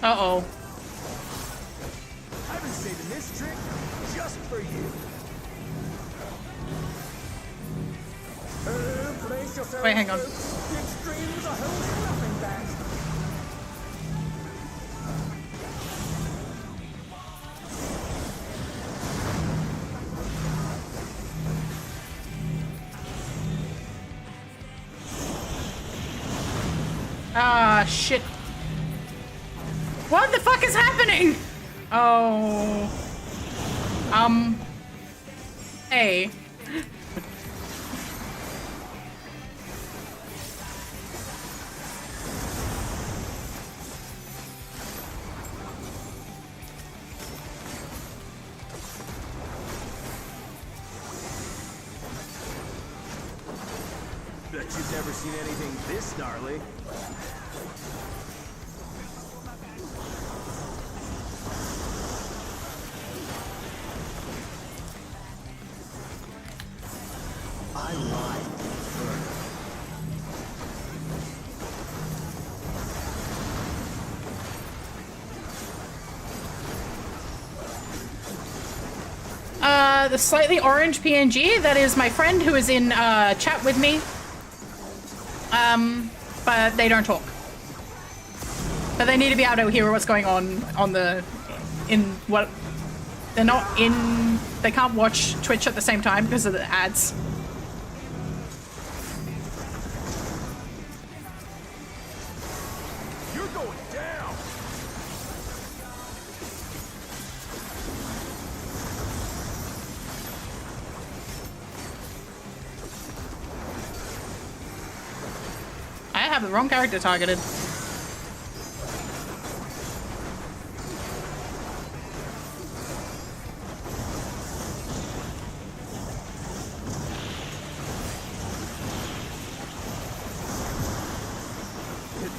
Speaker 1: Uh-oh.
Speaker 4: I've been saving this trick just for you.
Speaker 3: Brace yourselves,
Speaker 1: Wait, hang on.
Speaker 3: folks. The extremes are holding nothing back.
Speaker 1: Ah, shit. What the fuck is happening? Oh. Hey.
Speaker 4: Bet you've never seen anything this gnarly. I lied.
Speaker 1: The slightly orange PNG, that is my friend who is in chat with me. But they don't talk. But they need to be able to hear what's going on the, they're not in, they can't watch Twitch at the same time because of the ads.
Speaker 4: You're going down.
Speaker 1: I have the wrong character targeted.
Speaker 4: If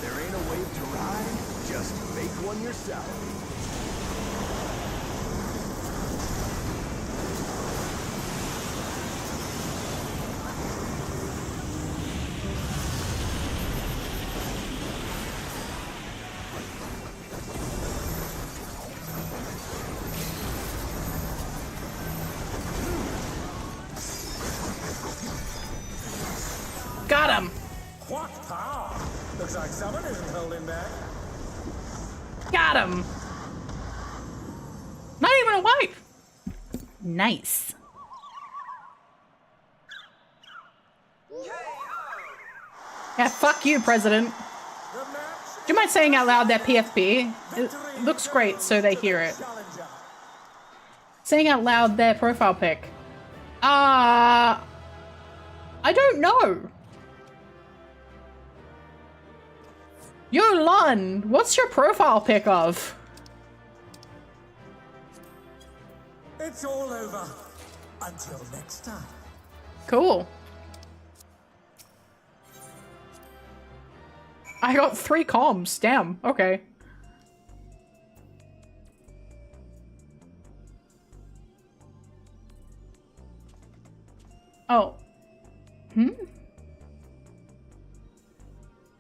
Speaker 4: there ain't a wave to ride, just make one yourself.
Speaker 1: Got him!
Speaker 3: What power! Looks like someone isn't holding back.
Speaker 1: Got him! Not even a wipe! Nice. Yeah, fuck you, President.
Speaker 3: The match
Speaker 1: Do you mind saying out loud that PFP? It looks great, so they hear it.
Speaker 3: challenger.
Speaker 1: Saying out loud their profile pic. I don't know. Yo, Lun, what's your profile pic of?
Speaker 3: It's all over. Until next time.
Speaker 1: Cool. I got 3 comms. Damn. Okay. Oh.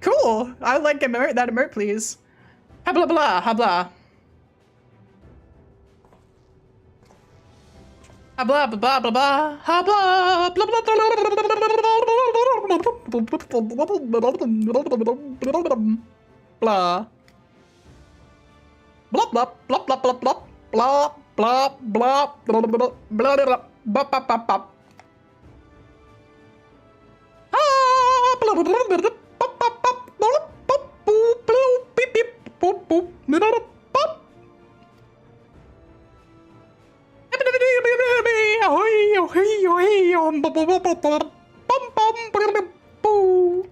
Speaker 1: Cool. I like that emote, please. Habla blah, habla. Habla blah blah blah blah. Habla blah blah blah. Blah blah blah blah blah blah blah blah blah blah blah blah blah bop bop bop bop. Ah blah blah blah blah bop bop bop bop bop boop bloop beep beep boop boop bop bop. Ahoy ahoy ahoy bop bop bop bop bum bum bum boo.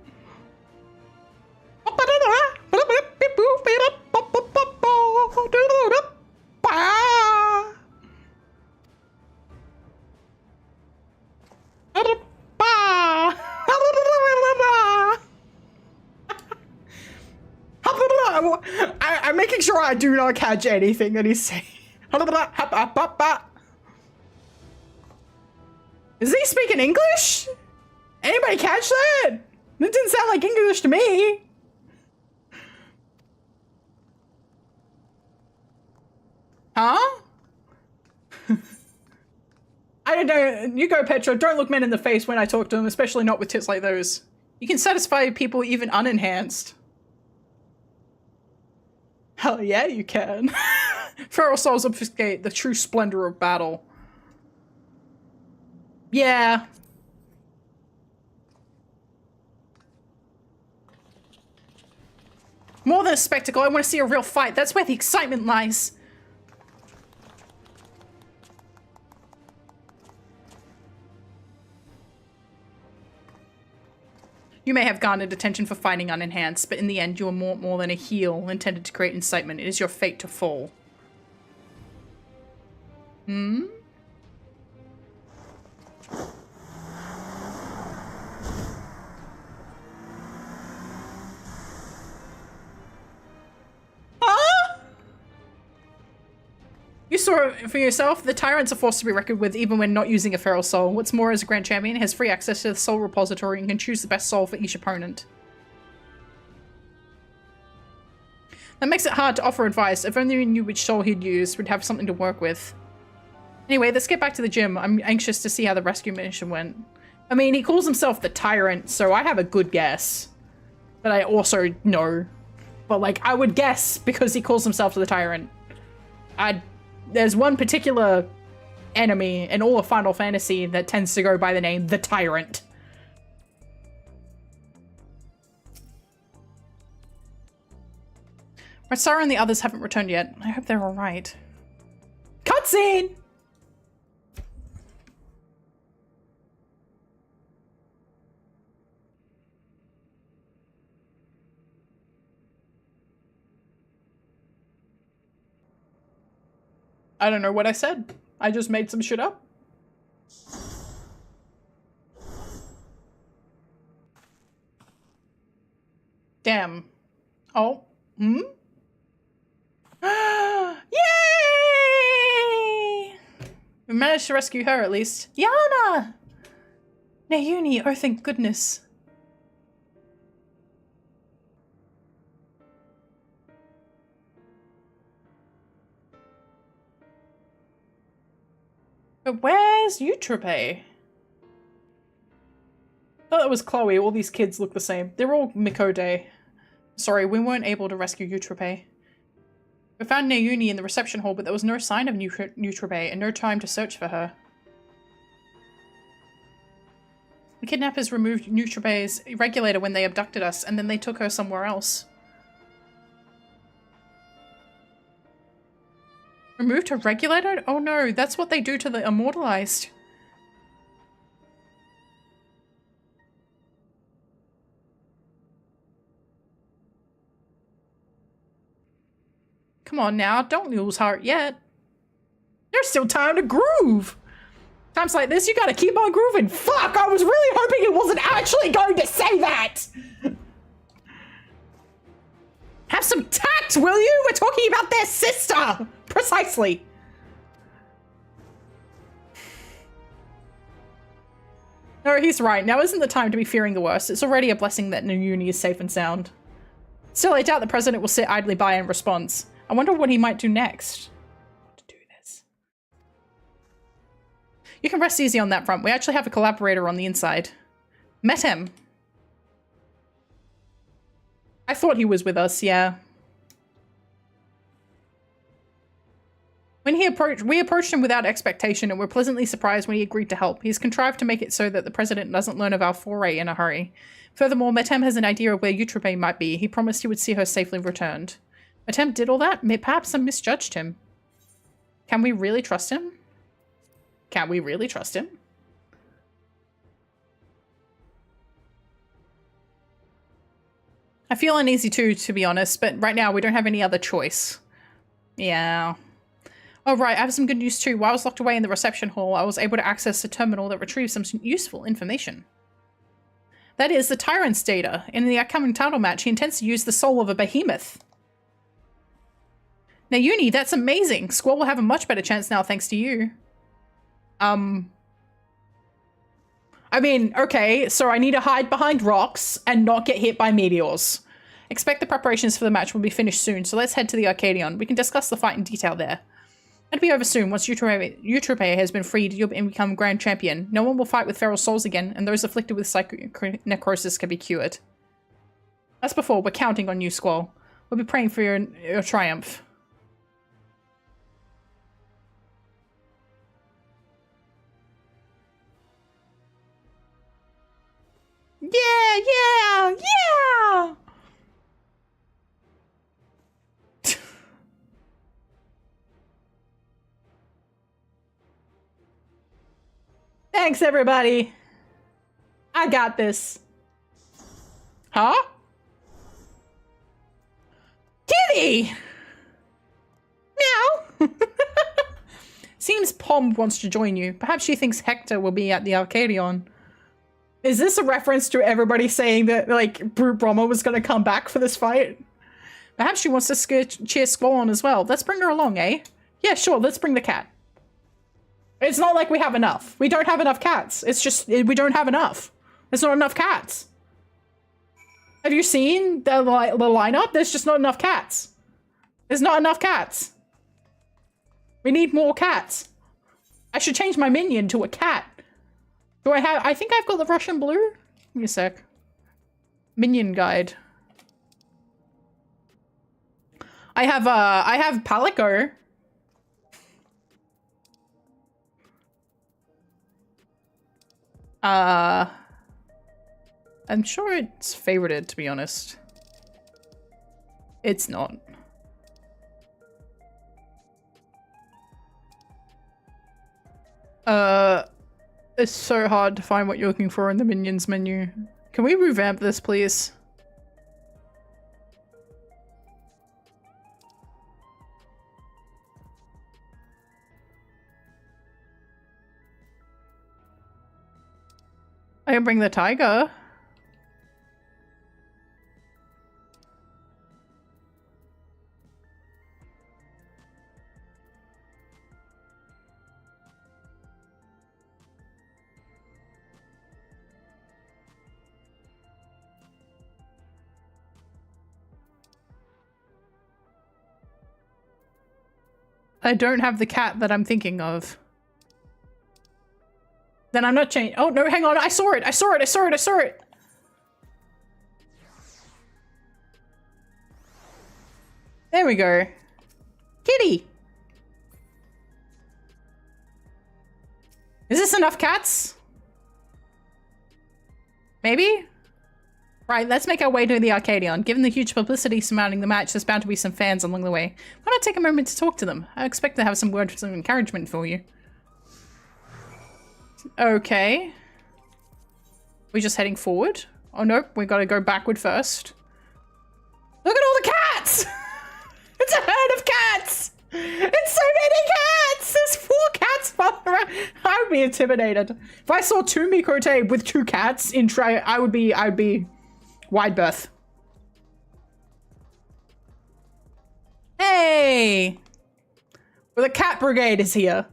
Speaker 1: I'm making sure I do not catch anything that he's saying. Is he speaking English? Anybody catch that? That didn't sound like English to me. Huh? I don't know. You go, Petra. Don't look men in the face when I talk to them, especially not with tits like those. You can satisfy people even unenhanced. Hell yeah, you can. Feral souls obfuscate the true splendor of battle. Yeah. More than a spectacle, I want to see a real fight. That's where the excitement lies. You may have garnered attention for fighting unenhanced, but in the end you are more than a heel intended to create incitement. It is your fate to fall. Hmm? Huh? You saw it for yourself. The tyrants are forced to be reckoned with even when not using a feral soul. What's more, as a Grand Champion, has free access to the soul repository and can choose the best soul for each opponent. That makes it hard to offer advice. If only we knew which soul he'd use, we'd have something to work with. Anyway, let's get back to the gym. I'm anxious to see how the rescue mission went. I mean, he calls himself the Tyrant, so I have a good guess. But I also know. But, like, I would guess because he calls himself the Tyrant. There's one particular enemy in all of Final Fantasy that tends to go by the name the Tyrant. Sarah and the others haven't returned yet. I hope they're alright. Cutscene! I don't know what I said. I just made some shit up. Damn. Oh. Hmm? Yay! We managed to rescue her at least. Yana! Nayuni, oh thank goodness. But where's Eutrope? Thought it was Chloe. All these kids look the same. They're all Mikode. Sorry, we weren't able to rescue Eutrope. We found Nayuni in the reception hall, but there was no sign of Eutrope and no time to search for her. The kidnappers removed Eutrope's regulator when they abducted us, and then they took her somewhere else. Removed her regulator? Oh no, that's what they do to the immortalized. Come on now, don't lose heart yet. There's still time to groove. Times like this, you gotta keep on grooving. Fuck, I was really hoping it wasn't actually going to say that. Have some tact, will you? We're talking about their sister. Precisely. No, he's right. Now isn't the time to be fearing the worst. It's already a blessing that Nayuni is safe and sound. Still, I doubt the president will sit idly by in response. I wonder what he might do next. To do this. You can rest easy on that front. We actually have a collaborator on the inside. Met him. I thought he was with us, yeah. When we approached him without expectation and were pleasantly surprised when he agreed to help. He's contrived to make it so that the president doesn't learn of our foray in a hurry. Furthermore, Metem has an idea of where Eutrope might be. He promised he would see her safely returned. Metem did all that? Perhaps I misjudged him. Can we really trust him? Can we really trust him? I feel uneasy too, to be honest, but right now we don't have any other choice. Yeah. Oh, right, I have some good news too. While I was locked away in the reception hall, I was able to access a terminal that retrieved some useful information. That is, the Tyrant's data. In the upcoming title match, he intends to use the soul of a behemoth. Now, Uni, that's amazing. Squall will have a much better chance now thanks to you. I mean, okay, so I need to hide behind rocks and not get hit by meteors. Expect the preparations for the match will be finished soon, so let's head to the Arcadion. We can discuss the fight in detail there. It'll be over soon. Once Eutrope has been freed, you'll become Grand Champion. No one will fight with feral souls again, and those afflicted with necrosis can be cured. As before, we're counting on you, Squall. We'll be praying for your triumph. Yeah! Thanks, everybody. I got this. Huh? Kitty! Meow! Seems Pom wants to join you. Perhaps she thinks Hector will be at the Arcadion. Is this a reference to everybody saying that, like, Brute Brahma was going to come back for this fight? Perhaps she wants to cheer Squall on as well. Let's bring her along, eh? Yeah, sure, let's bring the cat. It's not like we have enough. We don't have enough cats. It's just, we don't have enough. There's not enough cats. Have you seen the lineup? There's just not enough cats. There's not enough cats. We need more cats. I should change my minion to a cat. Do I have, I think I've got the Russian blue. Give me a sec. Minion guide. I have Palico. I'm sure it's favorited, to be honest. It's not. It's so hard to find what you're looking for in the minions menu. Can we revamp this, please? I can bring the tiger. I don't have the cat that I'm thinking of. Then I'm not changing. Oh, no, hang on. I saw it. I saw it. I saw it. I saw it. There we go. Kitty. Is this enough cats? Maybe? Right, let's make our way to the Arcadion. Given the huge publicity surrounding the match, there's bound to be some fans along the way. Why not take a moment to talk to them? I expect to have some words of encouragement for you. Okay. We're just heading forward? Oh nope, we gotta go backward first. Look at all the cats! It's a herd of cats! It's so many cats! There's 4 cats following around. I would be intimidated. If I saw 2 Mikote with 2 cats in tray, I would be wide berth. Hey! Well, the cat brigade is here.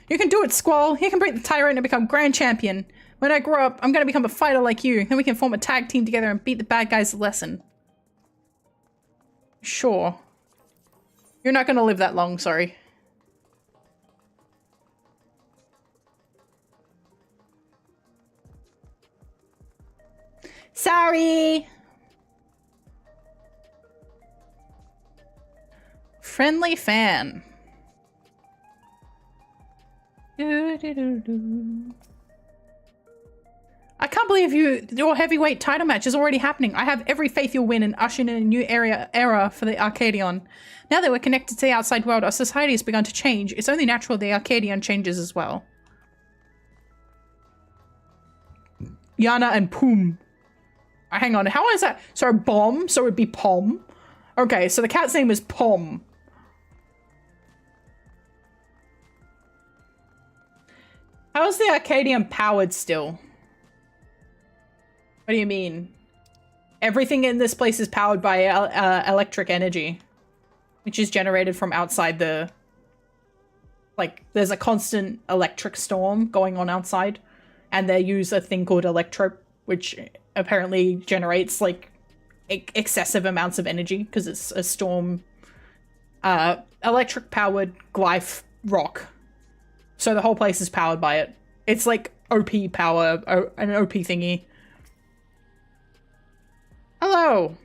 Speaker 1: You can do it, Squall. You can beat the tyrant and become Grand Champion. When I grow up, I'm gonna become a fighter like you. Then we can form a tag team together and beat the bad guys a lesson. Sure. You're not gonna live that long, sorry. Sorry! Friendly fan. I can't believe your heavyweight title match is already happening. I have every faith you'll win and usher in a new era for the Arcadion. Now that we're connected to the outside world, our society has begun to change. It's only natural the Arcadion changes as well. Yana and Poom. Hang on, how is that? So bomb, so it'd be Pom. Okay, so the cat's name is Pom. How is the Arcadion powered still? What do you mean? Everything in this place is powered by electric energy, which is generated from outside the... Like, there's a constant electric storm going on outside, and they use a thing called electro, which apparently generates, like, excessive amounts of energy, because it's a storm... electric-powered glyph rock. So the whole place is powered by it. It's like OP power, an OP thingy. Hello.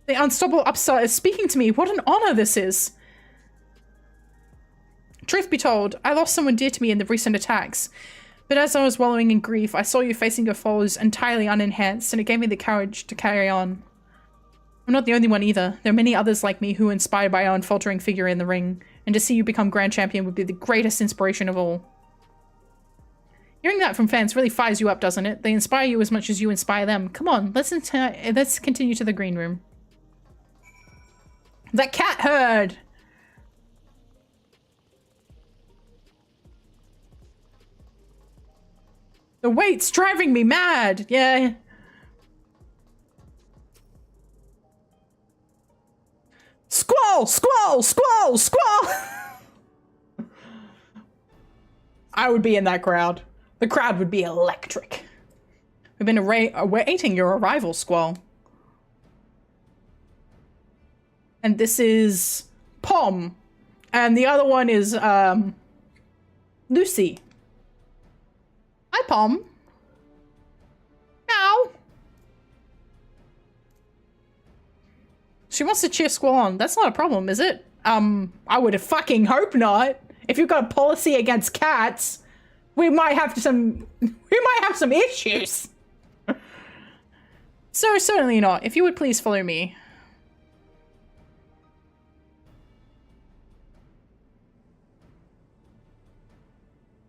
Speaker 1: The unstoppable upstart is speaking to me. What an honor this is. Truth be told, I lost someone dear to me in the recent attacks. But as I was wallowing in grief, I saw you facing your foes entirely unenhanced, and it gave me the courage to carry on. I'm not the only one either. There are many others like me who are inspired by our unfaltering figure in the ring, and to see you become Grand Champion would be the greatest inspiration of all. Hearing that from fans really fires you up, doesn't it? They inspire you as much as you inspire them. Come on, let's continue to the green room. The cat herd! The weight's driving me mad! Yeah. Squall! Squall! Squall! Squall! I would be in that crowd. The crowd would be electric. We've been awaiting your arrival, Squall. And this is Pom. And the other one is, Lucy. Hi, Pom. Meow. She wants to cheer Squall on. That's not a problem, is it? I would fucking hope not. If you've got a policy against cats, we might have some issues. So certainly not. If you would please follow me.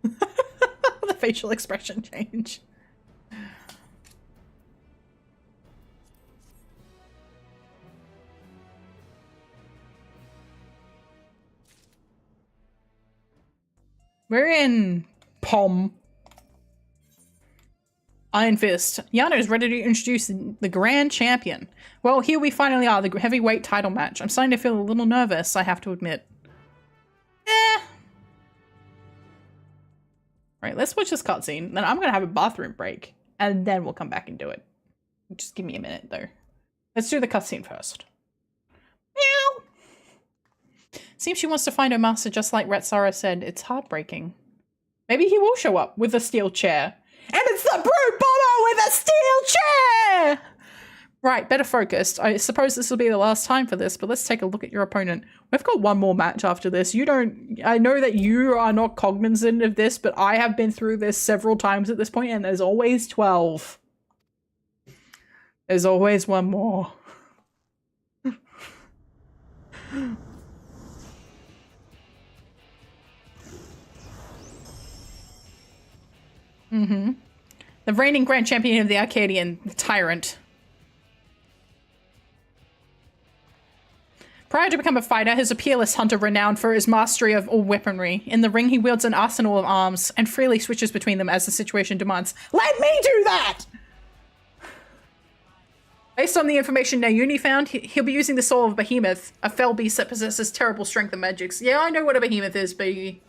Speaker 1: The facial expression change. We're in Pom. Iron Fist. Yana is ready to introduce the Grand Champion. Well, here we finally are, the heavyweight title match. I'm starting to feel a little nervous, I have to admit. Right, let's watch this cutscene. Then I'm gonna have a bathroom break, and then we'll come back and do it. Just give me a minute, though. Let's do the cutscene first. Meow! Seems she wants to find her master just like Retsara said. It's heartbreaking. Maybe he will show up with a steel chair. And it's the Brute Bomber with a steel chair! Right, better focused. I suppose this will be the last time for this, but let's take a look at your opponent. We've got one more match after this. I know that you are not cognizant of this, but I have been through this several times at this point, and there's always 12. There's always one more. The reigning Grand Champion of the Arcadion, the Tyrant. Prior to becoming a fighter, he's a peerless hunter renowned for his mastery of all weaponry. In the ring, he wields an arsenal of arms and freely switches between them as the situation demands. Let me do that! Based on the information Nayuni found, he'll be using the soul of Behemoth, a fell beast that possesses terrible strength and magics. Yeah, I know what a Behemoth is, baby.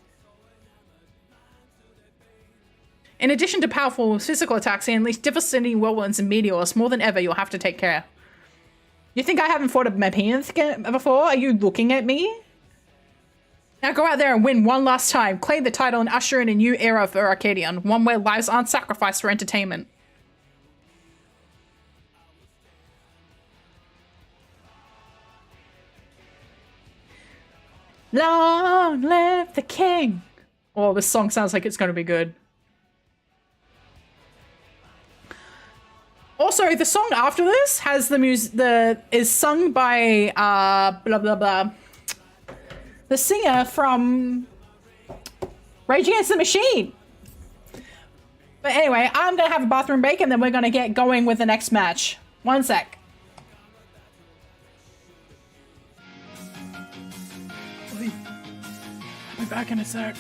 Speaker 1: In addition to powerful physical attacks, he unleashed devastating whirlwinds and meteors. More than ever, you'll have to take care. You think I haven't fought a Mepianth before? Are you looking at me? Now go out there and win one last time. Claim the title and usher in a new era for Arcadion. One where lives aren't sacrificed for entertainment. Long live the king! Oh, this song sounds like it's going to be good. Also, the song after this has the music. Is sung by blah blah blah. The singer from Rage Against the Machine. But anyway, I'm gonna have a bathroom break and then we're gonna get going with the next match. One sec. I'll be back in a sec.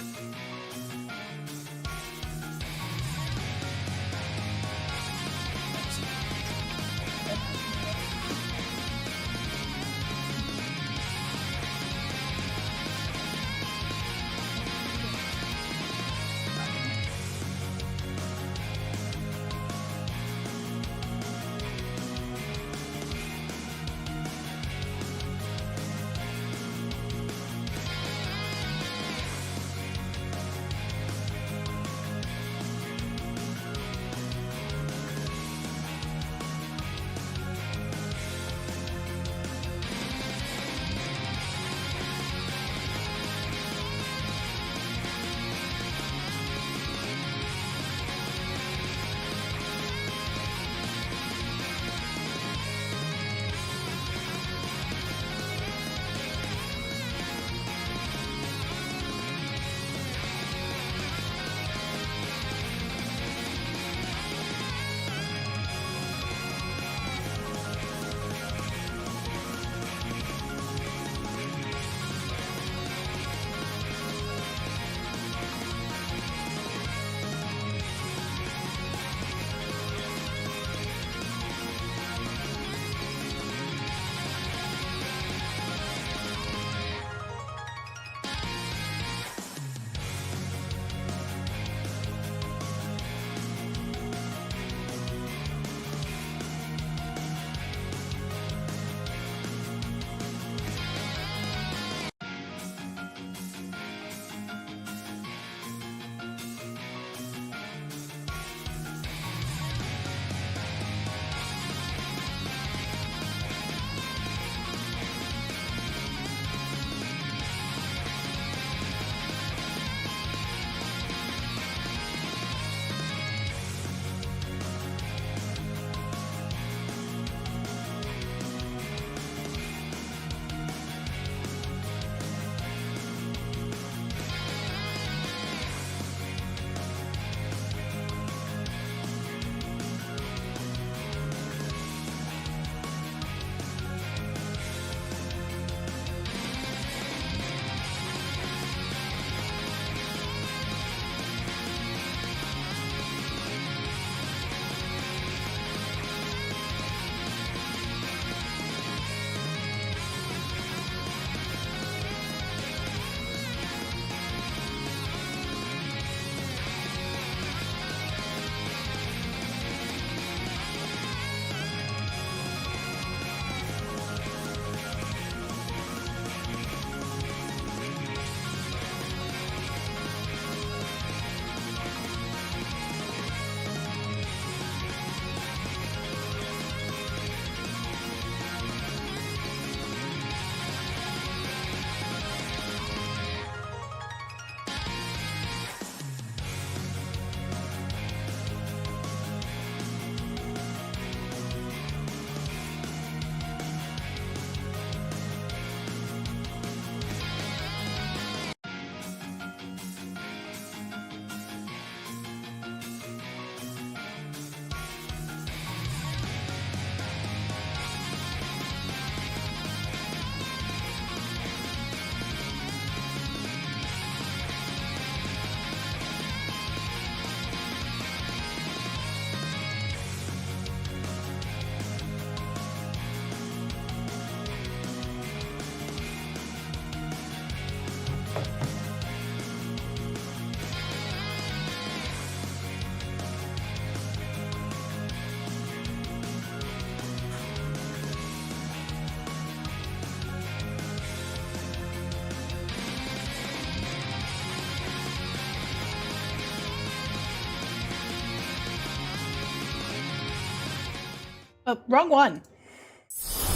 Speaker 1: Oh, wrong one.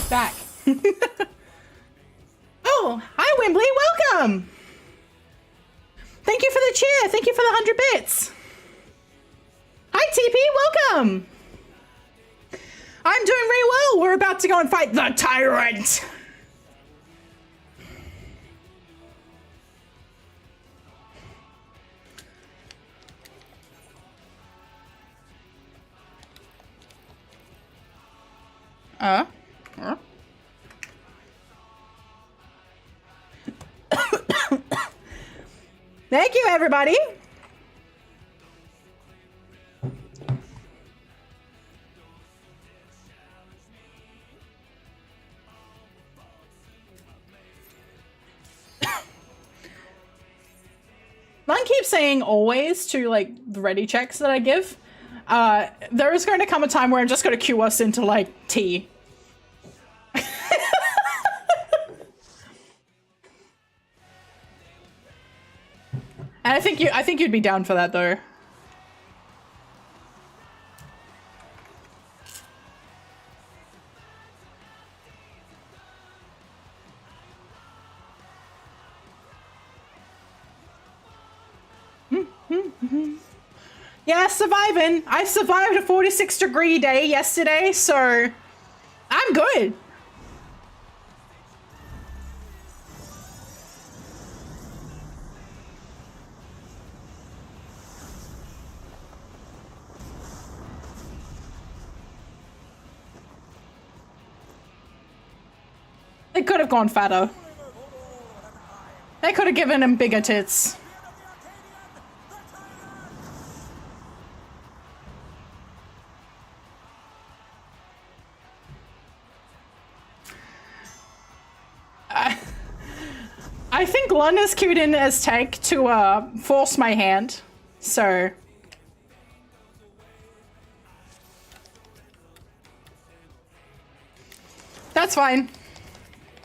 Speaker 1: Back. Oh, hi Wembley, welcome! Thank you for the cheer, thank you for the 100 bits. Hi TP, welcome! I'm doing very well, we're about to go and fight the tyrant! Thank you, everybody. Mine keeps saying always to like the ready checks that I give. There is going to come a time where I'm just going to queue us into like tea. And I think you'd be down for that though. Yeah, surviving. I survived a 46-degree day yesterday, so I'm good. They could have gone fatter. They could have given him bigger tits. I think Lunda's queued in as tank to force my hand, so that's fine.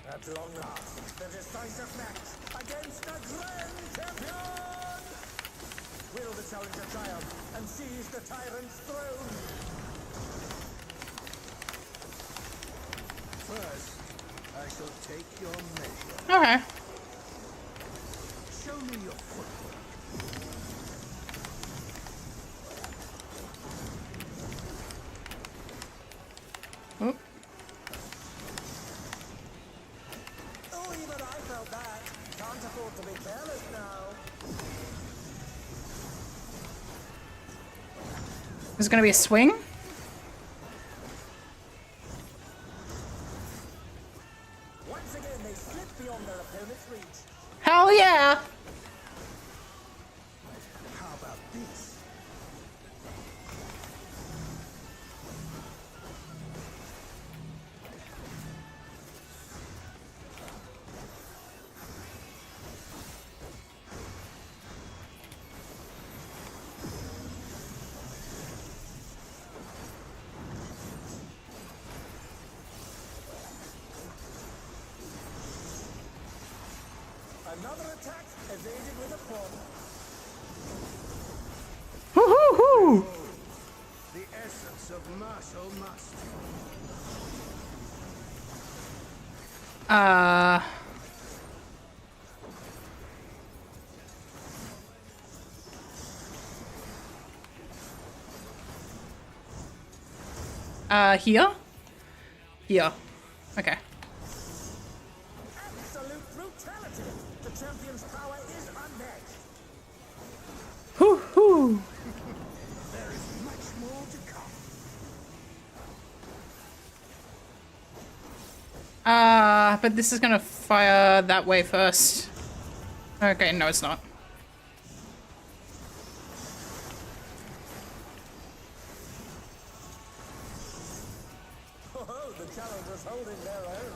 Speaker 3: At long last, the decisive match against the Grand Champion! Will the challenger triumph and seize the tyrant's throne? First, I shall take your measure.
Speaker 1: Okay.
Speaker 3: Show me your footwork.
Speaker 1: Oop.
Speaker 3: Oh, even I felt that. Can't afford to be careless now.
Speaker 1: There's gonna be a swing.
Speaker 3: Once again, they slip beyond their opponent's reach.
Speaker 1: Hell yeah!
Speaker 3: How about this? Another attack evaded with a pawn.
Speaker 1: Woo-hoo-hoo!
Speaker 3: The essence of martial mastery.
Speaker 1: Here? Here. Okay.
Speaker 3: Absolute brutality. The champion's power is unmatched.
Speaker 1: Hoo-hoo!
Speaker 3: There is much more to come.
Speaker 1: But this is gonna fire that way first. Okay, no it's not.
Speaker 3: Oh, the challengers holding their own.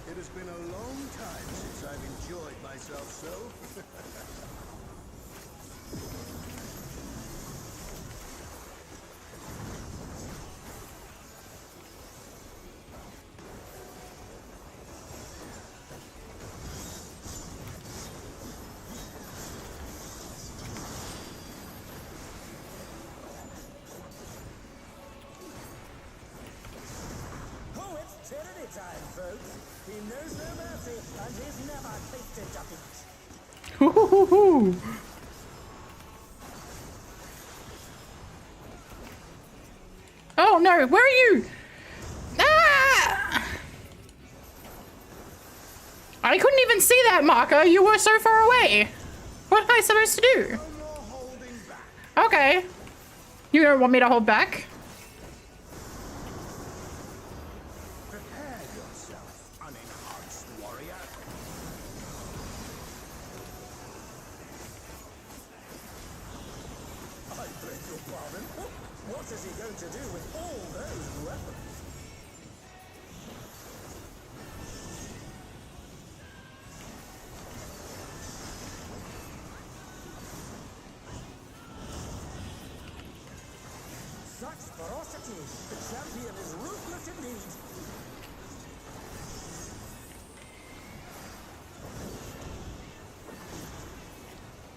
Speaker 3: It has been a long time since I've enjoyed myself so. time, folks. He knows no mercy, and he's never tasted defeat.
Speaker 1: Hoo-hoo-hoo-hoo. Oh no, where are you? Ah! I couldn't even see that marker. You were so far away. What am I supposed to do?
Speaker 3: No more holding back.
Speaker 1: Okay. You don't want me to hold back?
Speaker 3: Prepare yourself, unenhanced warrior. I beg your pardon. What is he going to do with all those weapons? Such ferocity! The champion is ruthless indeed.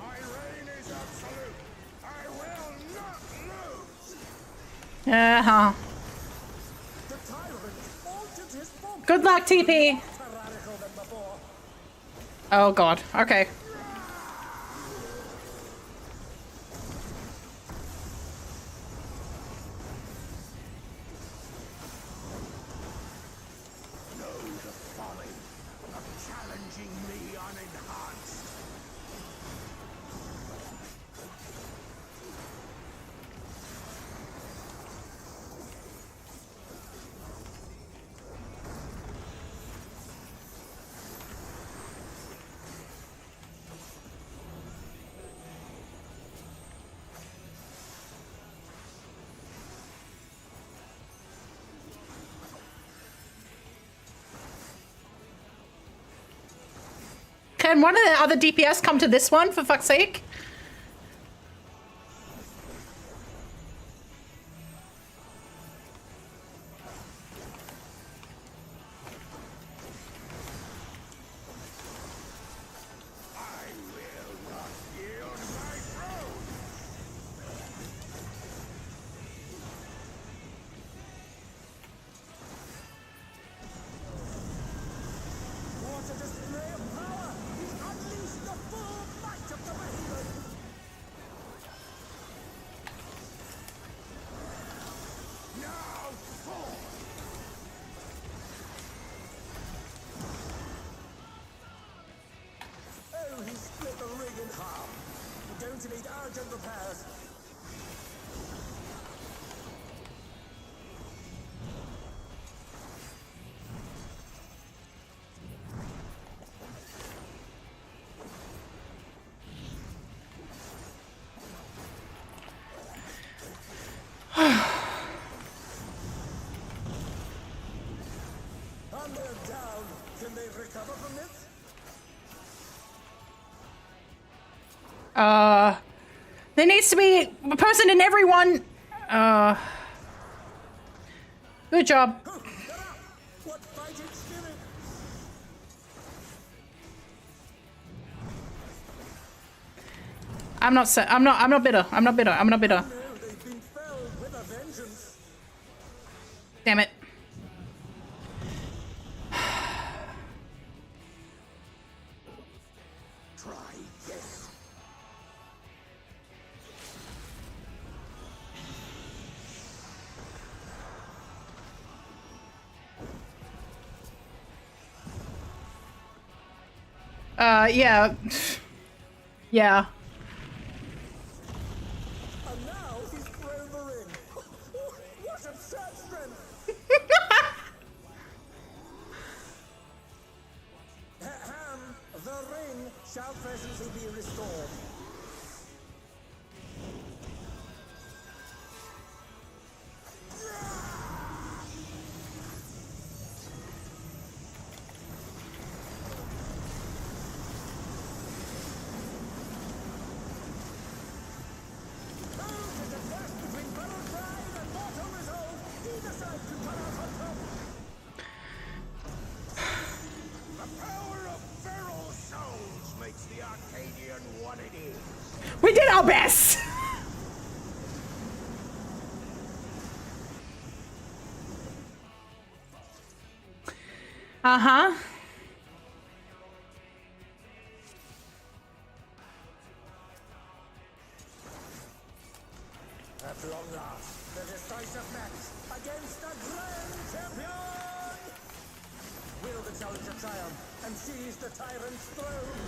Speaker 3: My reign is absolute. I will not lose.
Speaker 1: Uh-huh.
Speaker 3: The tyrant altered his form.
Speaker 1: Good luck, TP.
Speaker 3: Tyrannical than before.
Speaker 1: Oh god. Okay.
Speaker 3: Know the folly of challenging me unenhanced.
Speaker 1: Can one of the other DPS come to this one, for fuck's sake?
Speaker 3: I will not yield my throne. What a display of power! He's unleashed the full might of the behemoth! Now fall! Oh, he split the ring in half. Don't need urgent repairs. And they're down. Can they recover from this?
Speaker 1: There needs to be a person in every one. Good job.
Speaker 3: They're up! What fighting spirit!
Speaker 1: I'm not bitter. I'm not bitter. I'm not bitter.
Speaker 3: No, they've been felled with a vengeance.
Speaker 1: Damn it.
Speaker 3: Try this.
Speaker 1: Yeah. Yeah.
Speaker 3: And now he's thrown the ring. What absurd strength! Ahem, the ring shall presently be restored. The power of feral souls makes the Arcadian what it is.
Speaker 1: We did our best. Uh-huh.
Speaker 3: At long last, the decisive match against the Grand Champion! Will the challenger triumph and seize the tyrant's throne?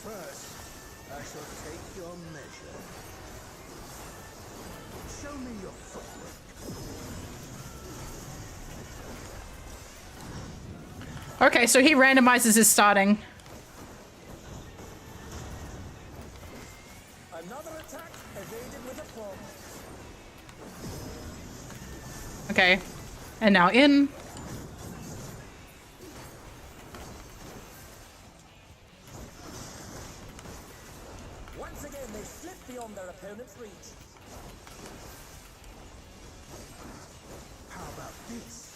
Speaker 5: First, I shall take your measure. Show me your footwork.
Speaker 1: Okay, so he randomizes his starting.
Speaker 3: Another attack evaded with aplomb.
Speaker 1: Okay. And now in.
Speaker 3: Once again, they slip beyond their opponent's reach.
Speaker 5: How about this?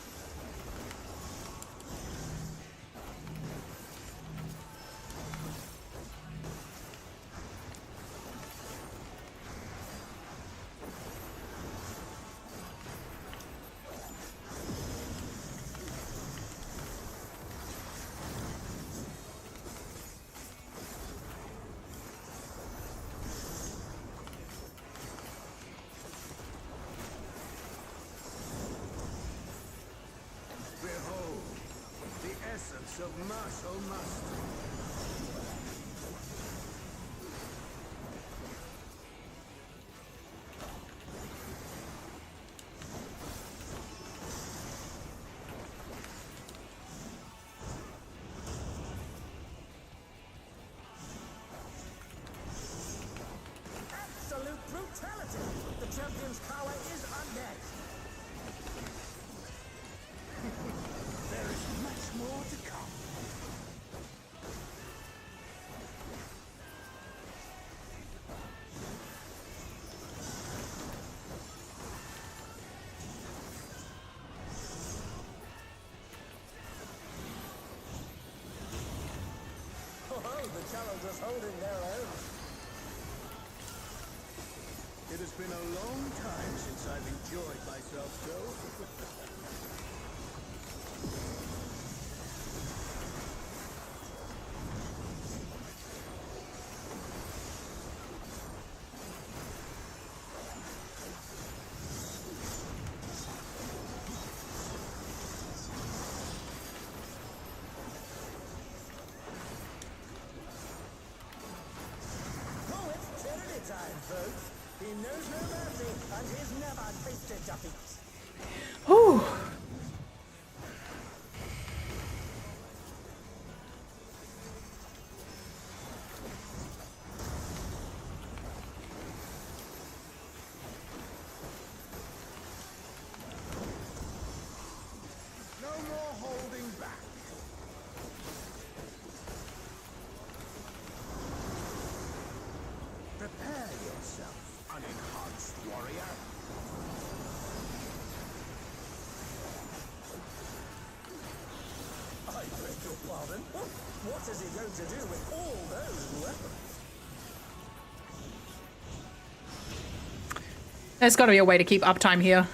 Speaker 5: Behold, the essence of martial mastery.
Speaker 3: Absolute brutality! The champion's power is unmatched.
Speaker 5: There is much more to come.
Speaker 3: Oh, the challengers holding their own.
Speaker 5: It has been a long time since I've enjoyed myself so.
Speaker 3: Oh, it's charity time, folks. He knows no mercy and he's never tasted defeat.
Speaker 1: Whew.
Speaker 5: No more holding back. Prepare yourself, unenhanced warrior.
Speaker 3: I beg your pardon. What is he going to do with all those weapons?
Speaker 1: There's got to be a way to keep uptime here.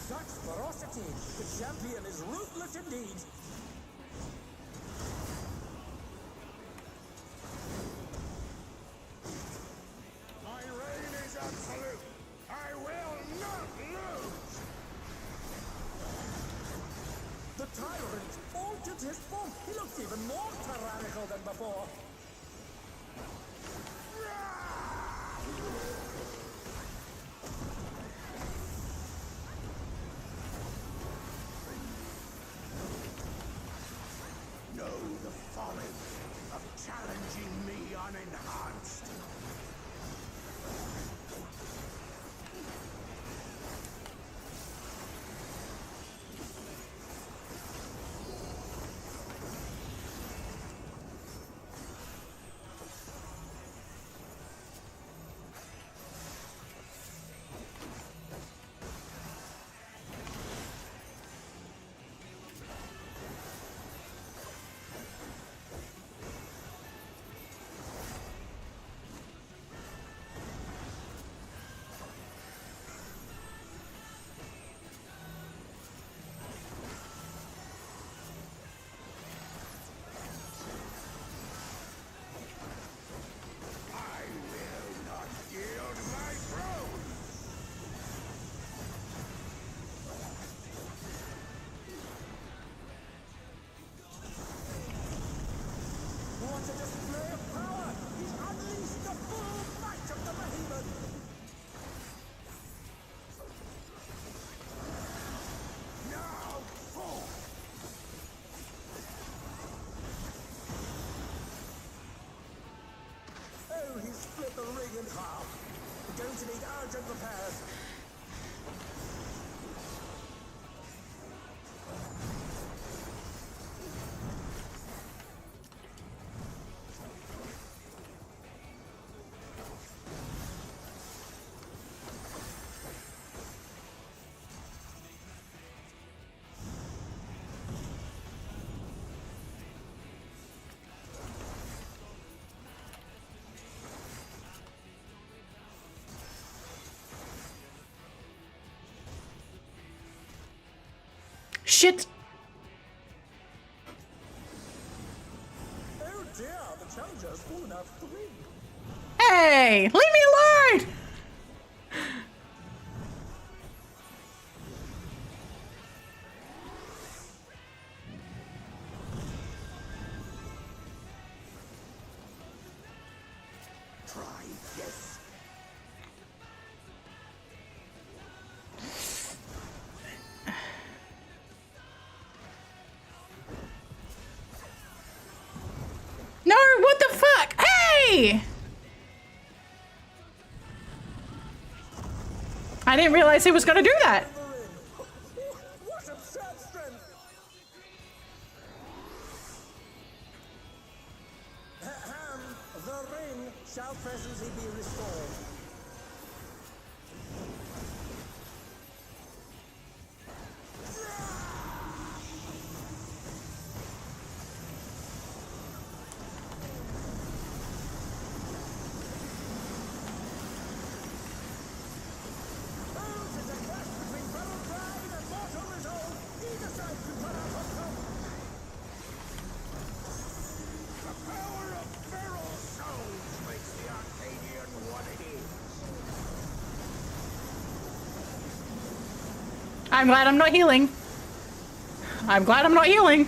Speaker 3: Such ferocity! The champion is ruthless indeed.
Speaker 5: My reign is absolute. I will not lose.
Speaker 3: The tyrant altered his form. He looks even more tyrannical than before.
Speaker 5: Know the folly of challenging me unenhanced.
Speaker 3: going to need urgent repairs.
Speaker 1: Shit!
Speaker 3: Oh dear, the challenger's fallen out of the ring.
Speaker 1: Hey! Leave me alone!
Speaker 3: Try this.
Speaker 1: No, what the fuck? Hey! I didn't realize he was gonna do that.
Speaker 3: What absurd strength! Ahem, the ring shall presently be restored.
Speaker 1: I'm glad I'm not healing. I'm glad I'm not healing.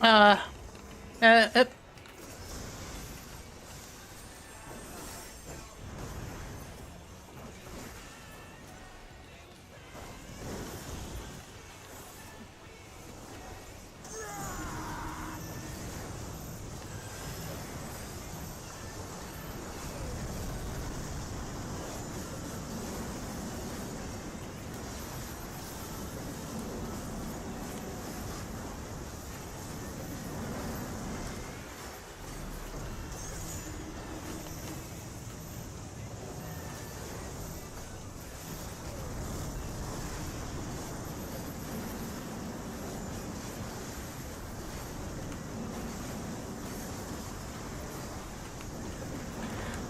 Speaker 1: Uh, uh,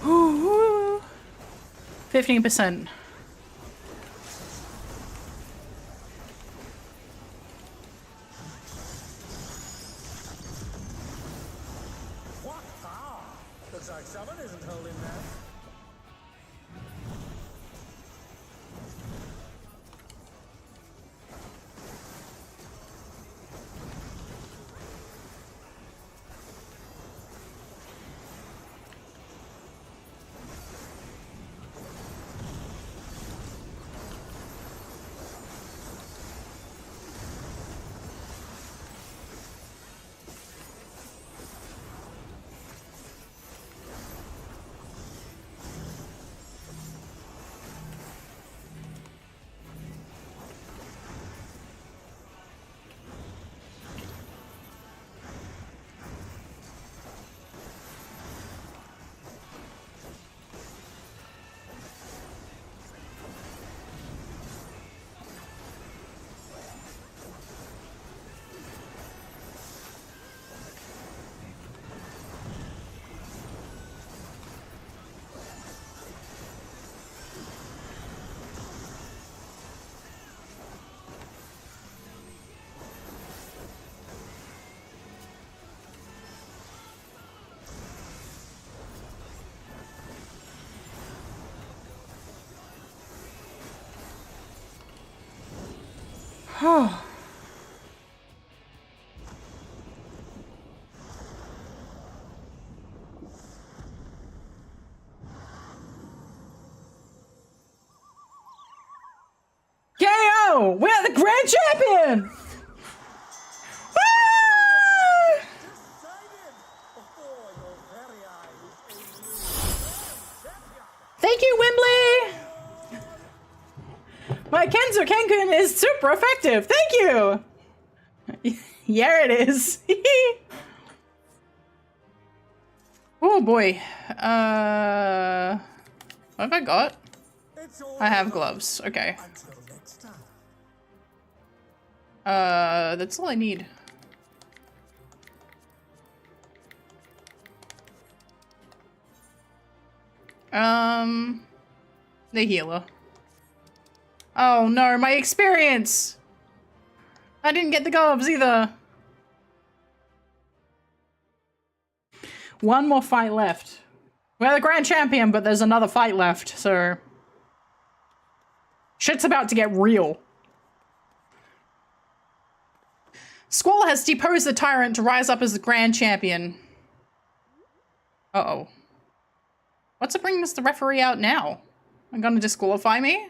Speaker 1: Ooh, 15%.
Speaker 3: What power! Looks like someone isn't holding that.
Speaker 1: KO! We're the grand champion! Ah!
Speaker 3: Decided before your very eyes a new champion.
Speaker 1: Thank you, Wembley! My Kenzo Kenkun is super effective. Thank you! Yeah, it is. Oh boy. What have I got?
Speaker 3: It's all
Speaker 1: I have gloves. Okay.
Speaker 3: until next time.
Speaker 1: That's all I need. The healer. Oh no, my experience! I didn't get the gloves either. One more fight left. We're the grand champion, but there's another fight left, so... Shit's about to get real. Squall has deposed the tyrant to rise up as the grand champion. Uh-oh. What's it bringing the referee out now? I'm gonna disqualify me?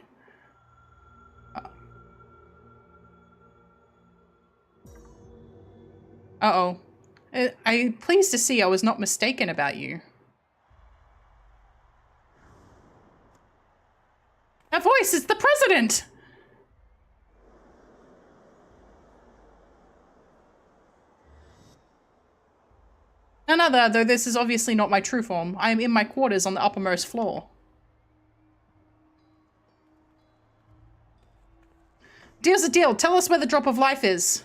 Speaker 1: Uh-oh. I'm pleased to see I was not mistaken about you. That voice is the president! None other, though this is obviously not my true form. I am in my quarters on the uppermost floor. Deal's a deal. Tell us where the drop of life is.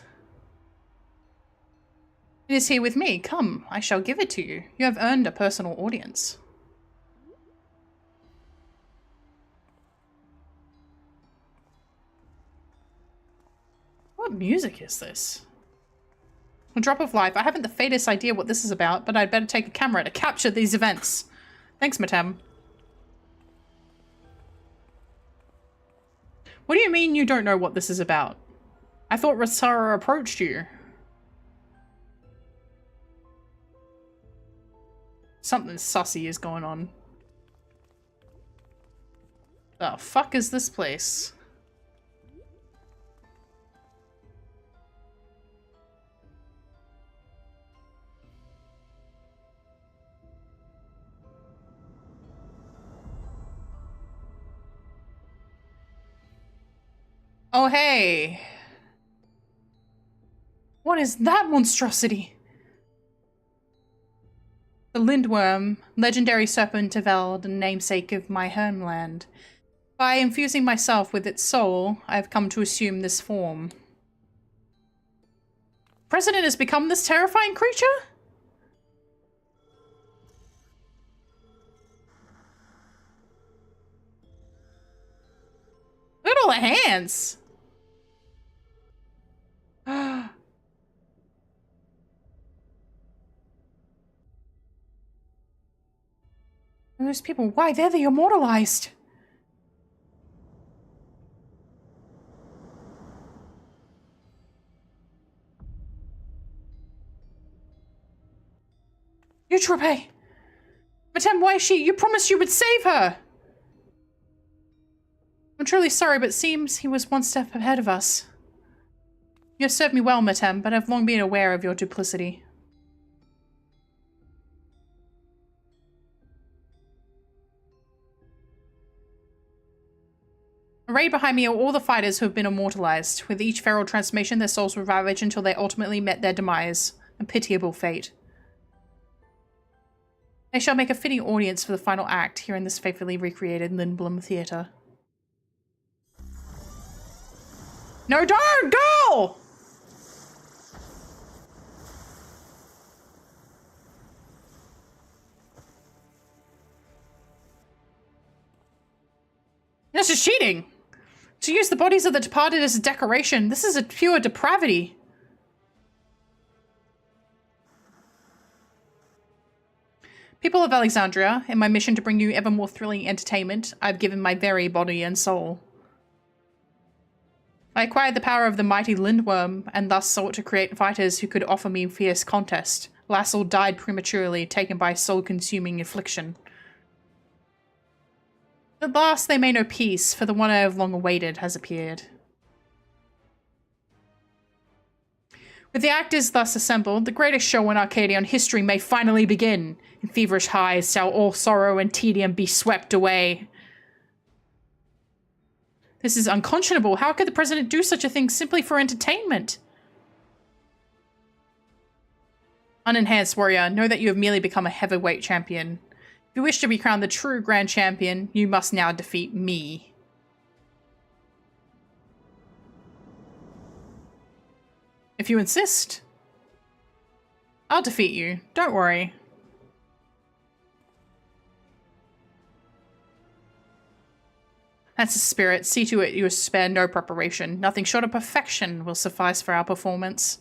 Speaker 1: It is here with me. Come, I shall give it to you. You have earned a personal audience. What music is this? A drop of life. I haven't the faintest idea what this is about, but I'd better take a camera to capture these events. Thanks, Matem. What do you mean you don't know what this is about? I thought Rasara approached you. Something sussy is going on. The fuck is this place? Oh, hey. What is that monstrosity? The Lindworm, legendary serpent of Eld and namesake of my homeland. By infusing myself with its soul, I have come to assume this form. President has become this terrifying creature? Look at all the hands! And those people, why, they're the immortalized! Eutrope! Matem, why is she? You promised you would save her! I'm truly sorry, but it seems he was one step ahead of us. You have served me well, Matem, but I've long been aware of your duplicity. Arrayed behind me are all the fighters who have been immortalized. With each feral transformation, their souls were ravaged until they ultimately met their demise. A pitiable fate. They shall make a fitting audience for the final act here in this faithfully recreated Lindblom Theatre. No, don't go! This is cheating! To use the bodies of the departed as a decoration, this is a pure depravity. People of Alexandria, in my mission to bring you ever more thrilling entertainment, I've given my very body and soul. I acquired the power of the mighty Lindworm, and thus sought to create fighters who could offer me fierce contest. Lassel died prematurely, taken by soul-consuming affliction. At last they may know peace, for the one I have long awaited has appeared. With the actors thus assembled, the greatest show in Arcadion history may finally begin. In feverish highs shall all sorrow and tedium be swept away. This is unconscionable. How could the president do such a thing simply for entertainment? Unenhanced warrior, know that you have merely become a heavyweight champion. If you wish to be crowned the true grand champion, you must now defeat me. If you insist, I'll defeat you. Don't worry. That's the spirit. See to it you spare no preparation. Nothing short of perfection will suffice for our performance.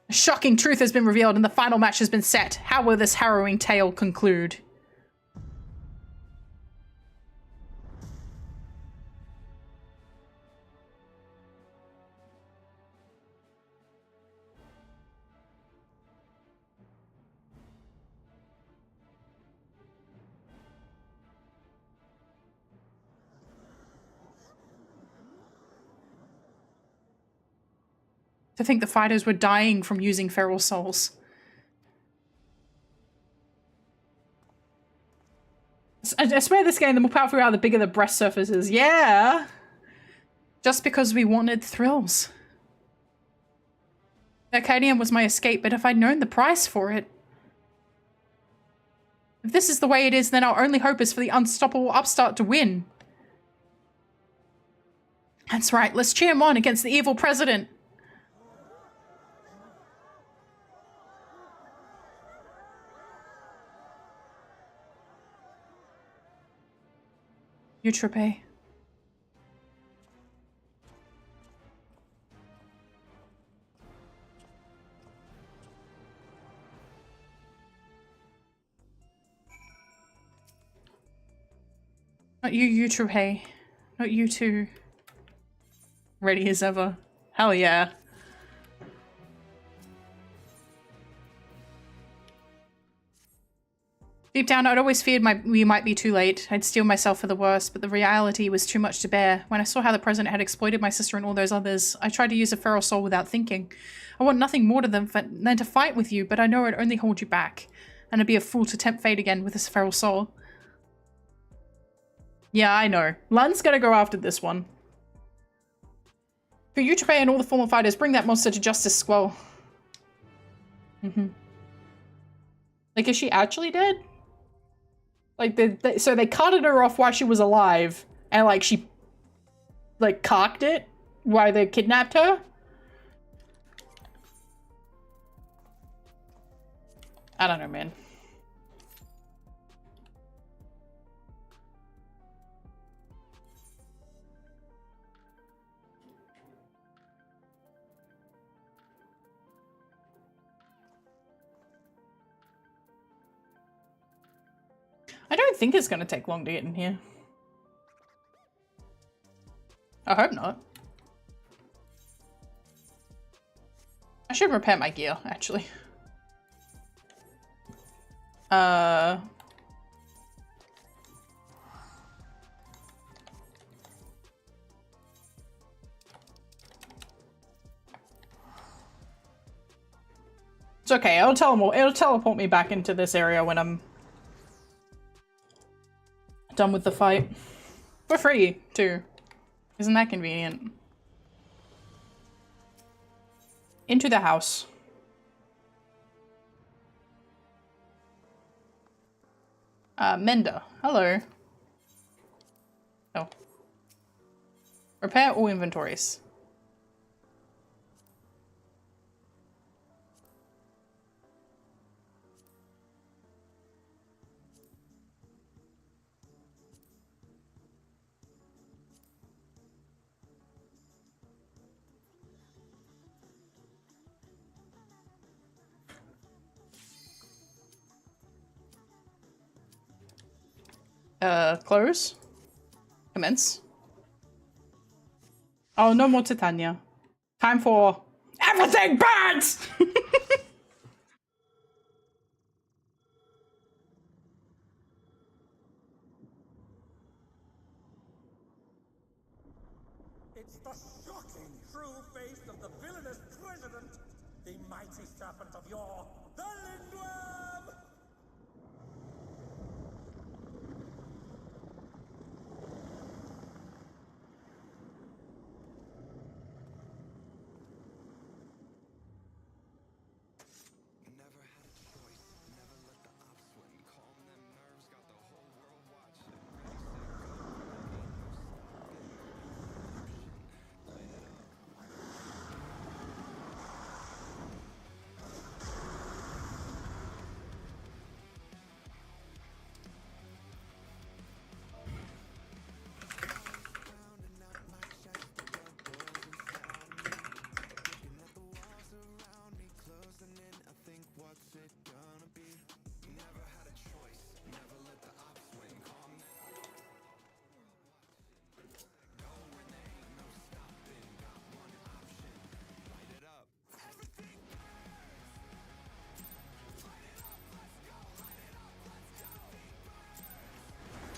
Speaker 1: A shocking truth has been revealed and the final match has been set. How will this harrowing tale conclude? To think the fighters were dying from using feral souls. I swear this game, the more powerful we are, the bigger the breast surface is. Yeah! Just because we wanted thrills. Arcadion was my escape, but if I'd known the price for it... If this is the way it is, then our only hope is for the unstoppable upstart to win. That's right, let's cheer him on against the evil president. Eutrope. Not you, Eutrope. Not you too. Ready as ever. Hell yeah. Deep down, I'd always feared we might be too late. I'd steel myself for the worst, but the reality was too much to bear. When I saw how the president had exploited my sister and all those others, I tried to use a feral soul without thinking. I want nothing more to them than to fight with you, but I know I'd only hold you back. And I'd be a fool to tempt fate again with this feral soul. Yeah, I know. Lun's gonna go after this one. For Eutrope and all the former fighters, bring that monster to justice, Squall. Like, is she actually dead? Like, so they carted her off while she was alive, and, like, she, like, cocked it while they kidnapped her? I don't know, man. I don't think it's going to take long to get in here. I hope not. I should repair my gear, actually. It's okay, it'll teleport me back into this area when I'm done with the fight. For free, too. Isn't that convenient? Into the house. Mender. Hello. Oh. Repair all inventories. Close. Commence. Oh, no more Titania. Time for everything burns!
Speaker 3: It's the shocking true face of the villainous president, the mighty serpent of yore, the Lindworm!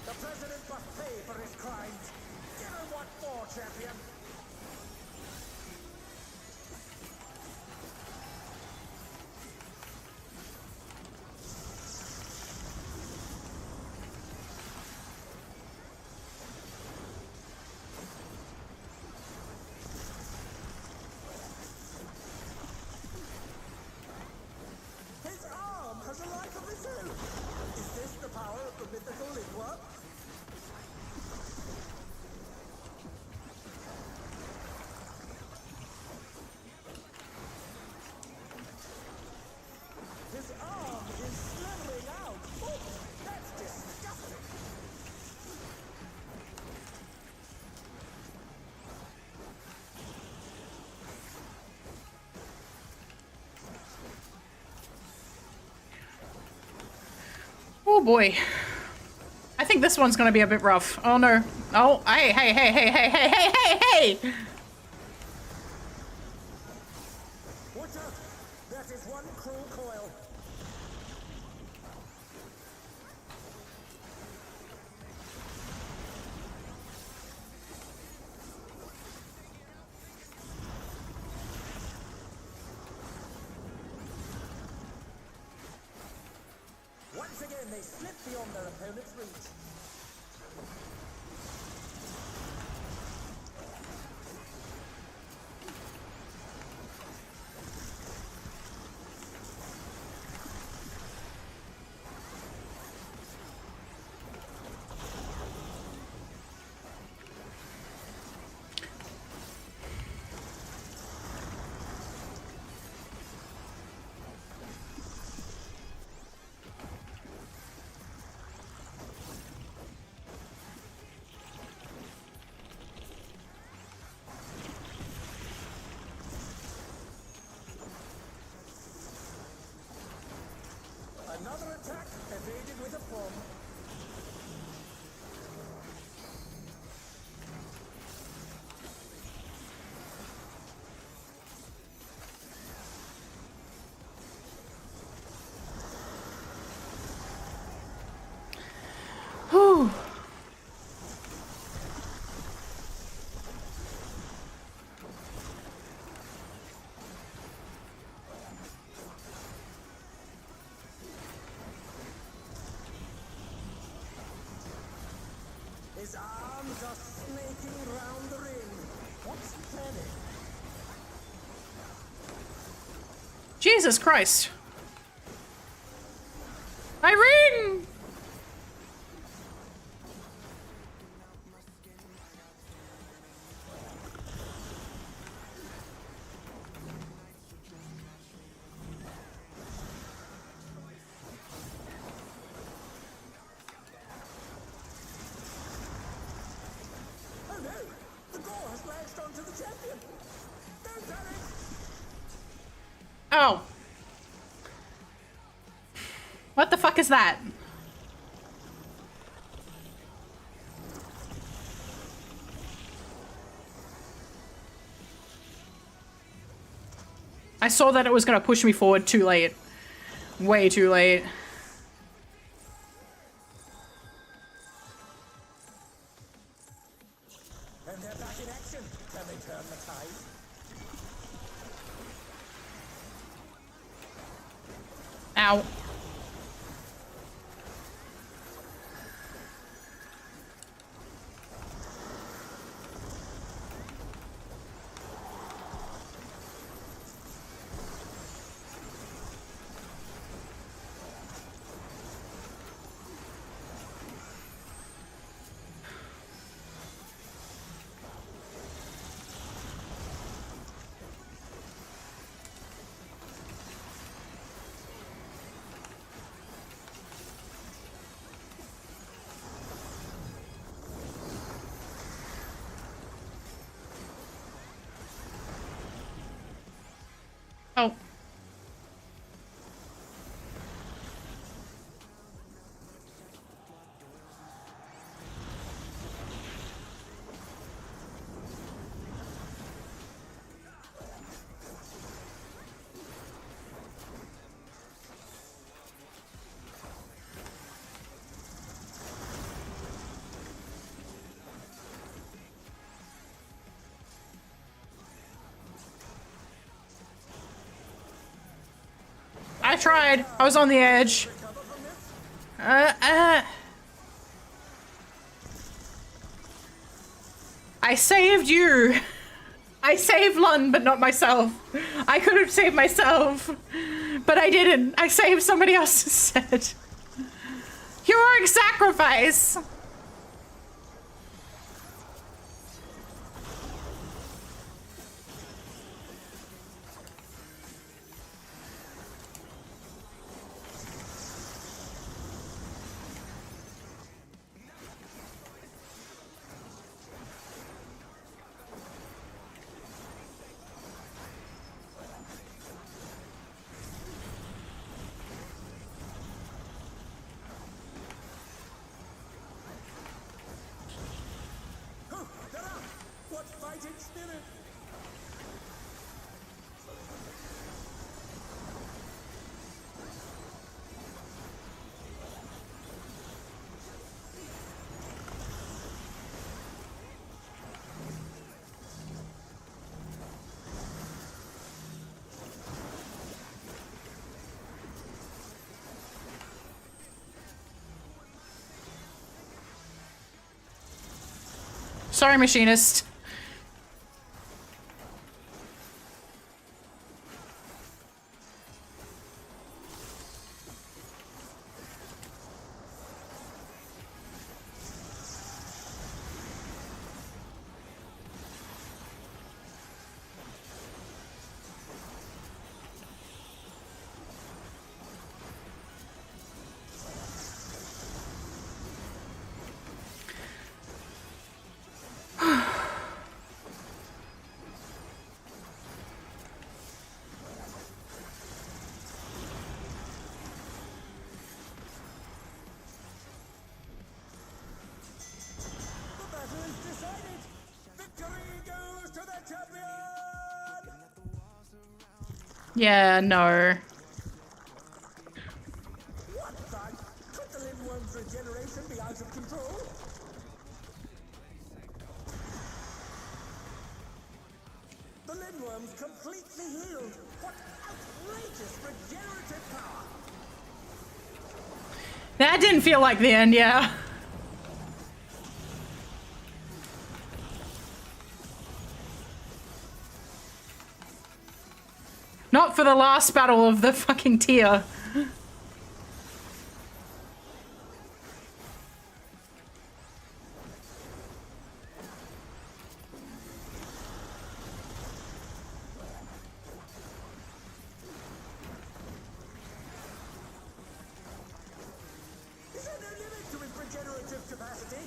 Speaker 3: The president must pay for his crimes. Give him what for, champion? His arm has a life of its own. Is this the power of the mythical Lindworm? His arm is slithering out. Oh, that's disgusting.
Speaker 1: Oh boy. I think this one's gonna be a bit rough. Oh no. Oh, hey, hey, hey, hey, hey, hey, hey, hey, hey!
Speaker 3: Watch out! That is one cruel coil. Once again, they slip beyond their opponent's reach. Another attack evaded with a bomb.
Speaker 1: Whew.
Speaker 3: His arms are snaking round the ring. What's he planning?
Speaker 1: Jesus Christ. My ring!
Speaker 3: Oh no! The gore has latched onto the champion! Don't panic!
Speaker 1: Oh. What the fuck is that? I saw that it was gonna push me forward too late. Way too late.
Speaker 3: And they're back in action. Can they turn the tide?
Speaker 1: Ow. Oh. I tried. I was on the edge. I saved you. I saved Lund, but not myself. I could have saved myself, but I didn't. I saved somebody else's head. Heroic sacrifice.
Speaker 3: What fighting spirit!
Speaker 1: Sorry, machinist. Yeah, no.
Speaker 3: What the? Could the Lindworm's regeneration be out of control? The Lindworm's completely healed. What outrageous regenerative power!
Speaker 1: That didn't feel like the end, yeah. Not for the last battle of the fucking tier.
Speaker 3: Is there no limit to his regenerative capacity?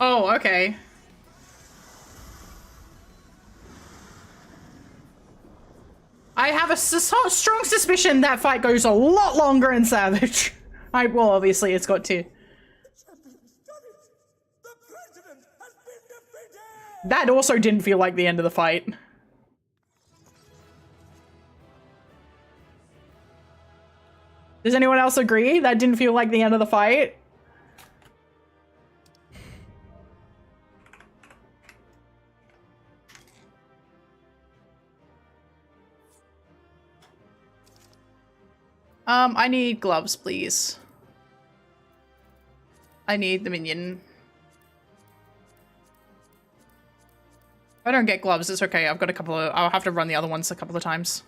Speaker 1: Oh, okay. I have a strong suspicion that fight goes a lot longer in Savage. Well, obviously it's got to. That also didn't feel like the end of the fight. Does anyone else agree? That didn't feel like the end of the fight? I need gloves, please. I need the minion. If I don't get gloves, it's okay. I've got a couple of... I'll have to run the other ones a couple of times.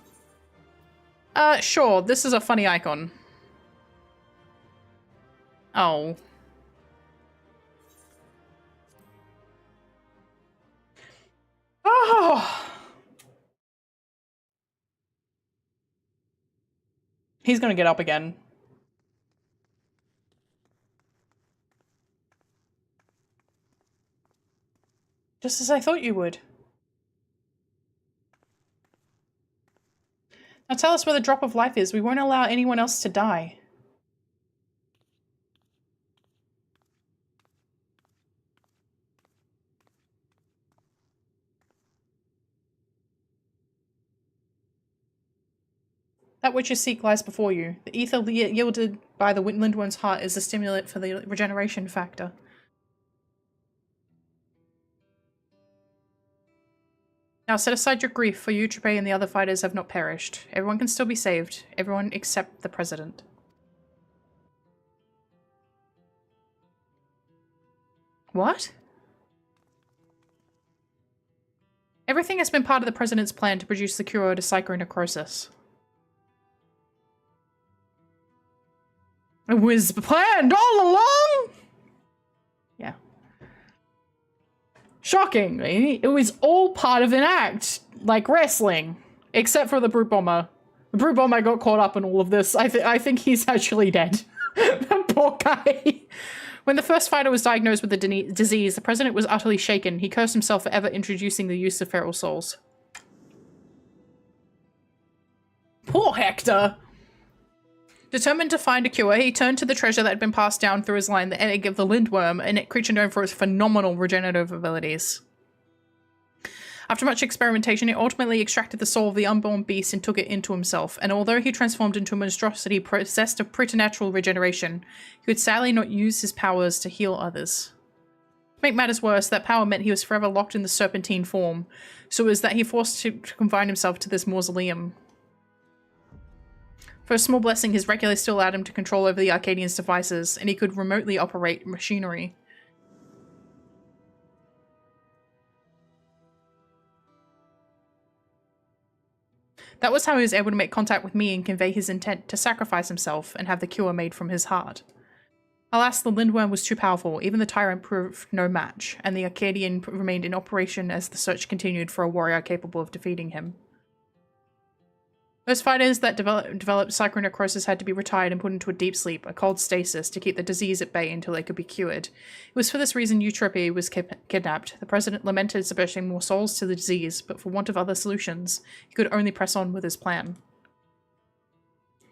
Speaker 1: Sure. This is a funny icon. Oh. Oh! He's gonna get up again. Just as I thought you would. Now tell us where the drop of life is. We won't allow anyone else to die. That which you seek lies before you. The ether yielded by the Lindworm's heart is the stimulant for the regeneration factor. Now set aside your grief, for Eutrope and the other fighters have not perished. Everyone can still be saved. Everyone except the President. What? Everything has been part of the President's plan to produce the cure to psychonecrosis. It was planned all along? Yeah. Shockingly, it was all part of an act, like wrestling, except for the Brute Bomber. The Brute Bomber got caught up in all of this. I think he's actually dead. The poor guy. When the first fighter was diagnosed with the disease, the President was utterly shaken. He cursed himself for ever introducing the use of feral souls. Poor Hector! Determined to find a cure, he turned to the treasure that had been passed down through his line, the egg of the Lindworm, a creature known for its phenomenal regenerative abilities. After much experimentation, he ultimately extracted the soul of the unborn beast and took it into himself, and although he transformed into a monstrosity possessed of preternatural regeneration, he could sadly not use his powers to heal others. To make matters worse, that power meant he was forever locked in the serpentine form, so it was that he forced to confine himself to this mausoleum. For a small blessing, his regular still allowed him to control over the Arcadian's devices, and he could remotely operate machinery. That was how he was able to make contact with me and convey his intent to sacrifice himself and have the cure made from his heart. Alas, the Lindworm was too powerful, even the Tyrant proved no match, and the Arcadian remained in operation as the search continued for a warrior capable of defeating him. Those fighters that developed psychonecrosis had to be retired and put into a deep sleep, a cold stasis, to keep the disease at bay until they could be cured. It was for this reason Eutrope was kidnapped. The President lamented subjecting more souls to the disease, but for want of other solutions, he could only press on with his plan.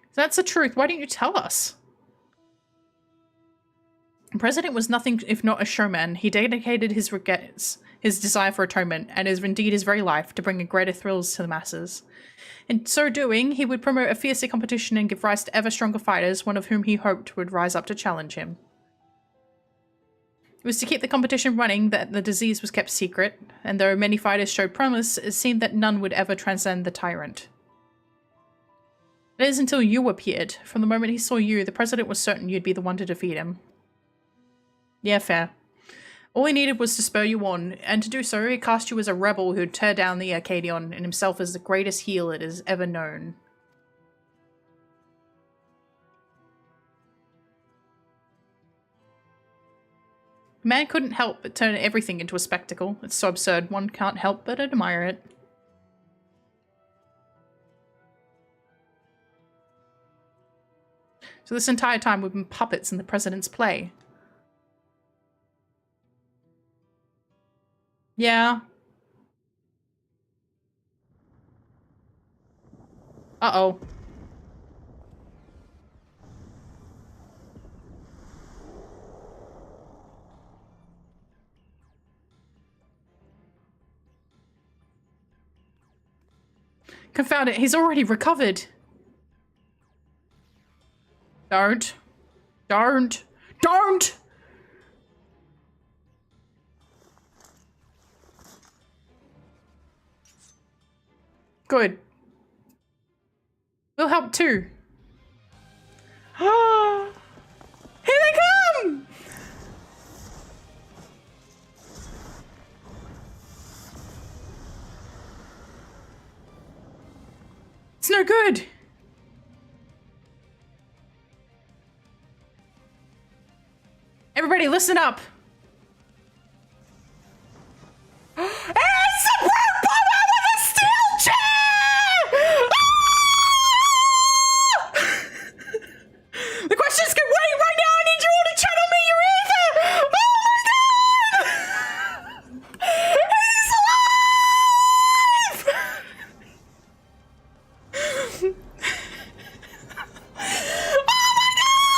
Speaker 1: If that's the truth, why didn't you tell us? The President was nothing if not a showman. He dedicated his regrets, his desire for atonement, and indeed his very life, to bring greater thrills to the masses. In so doing, he would promote a fiercer competition and give rise to ever stronger fighters, one of whom he hoped would rise up to challenge him. It was to keep the competition running that the disease was kept secret, and though many fighters showed promise, it seemed that none would ever transcend the Tyrant. It is until you appeared. From the moment he saw you, the President was certain you'd be the one to defeat him. Yeah, fair. All he needed was to spur you on, and to do so, he cast you as a rebel who'd tear down the Arcadion and himself as the greatest heel it has ever known. The man couldn't help but turn everything into a spectacle. It's so absurd, one can't help but admire it. So this entire time we've been puppets in the President's play. Yeah. Uh-oh. Confound it, he's already recovered. Don't. Don't. Don't! Good. We'll help too. Here they come! It's no good. Everybody listen up. It's a bird bomber with a steel chair! Ah! The questions can wait right now. I need you all to channel me your ether. Oh my god! He's alive! Oh my god!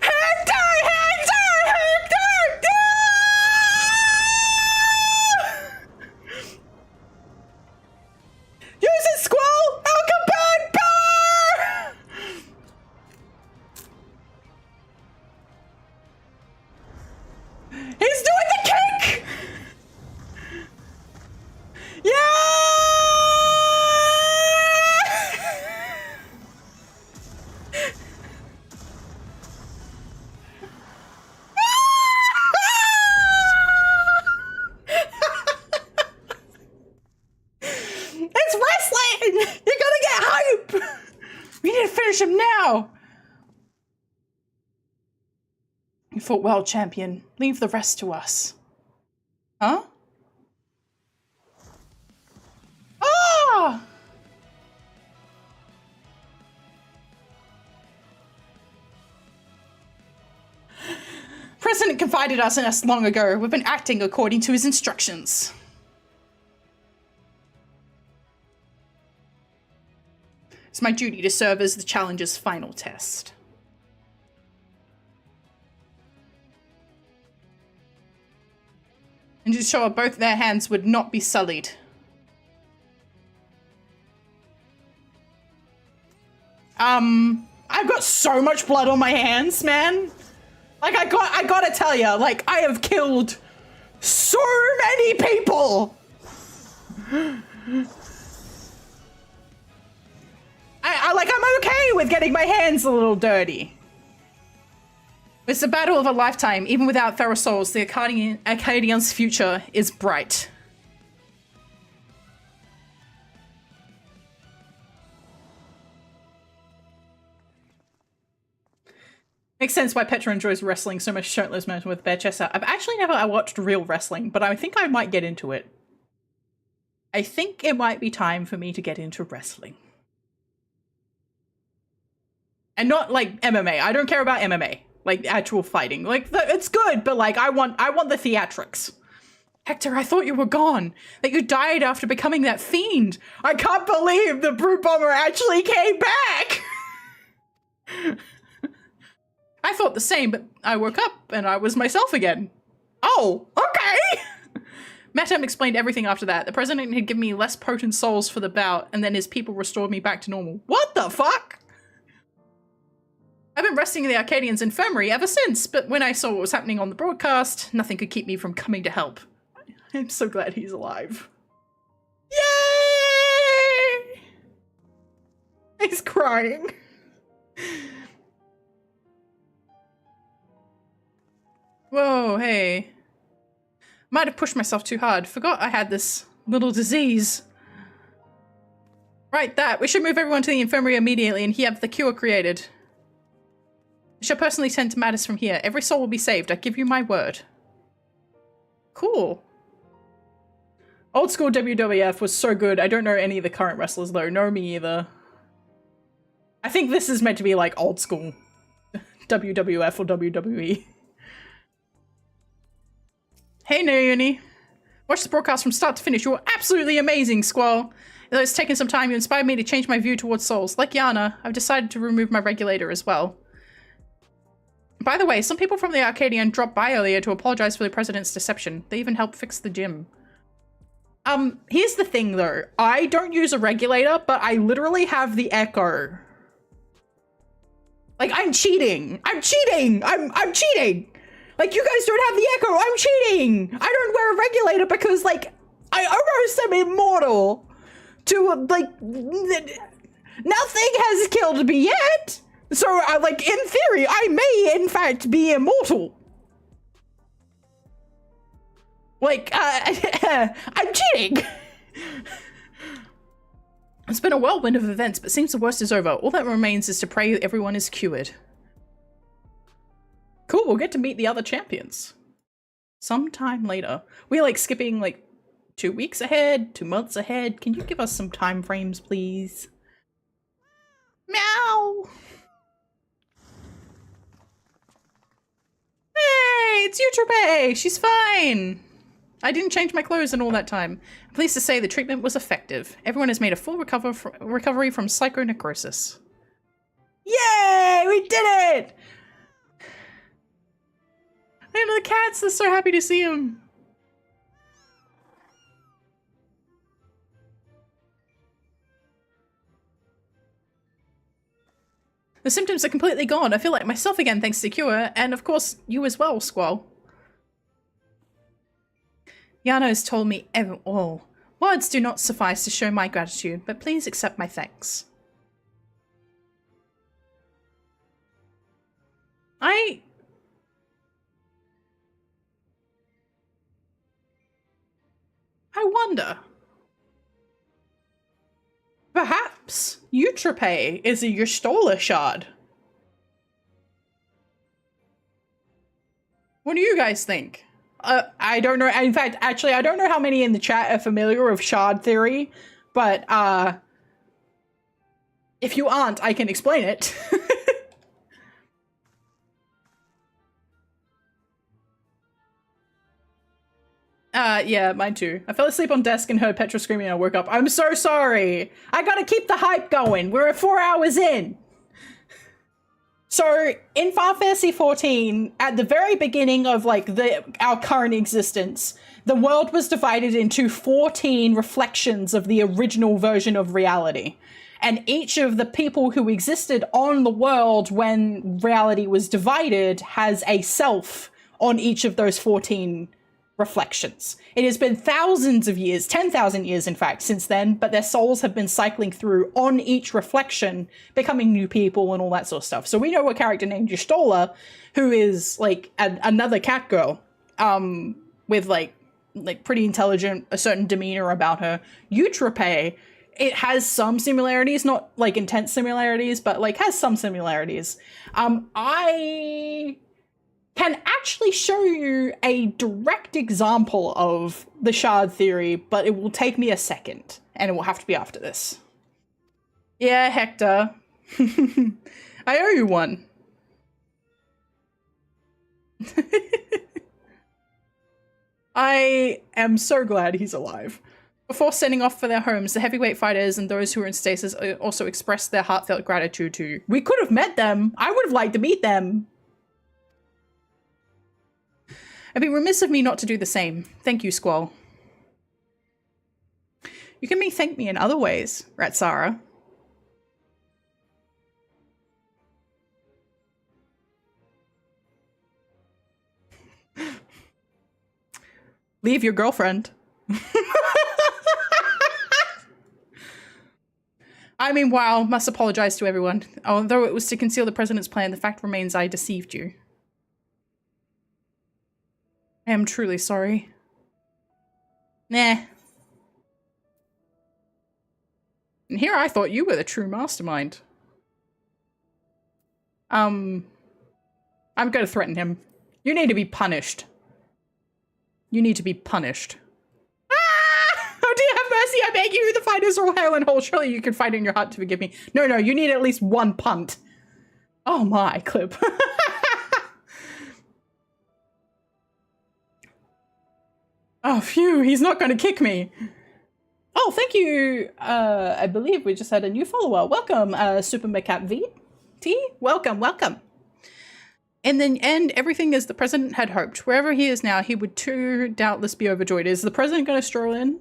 Speaker 1: Hector! Hector! Hector! Use it, Squall! Alcabad power! He's doing the kick! Yeah! It's wrestling! You're gonna get hype! We need to finish him now! You fought well, champion. Leave the rest to us. Huh? Ah! President confided us in us long ago. We've been acting according to his instructions. It's my duty to serve as the challenger's final test. And to ensure both their hands would not be sullied. I've got so much blood on my hands, man. Like, I gotta tell you, like, I have killed so many people. I'm okay with getting my hands a little dirty. It's the battle of a lifetime. Even without feral souls, the Arcadion's future is bright. Makes sense why Petra enjoys wrestling so much shirtless men with bare chests out. I've actually never watched real wrestling, but I think I might get into it. I think it might be time for me to get into wrestling. And not like MMA. I don't care about MMA. Like actual fighting. Like it's good, but like I want the theatrics. Hector, I thought you were gone. That you died after becoming that fiend. I can't believe the brute bomber actually came back. I thought the same, but I woke up and I was myself again. Oh, okay. Matam explained everything after that. The president had given me less potent souls for the bout, and then his people restored me back to normal. What the fuck? I've been resting in the Arcadian's infirmary ever since, but when I saw what was happening on the broadcast, nothing could keep me from coming to help. I'm so glad he's alive. Yay! He's crying. Whoa, hey. Might have pushed myself too hard. Forgot I had this little disease. Right, that. We should move everyone to the infirmary immediately and have the cure created. I shall personally tend to matters from here. Every soul will be saved. I give you my word. Cool. Old school WWF was so good. I don't know any of the current wrestlers though. No, me either. I think this is meant to be like old school WWF or WWE. Hey, Naomi. Watch the broadcast from start to finish. You were absolutely amazing, Squall. Though it's taken some time, you inspired me to change my view towards souls. Like Yana, I've decided to remove my regulator as well. By the way, some people from the ARCADION dropped by earlier to apologize for the president's deception. They even helped fix the gym. Here's the thing though. I don't use a regulator, but I literally have the Echo. Like, I'm cheating. I'm cheating. I'm cheating. Like, you guys don't have the Echo. I'm cheating. I don't wear a regulator because, like, I almost am immortal to, like, nothing has killed me yet. So, like, in theory, I may, in fact, be immortal. Like, I'm cheating. It's been a whirlwind of events, but seems the worst is over. All that remains is to pray everyone is cured. Cool, we'll get to meet the other champions. Sometime later. We're, like, skipping, like, 2 weeks ahead, 2 months ahead. Can you give us some time frames, please? Meow! Hey, it's Eutrope! She's fine! I didn't change my clothes in all that time. I'm pleased to say the treatment was effective. Everyone has made a full recovery from psychonecrosis. Yay! We did it! And the cats are so happy to see him. The symptoms are completely gone. I feel like myself again thanks to cure, and of course you as well, Squall. Yana has told me all. Words do not suffice to show my gratitude, but please accept my thanks. I wonder. Perhaps Eutrope is a Y'shtola shard. What do you guys think? I don't know. In fact, actually, I don't know how many in the chat are familiar with shard theory, but if you aren't, I can explain it. Yeah, mine too. I fell asleep on desk and heard Petra screaming and I woke up. I'm so sorry. I gotta keep the hype going. We're 4 hours in. So, in Final Fantasy XIV, at the very beginning of, like, our current existence, the world was divided into 14 reflections of the original version of reality. And each of the people who existed on the world when reality was divided has a self on each of those 14 reflections. It has been thousands of years, 10,000 years in fact, since then, but their souls have been cycling through on each reflection, becoming new people and all that sort of stuff. So we know a character named Y'shtola, who is like another cat girl, with like pretty intelligent, a certain demeanor about her. Eutrope, it has some similarities, not like intense similarities, but like has some similarities. I can actually show you a direct example of the shard theory, but it will take me a second, and it will have to be after this. Yeah, Hector. I owe you one. I am so glad he's alive. Before sending off for their homes, the heavyweight fighters and those who are in stasis also expressed their heartfelt gratitude to you. We could have met them. I would have liked to meet them. It'd be remiss of me not to do the same. Thank you, Squall. You can thank me in other ways, Ratsara. Leave your girlfriend. I mean, wow, must apologize to everyone. Although it was to conceal the president's plan, the fact remains I deceived you. I am truly sorry. Nah. And here I thought you were the true mastermind. I'm gonna threaten him. You need to be punished. You need to be punished. Ah! Oh dear, have mercy, I beg you! The fighters are all hale and whole. Surely you can fight in your heart to forgive me. No, no, you need at least one punt. Oh my, Clip. Oh, phew, he's not going to kick me. Oh, thank you. I believe we just had a new follower. Welcome, Super Macat V. T. Welcome, welcome. In the end, everything as the president had hoped. Wherever he is now, he would too doubtless be overjoyed. Is the president going to stroll in?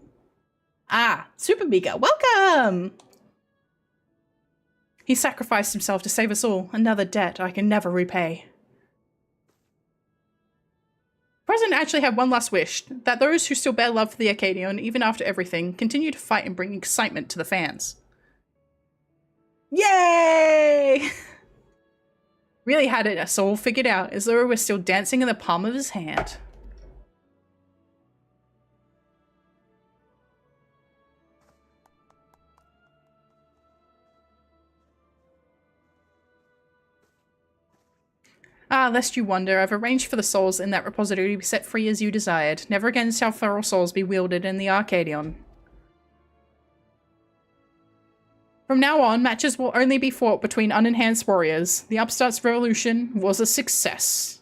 Speaker 1: Ah, Super Mika, welcome! He sacrificed himself to save us all. Another debt I can never repay. The president actually had one last wish, that those who still bear love for the Arcadion, even after everything, continue to fight and bring excitement to the fans. Yay! Really had it us all figured out, as though we were still dancing in the palm of his hand. Ah, lest you wonder, I've arranged for the souls in that repository to be set free as you desired. Never again shall feral souls be wielded in the Arcadion. From now on, matches will only be fought between unenhanced warriors. The upstart's revolution was a success.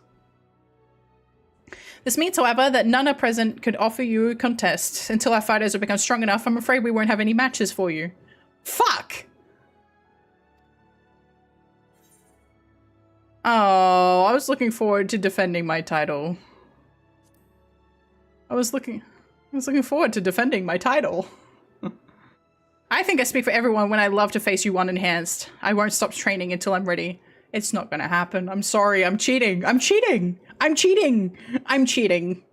Speaker 1: This means, however, that none are present could offer you a contest. Until our fighters have become strong enough, I'm afraid we won't have any matches for you. Fuck! Oh, I was looking forward to defending my title. I was looking forward to defending my title. I think I speak for everyone when I love to face you unenhanced. I won't stop training until I'm ready. It's not gonna happen. I'm sorry. I'm cheating. I'm cheating. I'm cheating. I'm cheating.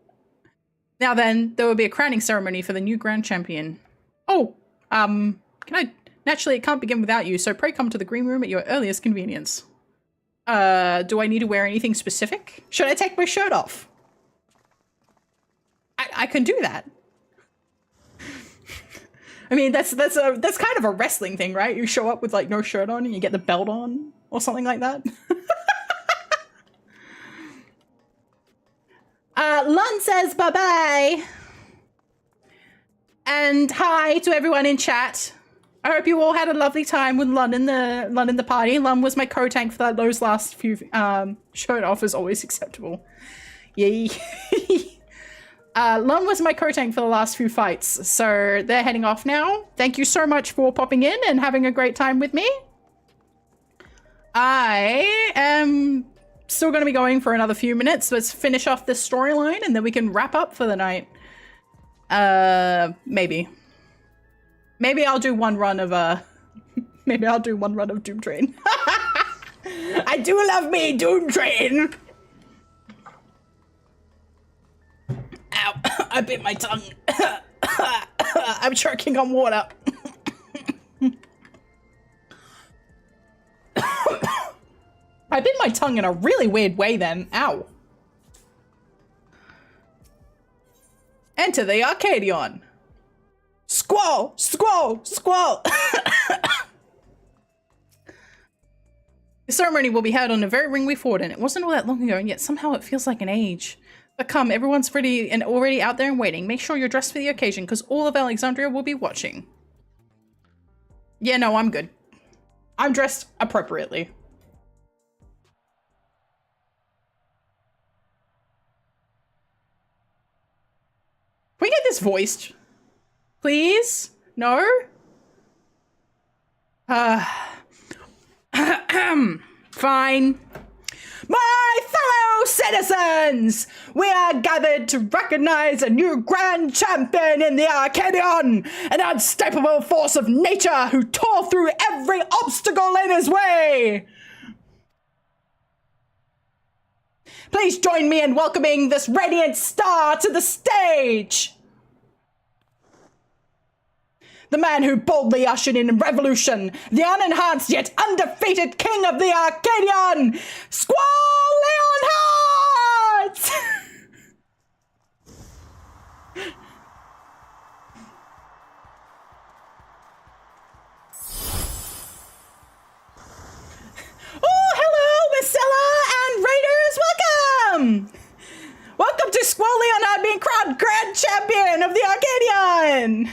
Speaker 1: Now then, there will be a crowning ceremony for the new grand champion. Oh, naturally it can't begin without you, so pray come to the green room at your earliest convenience. Do I need to wear anything specific? Should I take my shirt off? I can do that. I mean, that's kind of a wrestling thing, right? You show up with like no shirt on and you get the belt on or something like that. Lun says bye-bye. And hi to everyone in chat. I hope you all had a lovely time with Lun in the party. Lun was my co-tank for those last few shirt off is always acceptable. Yay. Lun was my co-tank for the last few fights, so they're heading off now. Thank you so much for popping in and having a great time with me. I am still going to be going for another few minutes. Let's finish off this storyline and then we can wrap up for the night. Maybe. Maybe I'll do one run of maybe I'll do one run of Doom Train. I do love me Doom Train. Ow, I bit my tongue. I'm choking on water. I bit my tongue in a really weird way then. Ow. Enter the Arcadion. Squall! Squall! Squall! The ceremony will be held on the very ring we fought in. It wasn't all that long ago, and yet somehow it feels like an age. But come, everyone's ready and already out there and waiting. Make sure you're dressed for the occasion, because all of Alexandria will be watching. Yeah, no, I'm good. I'm dressed appropriately. Can we get this voiced? Please? No? Fine. My fellow citizens! We are gathered to recognize a new grand champion in the Arcadion, an unstoppable force of nature who tore through every obstacle in his way! Please join me in welcoming this radiant star to the stage! The man who boldly ushered in a revolution, the unenhanced yet undefeated king of the Arcadion, Squall Leonhardt! Oh, hello, Marcella and Raiders, welcome! Welcome to Squall Leonhardt being crowned Grand Champion of the Arcadion!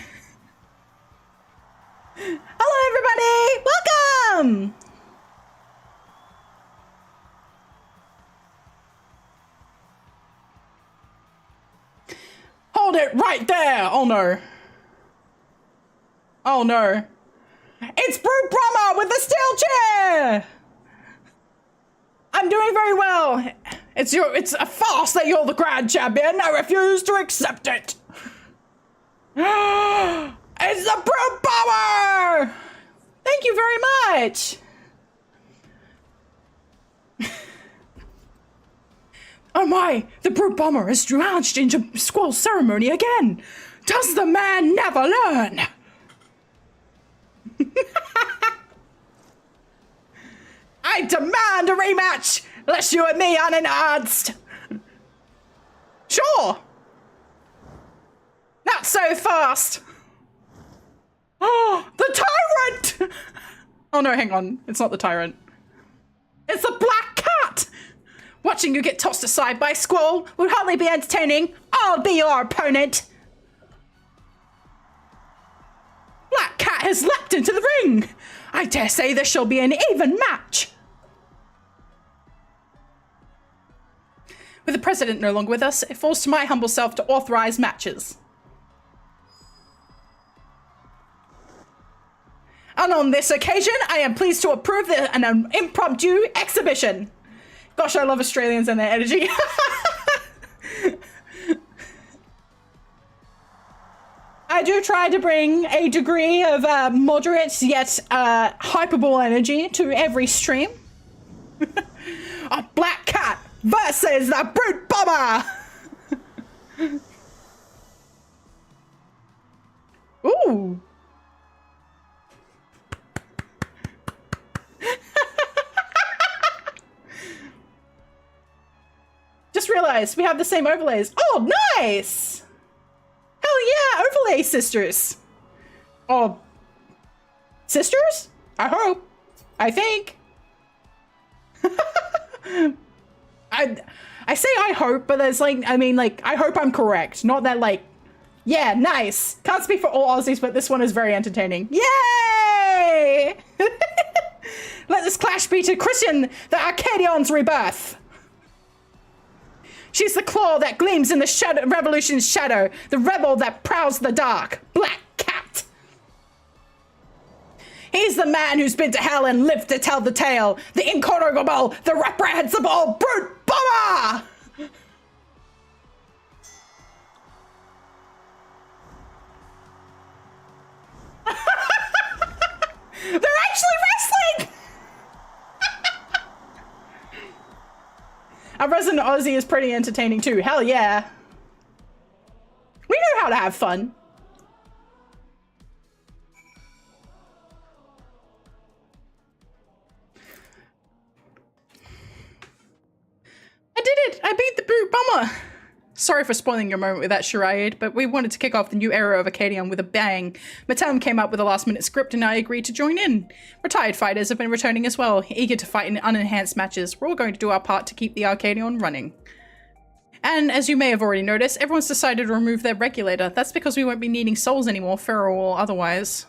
Speaker 1: Hello, everybody! Welcome! Nailed it right there! Oh no. Oh no. It's Brute Brahma with the steel chair! I'm doing very well. It's a farce that you're the grand champion. I refuse to accept it. It's the Brute Bomber! Thank you very much. Oh my, the Brute Bomber is launched into Squall's ceremony again. Does the man never learn? I demand a rematch! Let's you and me unenhanced! Sure! Not so fast! Oh, the tyrant! Oh no, hang on. It's not the tyrant. It's the Black Cat! Watching you get tossed aside by Squall would hardly be entertaining. I'll be your opponent! Black Cat has leapt into the ring! I dare say this shall be an even match! With the president no longer with us, it falls to my humble self to authorize matches. And on this occasion, I am pleased to approve an impromptu exhibition. Gosh, I love Australians and their energy. I do try to bring a degree of moderate yet hyperbole energy to every stream. A Black Cat versus the Brute Bomber! Ooh. Just realized we have the same overlays. Oh, nice! Hell yeah, overlay sisters. Oh, sisters? I hope. I think. I say I hope, but there's like, I mean, like, I hope I'm correct. Not that, like, yeah, nice. Can't speak for all Aussies, but this one is very entertaining. Yay! Let this clash be to Christian the Arcadion's rebirth. She's the claw that gleams in the shadow, revolution's shadow, the rebel that prowls the dark, Black Cat. He's the man who's been to hell and lived to tell the tale, the incorrigible, the reprehensible Brute Bomber! They're actually wrestling! Our resident Aussie is pretty entertaining too. Hell yeah. We know how to have fun. I did it! I beat the Brute Bomber! Sorry for spoiling your moment with that charade, but we wanted to kick off the new era of Arcadion with a bang. Mattelm came up with a last-minute script and I agreed to join in. Retired fighters have been returning as well, eager to fight in unenhanced matches. We're all going to do our part to keep the Arcadion running. And as you may have already noticed, everyone's decided to remove their regulator. That's because we won't be needing souls anymore, feral or otherwise.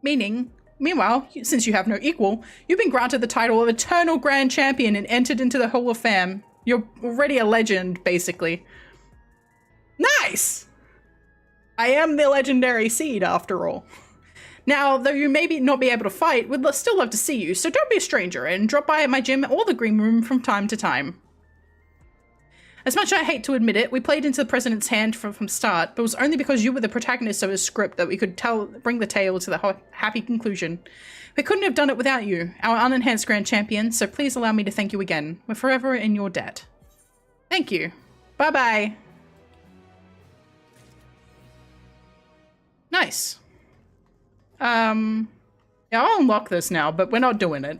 Speaker 1: Meanwhile, since you have no equal, you've been granted the title of Eternal Grand Champion and entered into the Hall of Fame. You're already a legend, basically. Nice! I am the legendary seed, after all. Now, though you may not be able to fight, we'd still love to see you, so don't be a stranger and drop by at my gym or the green room from time to time. As much as I hate to admit it, we played into the president's hand from start, but it was only because you were the protagonist of his script that we could bring the tale to the happy conclusion. We couldn't have done it without you, our unenhanced grand champion, so please allow me to thank you again. We're forever in your debt. Thank you. Bye-bye. Nice. Yeah, I'll unlock this now, but we're not doing it.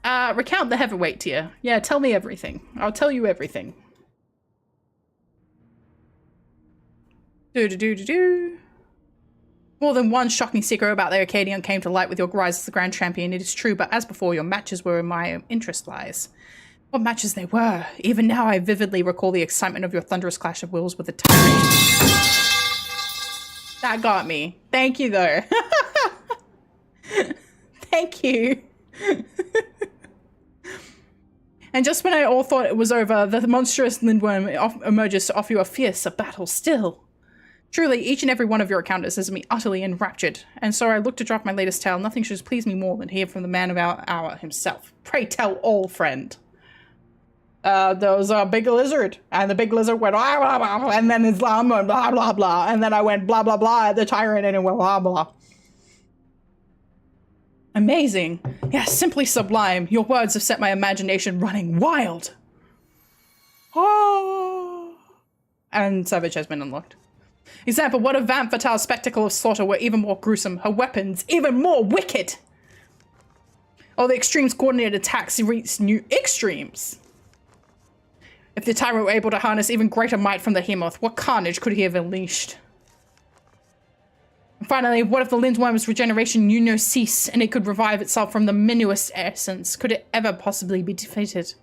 Speaker 1: Recount the heavyweight tier. Yeah, tell me everything. I'll tell you everything. More than one shocking secret about the Arcadion came to light with your rise as the Grand Champion, it is true, but as before, your matches were where my interest lies. What matches they were. Even now I vividly recall the excitement of your thunderous clash of wills with the tyrant. That got me. Thank you, though. Thank you. And just when I all thought it was over, the monstrous lindworm emerges to offer you a fiercer battle still. Truly, each and every one of your encounters has me utterly enraptured, and so I look to drop my latest tale. Nothing should please me more than hear from the man of our hour himself. Pray tell all, friend. There was a big lizard, and the big lizard went blah, blah, blah, and then Islam went blah, blah, blah, and then I went blah, blah, blah at the tyrant, and it went blah, blah. Amazing. Yes, simply sublime. Your words have set my imagination running wild. Oh. And Savage has been unlocked. Example, what a vamp fatale spectacle of slaughter were even more gruesome. Her weapons, even more wicked. Oh, the extremes coordinated attacks reach new extremes. If the tyrant were able to harness even greater might from the Hemoth, what carnage could he have unleashed? And finally, what if the lindworm's regeneration knew no cease, and it could revive itself from the minuest essence? Could it ever possibly be defeated?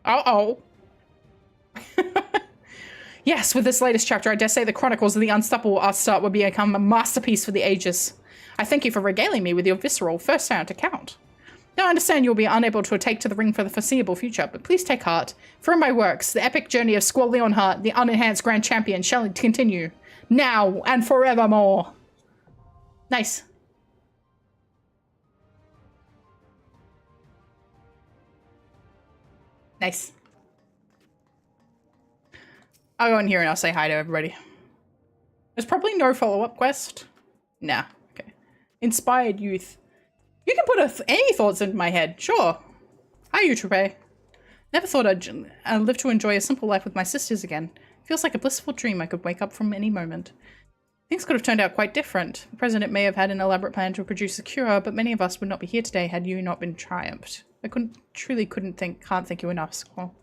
Speaker 1: Uh-oh. Yes, with this latest chapter, I dare say the Chronicles of the Unstoppable Upstart will become a masterpiece for the ages. I thank you for regaling me with your visceral first-hand account. Now I understand you'll be unable to take to the ring for the foreseeable future, but please take heart. For in my works, the epic journey of Squall Leonhart, the unenhanced Grand Champion, shall continue, now and forevermore. Nice. Nice. I'll go in here and I'll say hi to everybody. There's probably no follow-up quest. Nah, okay. Inspired youth. You can put any thoughts into my head, sure. Hi, Utrupe. Never thought I'd live to enjoy a simple life with my sisters again. Feels like a blissful dream I could wake up from any moment. Things could have turned out quite different. The president may have had an elaborate plan to produce a cure, but many of us would not be here today had you not been triumphed. I can't thank you enough, Squall.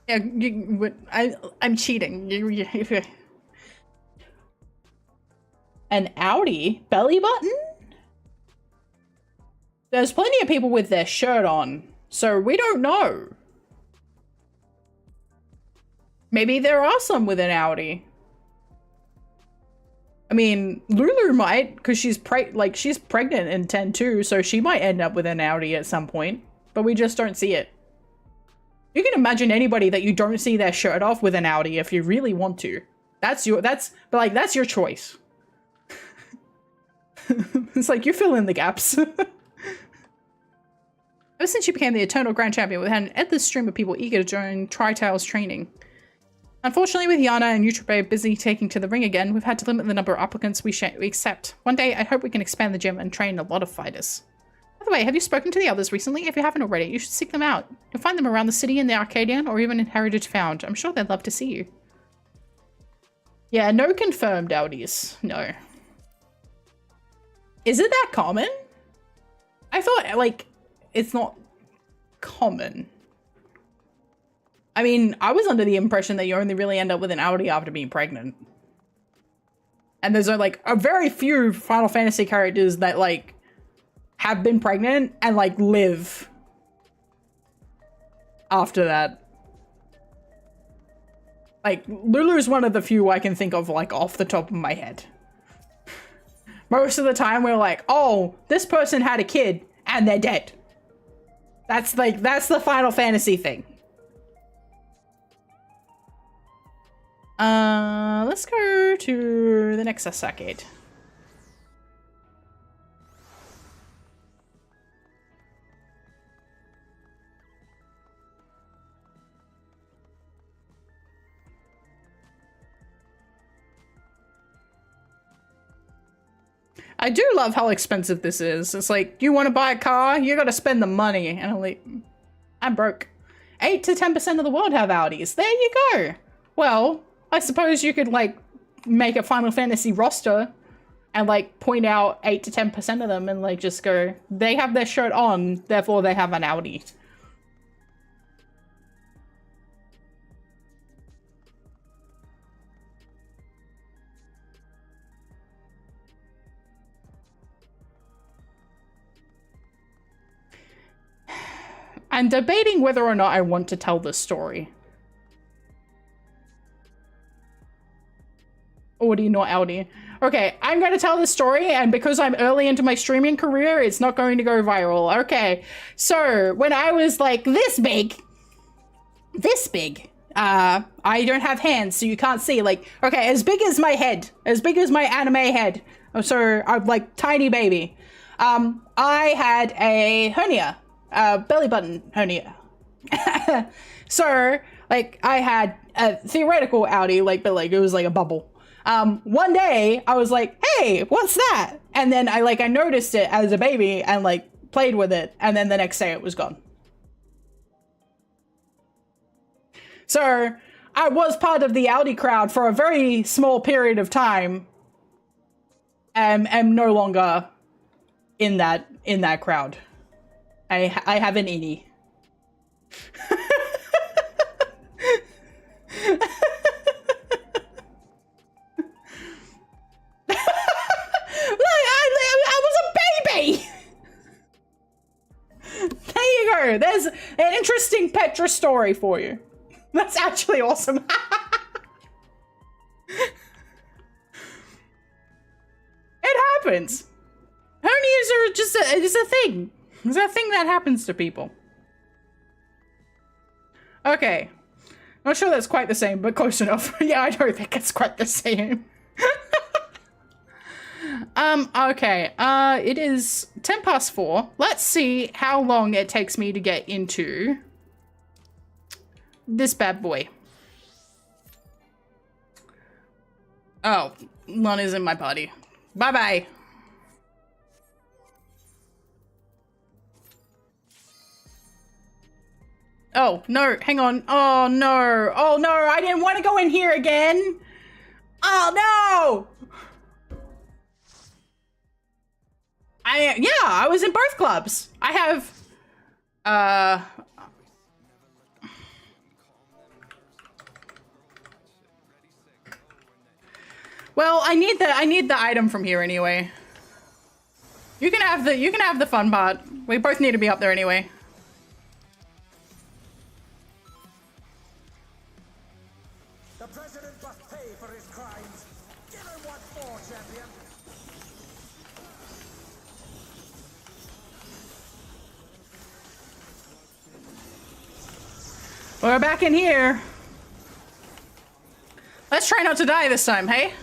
Speaker 1: Yeah, I'm cheating. An Audi belly button? There's plenty of people with their shirt on, so we don't know. Maybe there are some with an Audi. I mean, Lulu might, because she's pregnant in 10-2, so she might end up with an Audi at some point, but we just don't see it. You can imagine anybody that you don't see their shirt off with an Audi if you really want to. That's your choice. It's like, you fill in the gaps. Ever since you became the Eternal Grand Champion, we've had an endless stream of people eager to join Tri-Tail's training. Unfortunately, with Yana and Utrupe busy taking to the ring again, we've had to limit the number of applicants we accept. One day, I hope we can expand the gym and train a lot of fighters. By the way, have you spoken to the others recently? If you haven't already, you should seek them out. You'll find them around the city in the ARCADION or even in Heritage Found. I'm sure they'd love to see you. Yeah, no confirmed Audis. No. Is it that common? I thought, like, it's not common. I mean, I was under the impression that you only really end up with an Audi after being pregnant. And there's like a very few Final Fantasy characters that like have been pregnant and like live after that. Like, Lulu's one of the few I can think of like off the top of my head. Most of the time we're like, oh, this person had a kid and they're dead. That's the Final Fantasy thing. Let's go to the Nexus Arcade. I do love how expensive this is. It's like, you want to buy a car? You gotta spend the money. And I'm like, I'm broke. 8 to 10% of the world have Audis. There you go. Well, I suppose you could like make a Final Fantasy roster and like point out 8 to 10% of them and like just go, they have their shirt on, therefore they have an Audi. I'm debating whether or not I want to tell this story. Audi, not Audi. Okay, I'm going to tell this story, and because I'm early into my streaming career, it's not going to go viral. Okay, so when I was like this big, I don't have hands, so you can't see, like, okay, as big as my head, as big as my anime head. So I'm like tiny baby. I had a hernia, belly button hernia. So like I had a theoretical Audi, like, but like it was like a bubble. One day I was like, hey, what's that? And then I noticed it as a baby and like played with it. And then the next day it was gone. So I was part of the Audi crowd for a very small period of time. And am no longer in that crowd. I have an innie. I was a baby! There you go. There's an interesting Petra story for you. That's actually awesome. It happens. Hernias are just a thing. It's a thing that happens to people. Okay. Not sure that's quite the same, but close enough. Yeah, I don't think it's quite the same. Okay. It is 4:10. Let's see how long it takes me to get into this bad boy. Oh, none is in my party. Bye-bye. Oh, no, hang on. Oh, no. Oh, no, I didn't want to go in here again. Oh, no. Yeah, I was in both clubs. I have, well, I need the item from here anyway. You can have the fun part. We both need to be up there anyway.
Speaker 3: The president must pay for his crimes. Give him what for, champion.
Speaker 1: We're back in here. Let's try not to die this time, hey?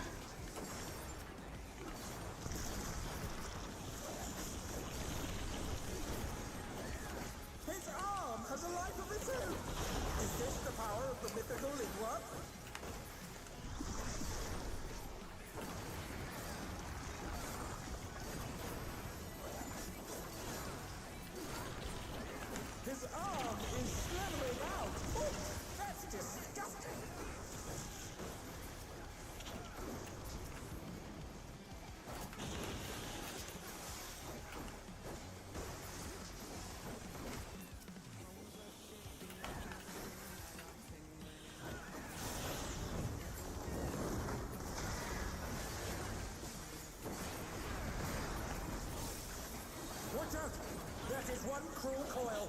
Speaker 3: His arm has a life of its own. Is this the power of the mythical Lingua? His arm is slithering out. Oh, that's disgusting. Watch out! That is one cruel coil.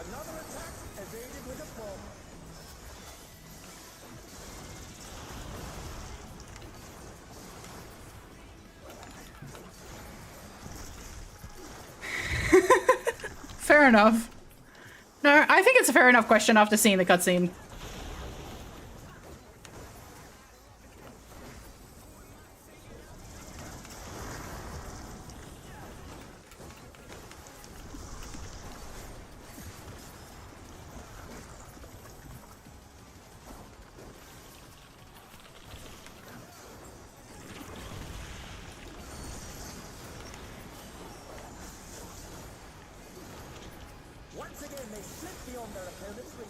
Speaker 3: Another attack evaded with a bomb.
Speaker 1: Fair enough. No, I think it's a fair enough question after seeing the cutscene.
Speaker 3: Once again, they slip beyond their opponent's reach.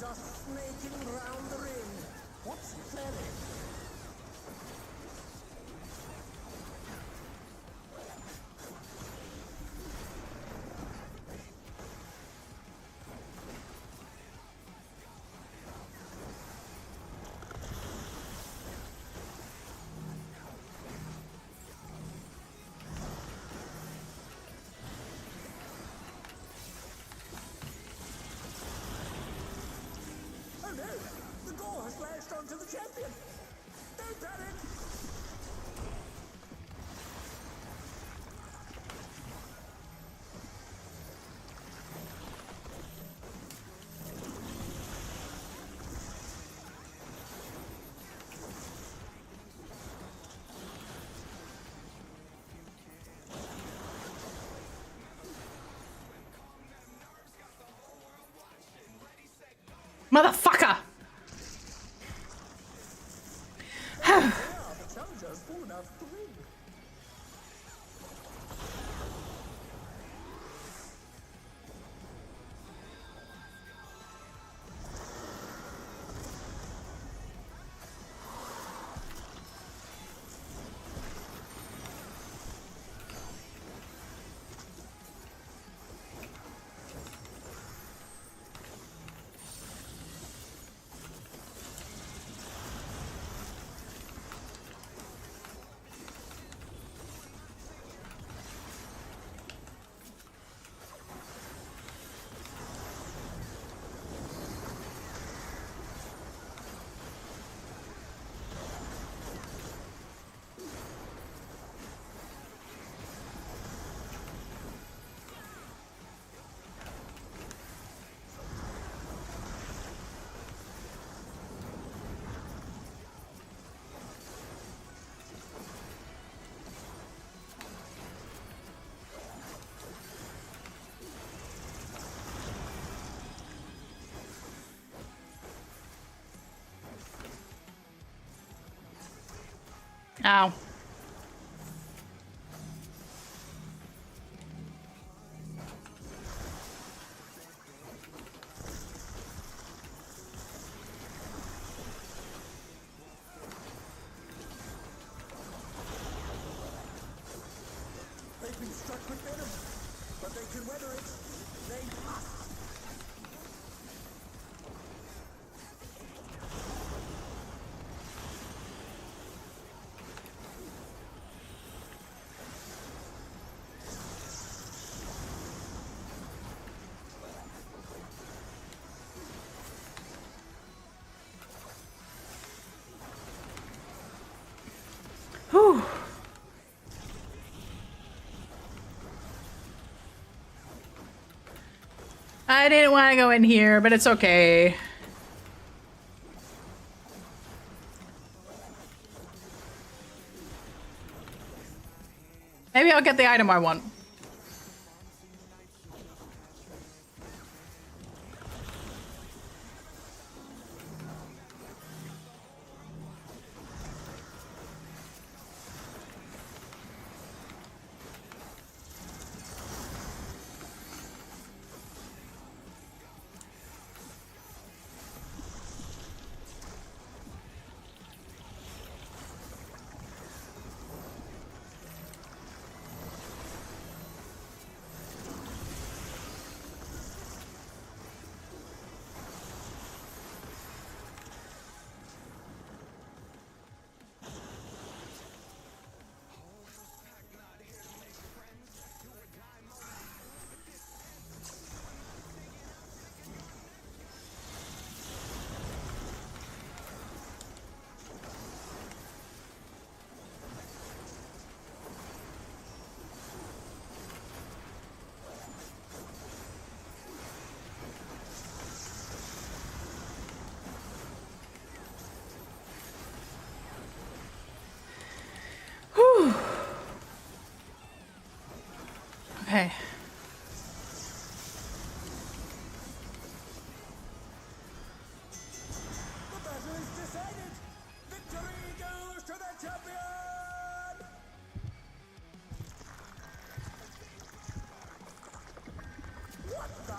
Speaker 3: foes are snaking round the ring. What's selling? Oh no! The gore has lashed onto the champion! Don't panic!
Speaker 1: Motherfucker!
Speaker 3: Yeah, the challenger's full enough to win.
Speaker 1: Ow.
Speaker 3: They've been struck with venom, but they can weather it. They must.
Speaker 1: Whew. I didn't want to go in here, but it's okay. Maybe I'll get the item I want. Whew. Okay.
Speaker 3: The battle is decided. Victory goes to the champion. What the?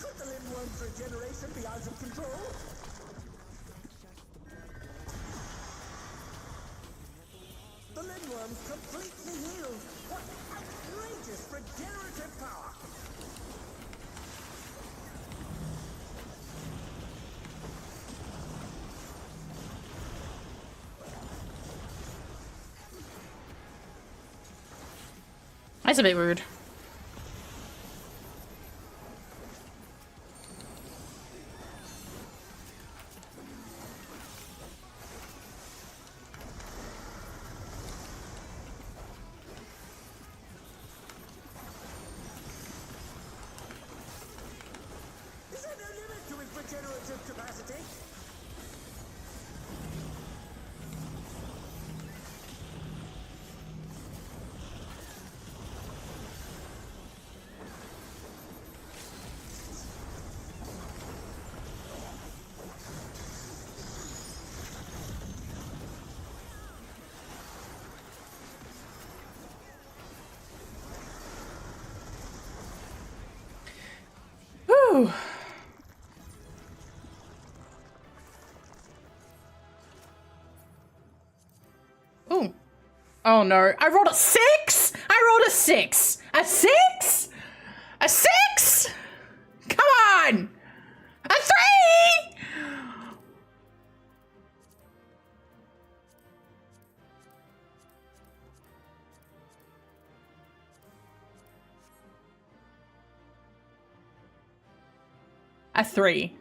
Speaker 3: Could the limb Lindworm's regeneration be out of control? The Lindworm's completely healed! What outrageous regenerative power!
Speaker 1: That's a bit rude.
Speaker 3: Is there no limit to his regenerative capacity?
Speaker 1: Whew. Ooh. Oh no. I rolled a 6? I rolled a 6. A 6? A 6? Come on. A 3? A 3.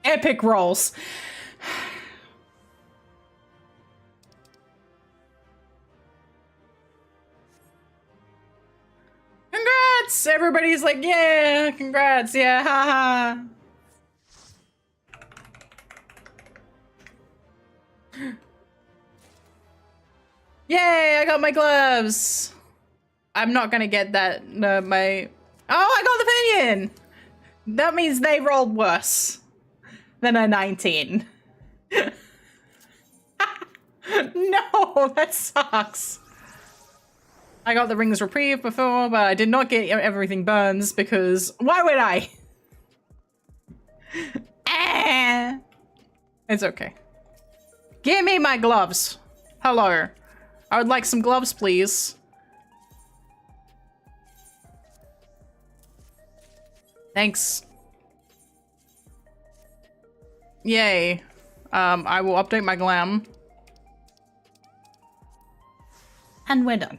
Speaker 1: Epic rolls. Congrats! Everybody's like, yeah, congrats, yeah, haha. Yay, I got my gloves. I'm not gonna get that, no, my... Oh, I got the pinion! That means they rolled worse than a 19. No, that sucks. I got the Ring's Reprieve before, but I did not get everything burns because why would I? It's okay. Give me my gloves. Hello. I would like some gloves, please. Thanks. Yay. I will update my glam. And we're done.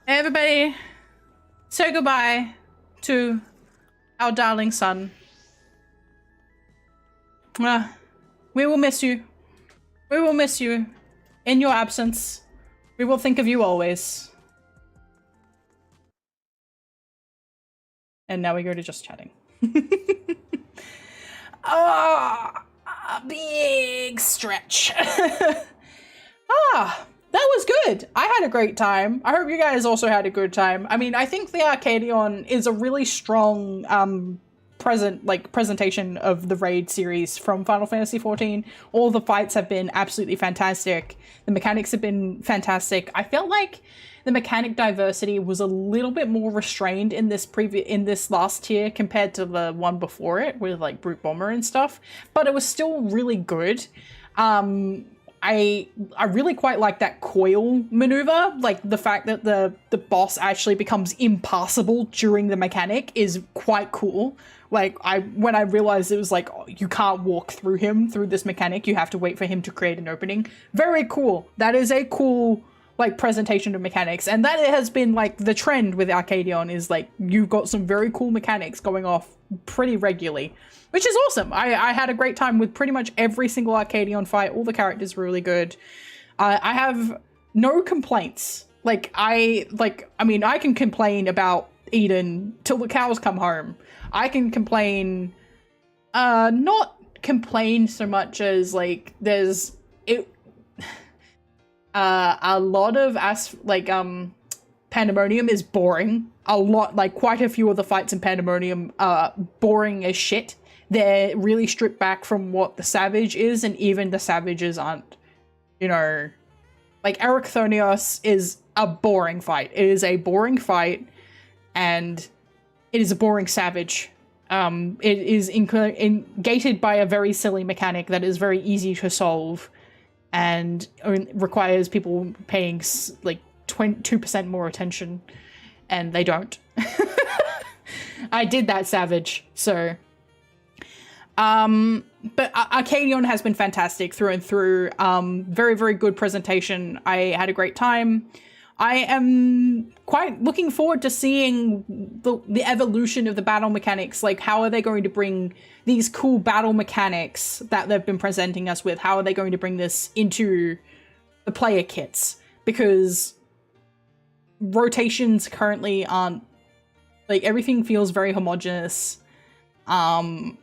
Speaker 1: Everybody, say goodbye to our darling son. We will miss you. We will miss you. In your absence, we will think of you always. And now we go to just chatting. Oh, a big stretch. That was good. I had a great time. I hope you guys also had a good time. I mean, I think the ARCADION is a really strong presentation of the Raid series from Final Fantasy XIV. All the fights have been absolutely fantastic. The mechanics have been fantastic. I felt like the mechanic diversity was a little bit more restrained in this last tier compared to the one before it with like Brute Bomber and stuff, but it was still really good. I really quite like that coil maneuver, like the fact that the boss actually becomes impassable during the mechanic is quite cool. Like when I realized it was like, oh, you can't walk through him through this mechanic, you have to wait for him to create an opening. Very cool. That is a cool like presentation of mechanics, and that has been like the trend with ARCADION is like you've got some very cool mechanics going off pretty regularly, which is awesome. I had a great time with pretty much every single ARCADION fight. All the characters were really good. I have no complaints. I mean, I can complain about Eden till the cows come home. I can complain, not complain so much as like there's a lot of Pandemonium is boring. A lot, like quite a few of the fights in Pandemonium are boring as shit. They're really stripped back from what the Savage is, and even the Savages aren't, you know, like Eric Thonios is a boring fight. It is a boring fight, and it is a boring savage. It is gated by a very silly mechanic that is very easy to solve and requires people paying like 2% more attention, and they don't. I did that savage, so. But ARCADION has been fantastic through and through. Very, very good presentation. I had a great time. I am quite looking forward to seeing the evolution of the battle mechanics. Like, how are they going to bring these cool battle mechanics that they've been presenting us with? How are they going to bring this into the player kits? Because rotations currently aren't, like, everything feels very homogenous. And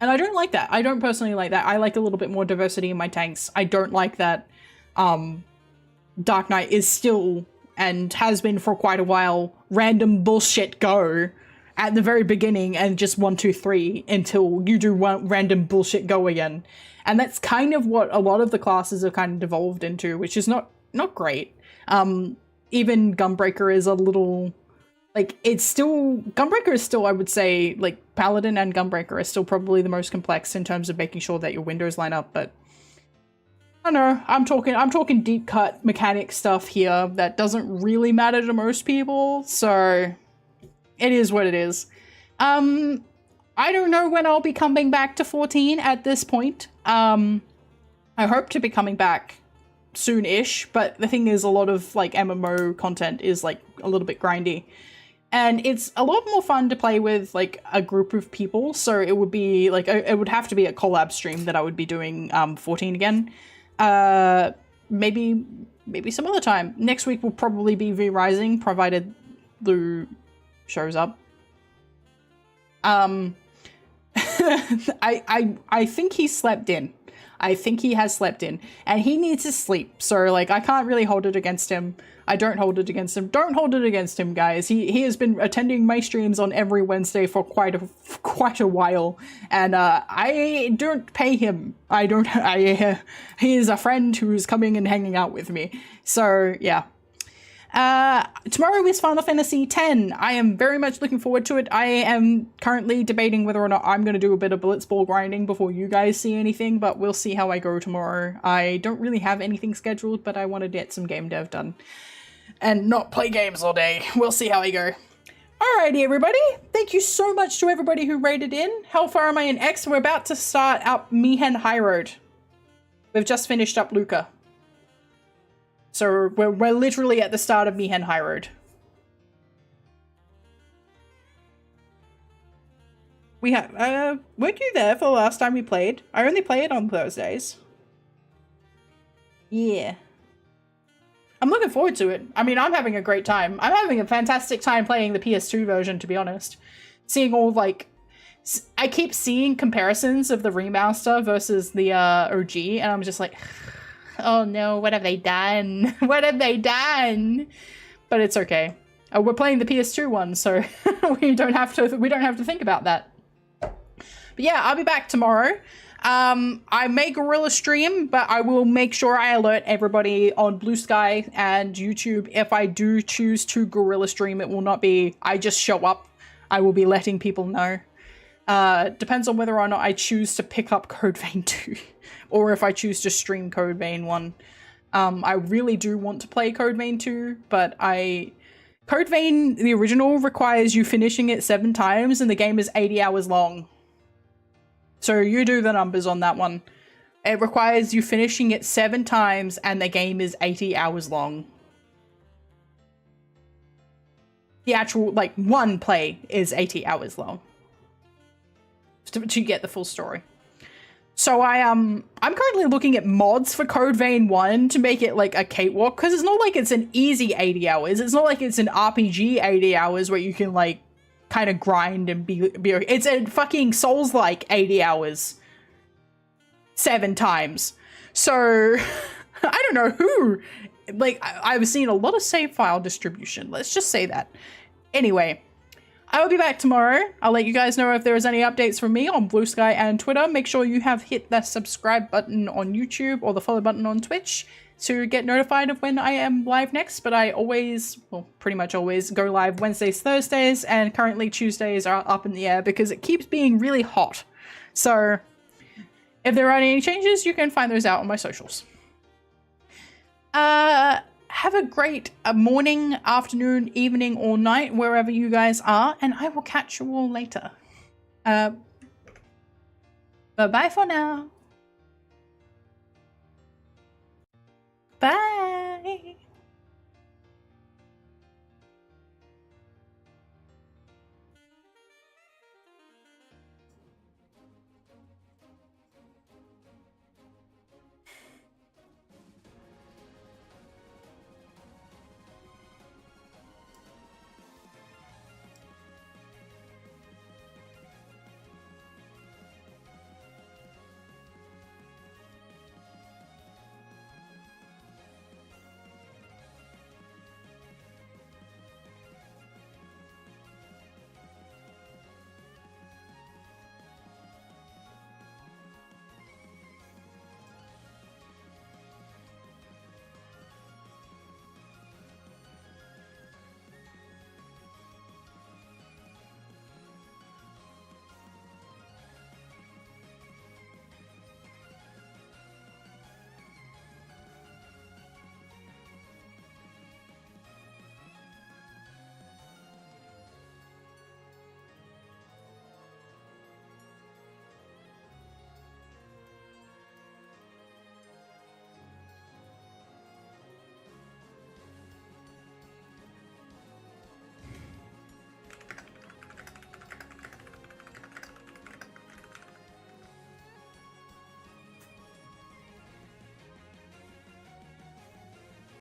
Speaker 1: I don't like that. I don't personally like that. I like a little bit more diversity in my tanks. I don't like that Dark Knight is still, and has been for quite a while, random bullshit go at the very beginning and just 1, 2, 3 until you do one random bullshit go again. And that's kind of what a lot of the classes have kind of devolved into, which is not great. Even Gunbreaker is a little... like, it's still... Gunbreaker is still, I would say, like, Paladin and Gunbreaker are still probably the most complex in terms of making sure that your windows line up, but... I don't know, I'm talking deep cut mechanic stuff here that doesn't really matter to most people, so... it is what it is. I don't know when I'll be coming back to 14 at this point. I hope to be coming back soon-ish, but the thing is, a lot of, like, MMO content is, like, a little bit grindy. And it's a lot more fun to play with, like, a group of people, so it would be, like, it would have to be a collab stream that I would be doing 14 again. Maybe some other time. Next week will probably be V-Rising, provided Lou shows up. I think he slept in. I think he has slept in, and he needs to sleep, so, like, I can't really hold it against him. I don't hold it against him. Don't hold it against him, guys. He has been attending my streams on every Wednesday for quite a while, and I don't pay him. He is a friend who's coming and hanging out with me. So yeah. Tomorrow is Final Fantasy X. I am very much looking forward to it. I am currently debating whether or not I'm going to do a bit of blitzball grinding before you guys see anything, but we'll see how I go tomorrow. I don't really have anything scheduled, but I want to get some game dev done and not play games all day. We'll see how I go. Alrighty, everybody. Thank you so much to everybody who rated in. How far am I in X? We're about to start up Mihen High Road. We've just finished up Luca. So we're literally at the start of Mihen High Road. We have, weren't you there for the last time we played? I only play it on Thursdays. Yeah. I'm looking forward to it. I mean, I'm having a great time. I'm having a fantastic time playing the PS2 version, to be honest. Seeing all, like... I keep seeing comparisons of the remaster versus the OG, and I'm just like... oh no, what have they done? What have they done? But it's okay. We're playing the PS2 one, so we don't have to think about that. But yeah, I'll be back tomorrow. I may Gorilla stream, but I will make sure I alert everybody on Bsky and YouTube. If I do choose to Gorilla stream, it will not be I just show up. I will be letting people know. Depends on whether or not I choose to pick up Code Vein 2 or if I choose to stream Code Vein 1. I really do want to play Code Vein 2, but Code Vein, the original, requires you finishing it 7 times and the game is 80 hours long. So you do the numbers on that one. It requires you finishing it 7 times and the game is 80 hours long. The actual, like, one play is 80 hours long. To get the full story. So I'm currently looking at mods for Code Vein 1 to make it like a cakewalk, because it's not like it's an easy 80 hours. It's not like it's an RPG 80 hours where you can like kind of grind and be it's a fucking Souls-like 80 hours 7 times. So I don't know who, like, I've seen a lot of save file distribution. Let's just say that. Anyway, I will be back tomorrow. I'll let you guys know if there is any updates from me on Bsky and Twitter. Make sure you have hit the subscribe button on YouTube or the follow button on Twitch. to get notified of when I am live next, but I always, well, pretty much always go live Wednesdays, Thursdays, and currently Tuesdays are up in the air because it keeps being really hot. So if there aren't any changes, you can find those out on my socials. Have a great morning, afternoon, evening, or night, wherever you guys are, and I will catch you all later. Bye-bye for now. Bye.